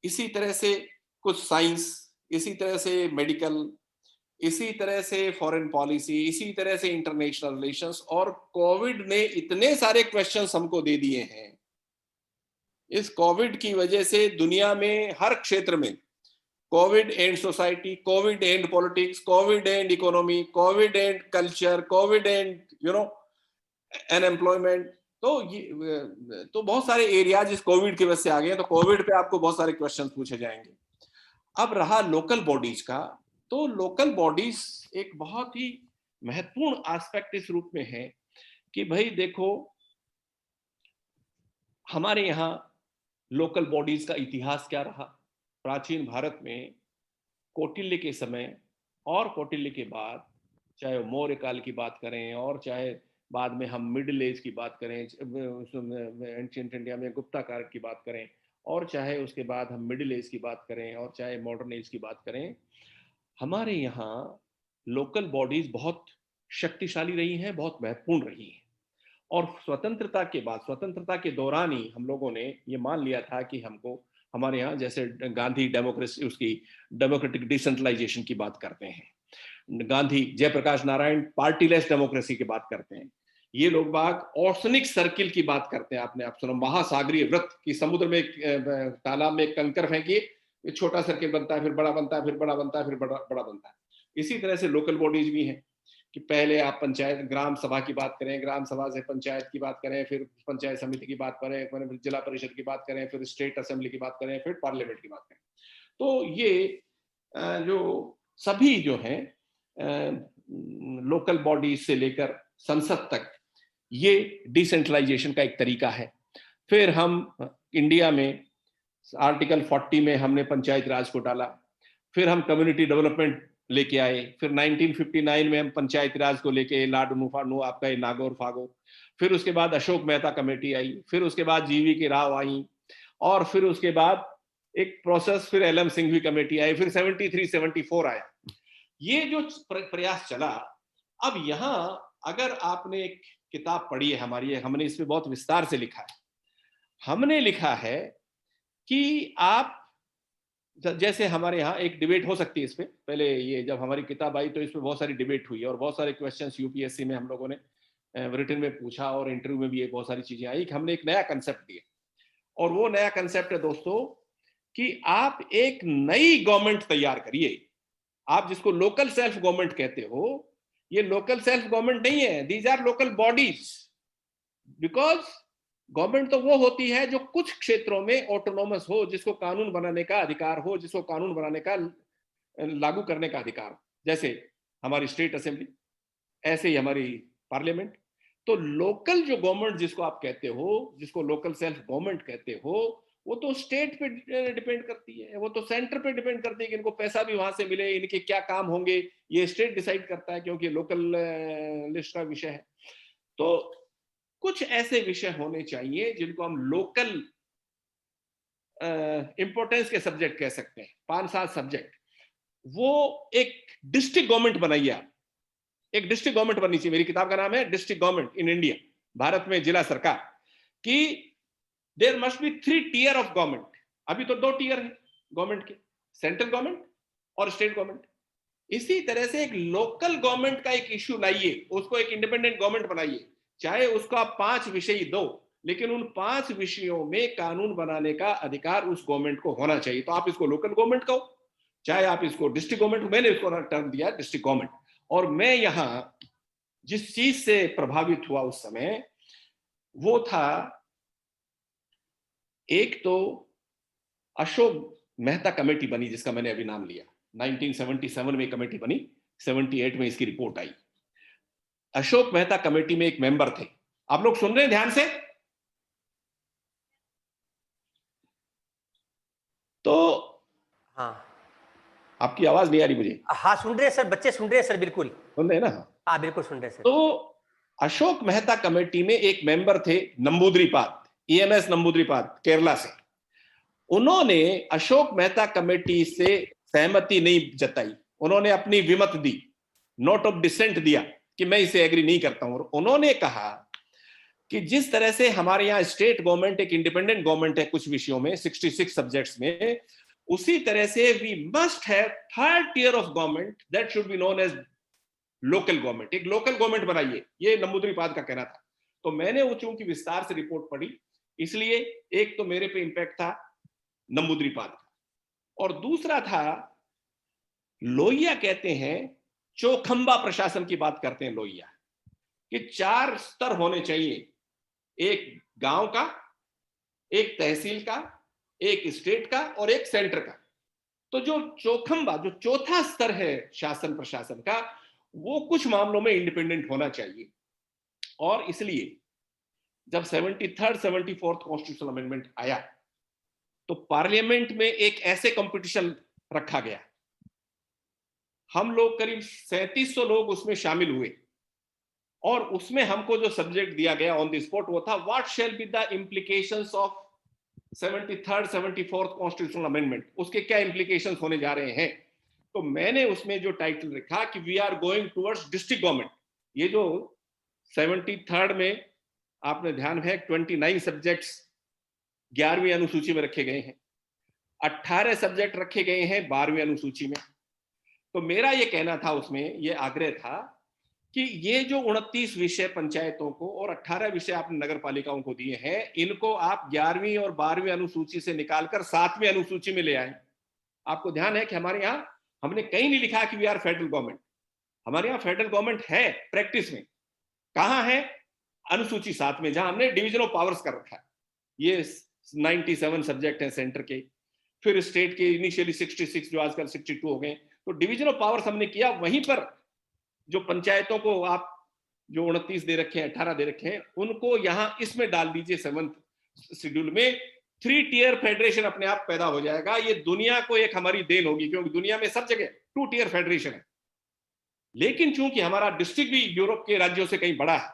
इसी तरह से कुछ साइंस, इसी तरह से मेडिकल, इसी तरह से फॉरेन पॉलिसी, इसी तरह से इंटरनेशनल रिलेशंस। और कोविड ने इतने सारे क्वेश्चंस हमको दे दिए हैं। इस कोविड की वजह से दुनिया में हर क्षेत्र में Covid and society, Covid and politics, Covid and economy, Covid and culture, Covid and unemployment, तो बहुत सारे एरियाज इस कोविड की वजह से आ गए हैं। तो कोविड पे आपको बहुत सारे क्वेश्चन पूछे जाएंगे। अब रहा लोकल बॉडीज का, तो लोकल बॉडीज एक बहुत ही महत्वपूर्ण एस्पेक्ट इस रूप में है कि भाई देखो, हमारे यहाँ लोकल बॉडीज का इतिहास क्या रहा। प्राचीन भारत में कौटिल्य के समय और कौटिल्य के बाद, चाहे मौर्य काल की बात करें और चाहे बाद में हम मिडिल एज की बात करें, एंशिएंट इंडिया में गुप्ता काल की बात करें, और चाहे उसके बाद हम मिडिल एज की बात करें, और चाहे मॉडर्न एज की बात करें, हमारे यहाँ लोकल बॉडीज बहुत शक्तिशाली रही हैं, बहुत महत्वपूर्ण रही हैं। और स्वतंत्रता के बाद, स्वतंत्रता के दौरान ही हम लोगों ने ये मान लिया था कि हमको, हमारे यहाँ जैसे गांधी डेमोक्रेसी, उसकी डेमोक्रेटिक डिसेंट्रलाइजेशन की बात करते हैं, गांधी, जयप्रकाश नारायण पार्टीलेस डेमोक्रेसी की बात करते हैं, ये लोग बाग ऑर्सनिक सर्किल की बात करते हैं। आपने आप सुनो, महासागरीय वृत्त की, समुद्र में तालाब में कंकर फेंकिए, छोटा सर्किल बनता है, फिर बड़ा बनता है, फिर बड़ा बनता है, फिर बड़ा बनता है। इसी तरह से लोकल बॉडीज भी हैं कि पहले आप पंचायत, ग्राम सभा की बात करें, ग्राम सभा से पंचायत की बात करें, फिर पंचायत समिति की बात करें, फिर जिला परिषद की बात करें, फिर स्टेट असेंबली की बात करें, फिर पार्लियामेंट की बात करें। तो ये जो सभी जो हैं लोकल बॉडीज से लेकर संसद तक, ये डिसेंट्रलाइजेशन का एक तरीका है। फिर हम इंडिया में आर्टिकल 40 में हमने पंचायत राज को डाला, फिर हम कम्युनिटी डेवलपमेंट लेके आए, फिर 1959 में हम पंचायत राज को लेके लाडनू फाडनू, आपका ये नागौर फागो, फिर उसके बाद अशोक मेहता कमेटी आई, फिर उसके बाद जीवी की राव आई, और फिर उसके बाद एक प्रोसेस, फिर एलएम सिंघवी कमेटी आई, फिर 73-74 आया। ये जो प्रयास चला, अब यहाँ अगर आपने एक किताब पढ़ी है हमारी, हमने इसमें बहुत विस्तार से लिखा है। हमने लिखा है कि आप, जैसे हमारे यहाँ एक डिबेट हो सकती है इस पे, पहले ये जब हमारी किताब आई तो इस पे बहुत सारी डिबेट हुई और बहुत सारे क्वेश्चंस यूपीएससी में हम लोगों ने रिटन में पूछा और इंटरव्यू में भी ये बहुत सारी चीजें आई कि हमने एक नया कंसेप्ट दिया। और वो नया कंसेप्ट है दोस्तों कि आप एक नई गवर्नमेंट तैयार करिए। आप जिसको लोकल सेल्फ गवर्नमेंट कहते हो, ये लोकल सेल्फ गवर्नमेंट नहीं है, these are local bodies. Because government तो वो होती है जो कुछ क्षेत्रों में ऑटोनोमस हो, जिसको कानून बनाने का अधिकार हो, जिसको कानून बनाने का, लागू करने का अधिकार हो, जैसे हमारी स्टेट असेंबली, ऐसे ही हमारी पार्लियामेंट। तो लोकल जो गवर्नमेंट जिसको आप कहते हो, जिसको लोकल सेल्फ गवर्नमेंट कहते हो, वो तो स्टेट पे डिपेंड करती है, वो तो सेंटर पे डिपेंड करती है कि इनको पैसा भी वहां से मिले, इनके क्या काम होंगे, ये स्टेट डिसाइड करता है, क्योंकि लोकल लिस्ट का विषय है। तो कुछ ऐसे विषय होने चाहिए जिनको हम लोकल इंपॉर्टेंस के सब्जेक्ट कह सकते हैं, 5-7 सब्जेक्ट। वो एक डिस्ट्रिक्ट गवर्नमेंट बनाइए आप, एक डिस्ट्रिक्ट गवर्नमेंट बननी चाहिए। मेरी किताब का नाम है district government in India, Bharat में जिला सरकार, कि there must be 3 tier of government. अभी तो 2 टियर है गवर्नमेंट के, सेंट्रल गवर्नमेंट और स्टेट गवर्नमेंट। इसी तरह से एक लोकल गवर्नमेंट का एक इश्यू लाइए, उसको एक इंडिपेंडेंट गवर्नमेंट बनाइए, चाहे उसको आप 5 विषय दो, लेकिन उन 5 विषयों में कानून बनाने का अधिकार उस गवर्नमेंट को होना चाहिए। तो आप इसको लोकल गवर्नमेंट कहो, चाहे आप इसको डिस्ट्रिक्ट गवर्नमेंट, मैंने इसको टर्म दिया डिस्ट्रिक्ट गवर्नमेंट। और मैं यहाँ जिस चीज से प्रभावित हुआ उस समय वो था, एक तो अशोक मेहता कमेटी बनी जिसका मैंने अभी नाम लिया। 1977 में कमेटी बनी, 78 में इसकी रिपोर्ट आई। अशोक मेहता कमेटी में एक मेंबर थे, आप लोग सुन रहे हैं ध्यान से? तो हाँ, आपकी आवाज नहीं आ रही मुझे। हाँ सुन रहे हैं सर, बच्चे सुन रहे हैं सर, बिल्कुल सुन रहे हैं ना? हाँ बिल्कुल सुन रहे हैं सर। तो अशोक मेहता कमेटी में एक मेंबर थे नंबूद्रिपाद, EMS नंबूद्रिपाद, केरला से। उन्होंने अशोक मेहता कमेटी से सहमति नहीं जताई, उन्होंने अपनी विमत दी, नोट ऑफ डिसेंट दिया कि मैं इसे एग्री नहीं करता हूं। और उन्होंने कहा कि जिस तरह से हमारे यहाँ स्टेट गवर्नमेंट एक इंडिपेंडेंट गवर्नमेंट है कुछ विषयों में, 66 सब्जेक्ट्स में, उसी तरह से we must have third tier of government that should be known as local government. एक लोकल गवर्नमेंट बनाइए, ये नंबूद्रिपाद का कहना था। तो मैंने वो चूंकि विस्तार से रिपोर्ट पढ़ी, इसलिए एक तो मेरे पे इंपैक्ट था नंबूद्रिपाद का, और दूसरा था लोहिया कहते हैं, चौखंबा प्रशासन की बात करते हैं लोहिया, कि 4 स्तर होने चाहिए, एक गांव का, एक तहसील का, एक स्टेट का और एक सेंटर का। तो जो चौखंबा, जो चौथा स्तर है शासन प्रशासन का, वो कुछ मामलों में इंडिपेंडेंट होना चाहिए। और इसलिए जब 73rd 74th कॉन्स्टिट्यूशनल अमेंडमेंट आया तो पार्लियामेंट में एक ऐसे कंपटीशन रखा गया, हम लोग करीब 3700 लोग उसमें शामिल हुए, और उसमें हमको जो सब्जेक्ट दिया गया ऑन द स्पॉट वो था what shall be the implications of 73rd 74th constitutional amendment, उसके क्या इंप्लीकेशंस होने जा रहे हैं। तो मैंने उसमें जो टाइटल रखा कि we are going towards district government. ये जो 73rd में आपने ध्यान है 29 सब्जेक्ट्स 11वीं अनुसूची में रखे गए हैं, 18 सब्जेक्ट रखे गए हैं 12वीं अनुसूची में। तो मेरा ये कहना था, उसमें ये आग्रह था कि ये जो 29 विषय पंचायतों को और 18 विषय आपने नगर पालिकाओं को दिए हैं, इनको आप 11वीं और 12वीं अनुसूची से निकालकर 7वीं अनुसूची में ले आए। आपको ध्यान है कि हमारे यहाँ हमने कहीं नहीं लिखा कि वी आर फेडरल गवर्नमेंट। हमारे यहाँ फेडरल गवर्नमेंट है प्रैक्टिस में, कहाँ है? अनुसूची 7 में, जहां हमने डिवीजन ऑफ पावर्स कर रखा है। ये 97 सब्जेक्ट हैं सेंटर के, फिर स्टेट के इनिशियली 66 जो आजकल 62 हो गए। तो डिवीजन ऑफ पावर्स हमने किया, वहीं पर जो पंचायतों को आप जो 29 दे रखे हैं, 18 दे रखे हैं, उनको यहां इसमें डाल दीजिए 7th शेड्यूल में। 3 टियर फेडरेशन अपने आप पैदा हो जाएगा। ये दुनिया को एक हमारी देन होगी, क्योंकि दुनिया में सब जगह 2 टियर फेडरेशन है, लेकिन चूंकि हमारा डिस्ट्रिक्ट भी यूरोप के राज्यों से कहीं बड़ा है,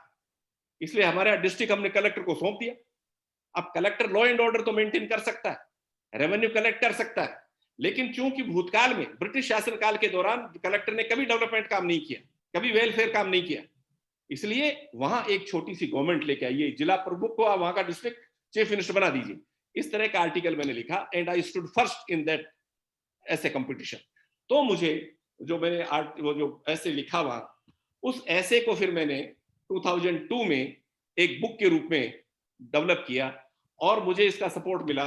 इसलिए हमारा डिस्ट्रिक्ट हमने कलेक्टर को सौंप दिया। अब कलेक्टर लॉ एंड ऑर्डर तो मेंटेन कर सकता है, रेवेन्यू कलेक्ट कर सकता है, लेकिन चूंकि भूतकाल में ब्रिटिश शासनकाल के दौरान कलेक्टर ने कभी डेवलपमेंट काम नहीं किया, कभी वेलफेयर काम नहीं किया, इसलिए वहां एक छोटी सी गवर्नमेंट लेके आइए, जिला प्रमुख को आप वहां का डिस्ट्रिक्ट चीफ मिनिस्टर बना दीजिए। इस तरह का आर्टिकल मैंने लिखा, and I stood first in that ऐसे कंपटीशन। तो मुझे जो मैंने वो जो ऐसे लिखा वहां, उस ऐसे को फिर मैंने 2002 में एक बुक के रूप में डेवलप किया, और मुझे इसका सपोर्ट मिला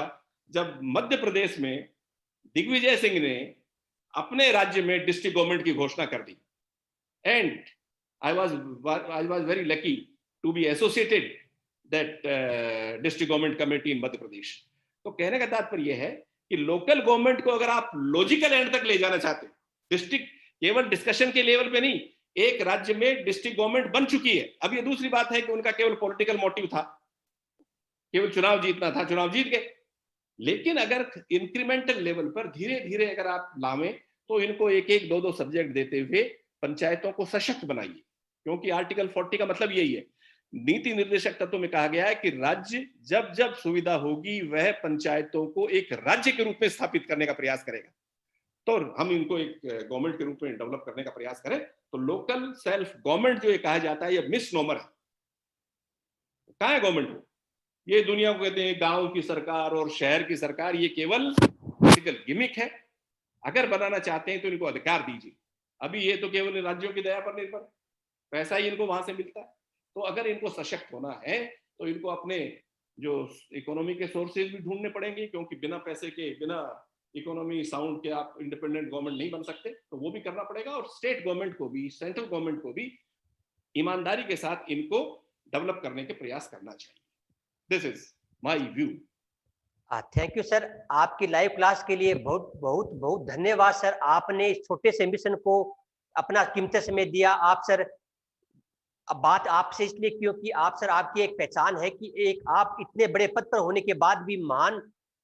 जब मध्य प्रदेश में दिग्विजय सिंह ने अपने राज्य में डिस्ट्रिक्ट गवर्नमेंट की घोषणा कर दी, and I was very lucky to be associated that district government committee in Madhya Pradesh. तो कहने का तात्पर्य यह है कि लोकल गवर्नमेंट को अगर आप लॉजिकल एंड तक ले जाना चाहते हैं, डिस्ट्रिक्ट केवल डिस्कशन के लेवल पे नहीं, एक राज्य में डिस्ट्रिक्ट गवर्नमेंट बन चुकी है। अब ये दूसरी बात है कि उनका केवल पॉलिटिकल मोटिव था, केवल चुनाव जीतना था, चुनाव जीत गए, लेकिन अगर इंक्रीमेंटल लेवल पर धीरे धीरे अगर आप लावें तो इनको एक एक 2-2 सब्जेक्ट देते हुए पंचायतों को सशक्त बनाइए, क्योंकि आर्टिकल 40 का मतलब यही है। नीति निर्देशक तत्व में कहा गया है कि राज्य जब जब सुविधा होगी वह पंचायतों को एक राज्य के रूप में स्थापित करने का प्रयास करेगा। तो हम इनको एक गवर्नमेंट के रूप में डेवलप करने का प्रयास करें। तो लोकल सेल्फ गवर्नमेंट जो ये कहा जाता है, ये मिसनोमर है। कहाँ है गवर्नमेंट? ये दुनिया को कहते हैं गांव की सरकार और शहर की सरकार, ये केवल पॉलिटिकल गिमिक है। अगर बनाना चाहते हैं तो इनको अधिकार दीजिए। अभी ये तो केवल राज्यों की दया पर निर्भर है, पैसा ही इनको वहां से मिलता है। तो अगर इनको सशक्त होना है तो इनको अपने जो इकोनॉमी के सोर्सेज भी ढूंढने पड़ेंगे, क्योंकि बिना पैसे के, बिना इकोनॉमी साउंड के आप इंडिपेंडेंट गवर्नमेंट नहीं बन सकते। तो वो भी करना पड़ेगा, और स्टेट गवर्नमेंट को भी, सेंट्रल गवर्नमेंट को भी ईमानदारी के साथ इनको डेवलप करने के प्रयास करना चाहिए। This is my view. Thank you sir, आपकी लाइव क्लास के लिए बहुत बहुत बहुत धन्यवाद सर। आपने इस छोटे से मिशन को अपना कीमती समय दिया। आप सर, अब बात आपसे इसलिए क्योंकि आप सर, आपकी एक पहचान है कि एक आप इतने बड़े पद पर होने के बाद भी महान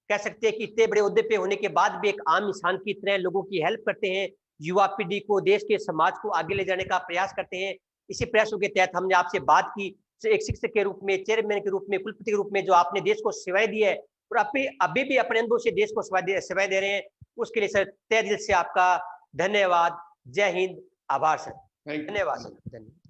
कह सकते हैं कि इतने बड़े ओहदे पे होने के बाद भी एक आम इंसान की तरह लोगों की हेल्प करते हैं, युवा पीढ़ी को, देश के समाज को आगे ले जाने का प्रयास करते हैं। इसी प्रयासों के तहत हमने आपसे बात की, एक शिक्षक के रूप में, चेयरमैन के रूप में, कुलपति के रूप में जो आपने देश को सेवाएं दी है और अभी भी अपने अनुभव से देश को सेवाएं दे रहे हैं, उसके लिए सर तहे दिल से आपका धन्यवाद। जय हिंद, आभार सर, धन्यवाद सर, धन्यवाद।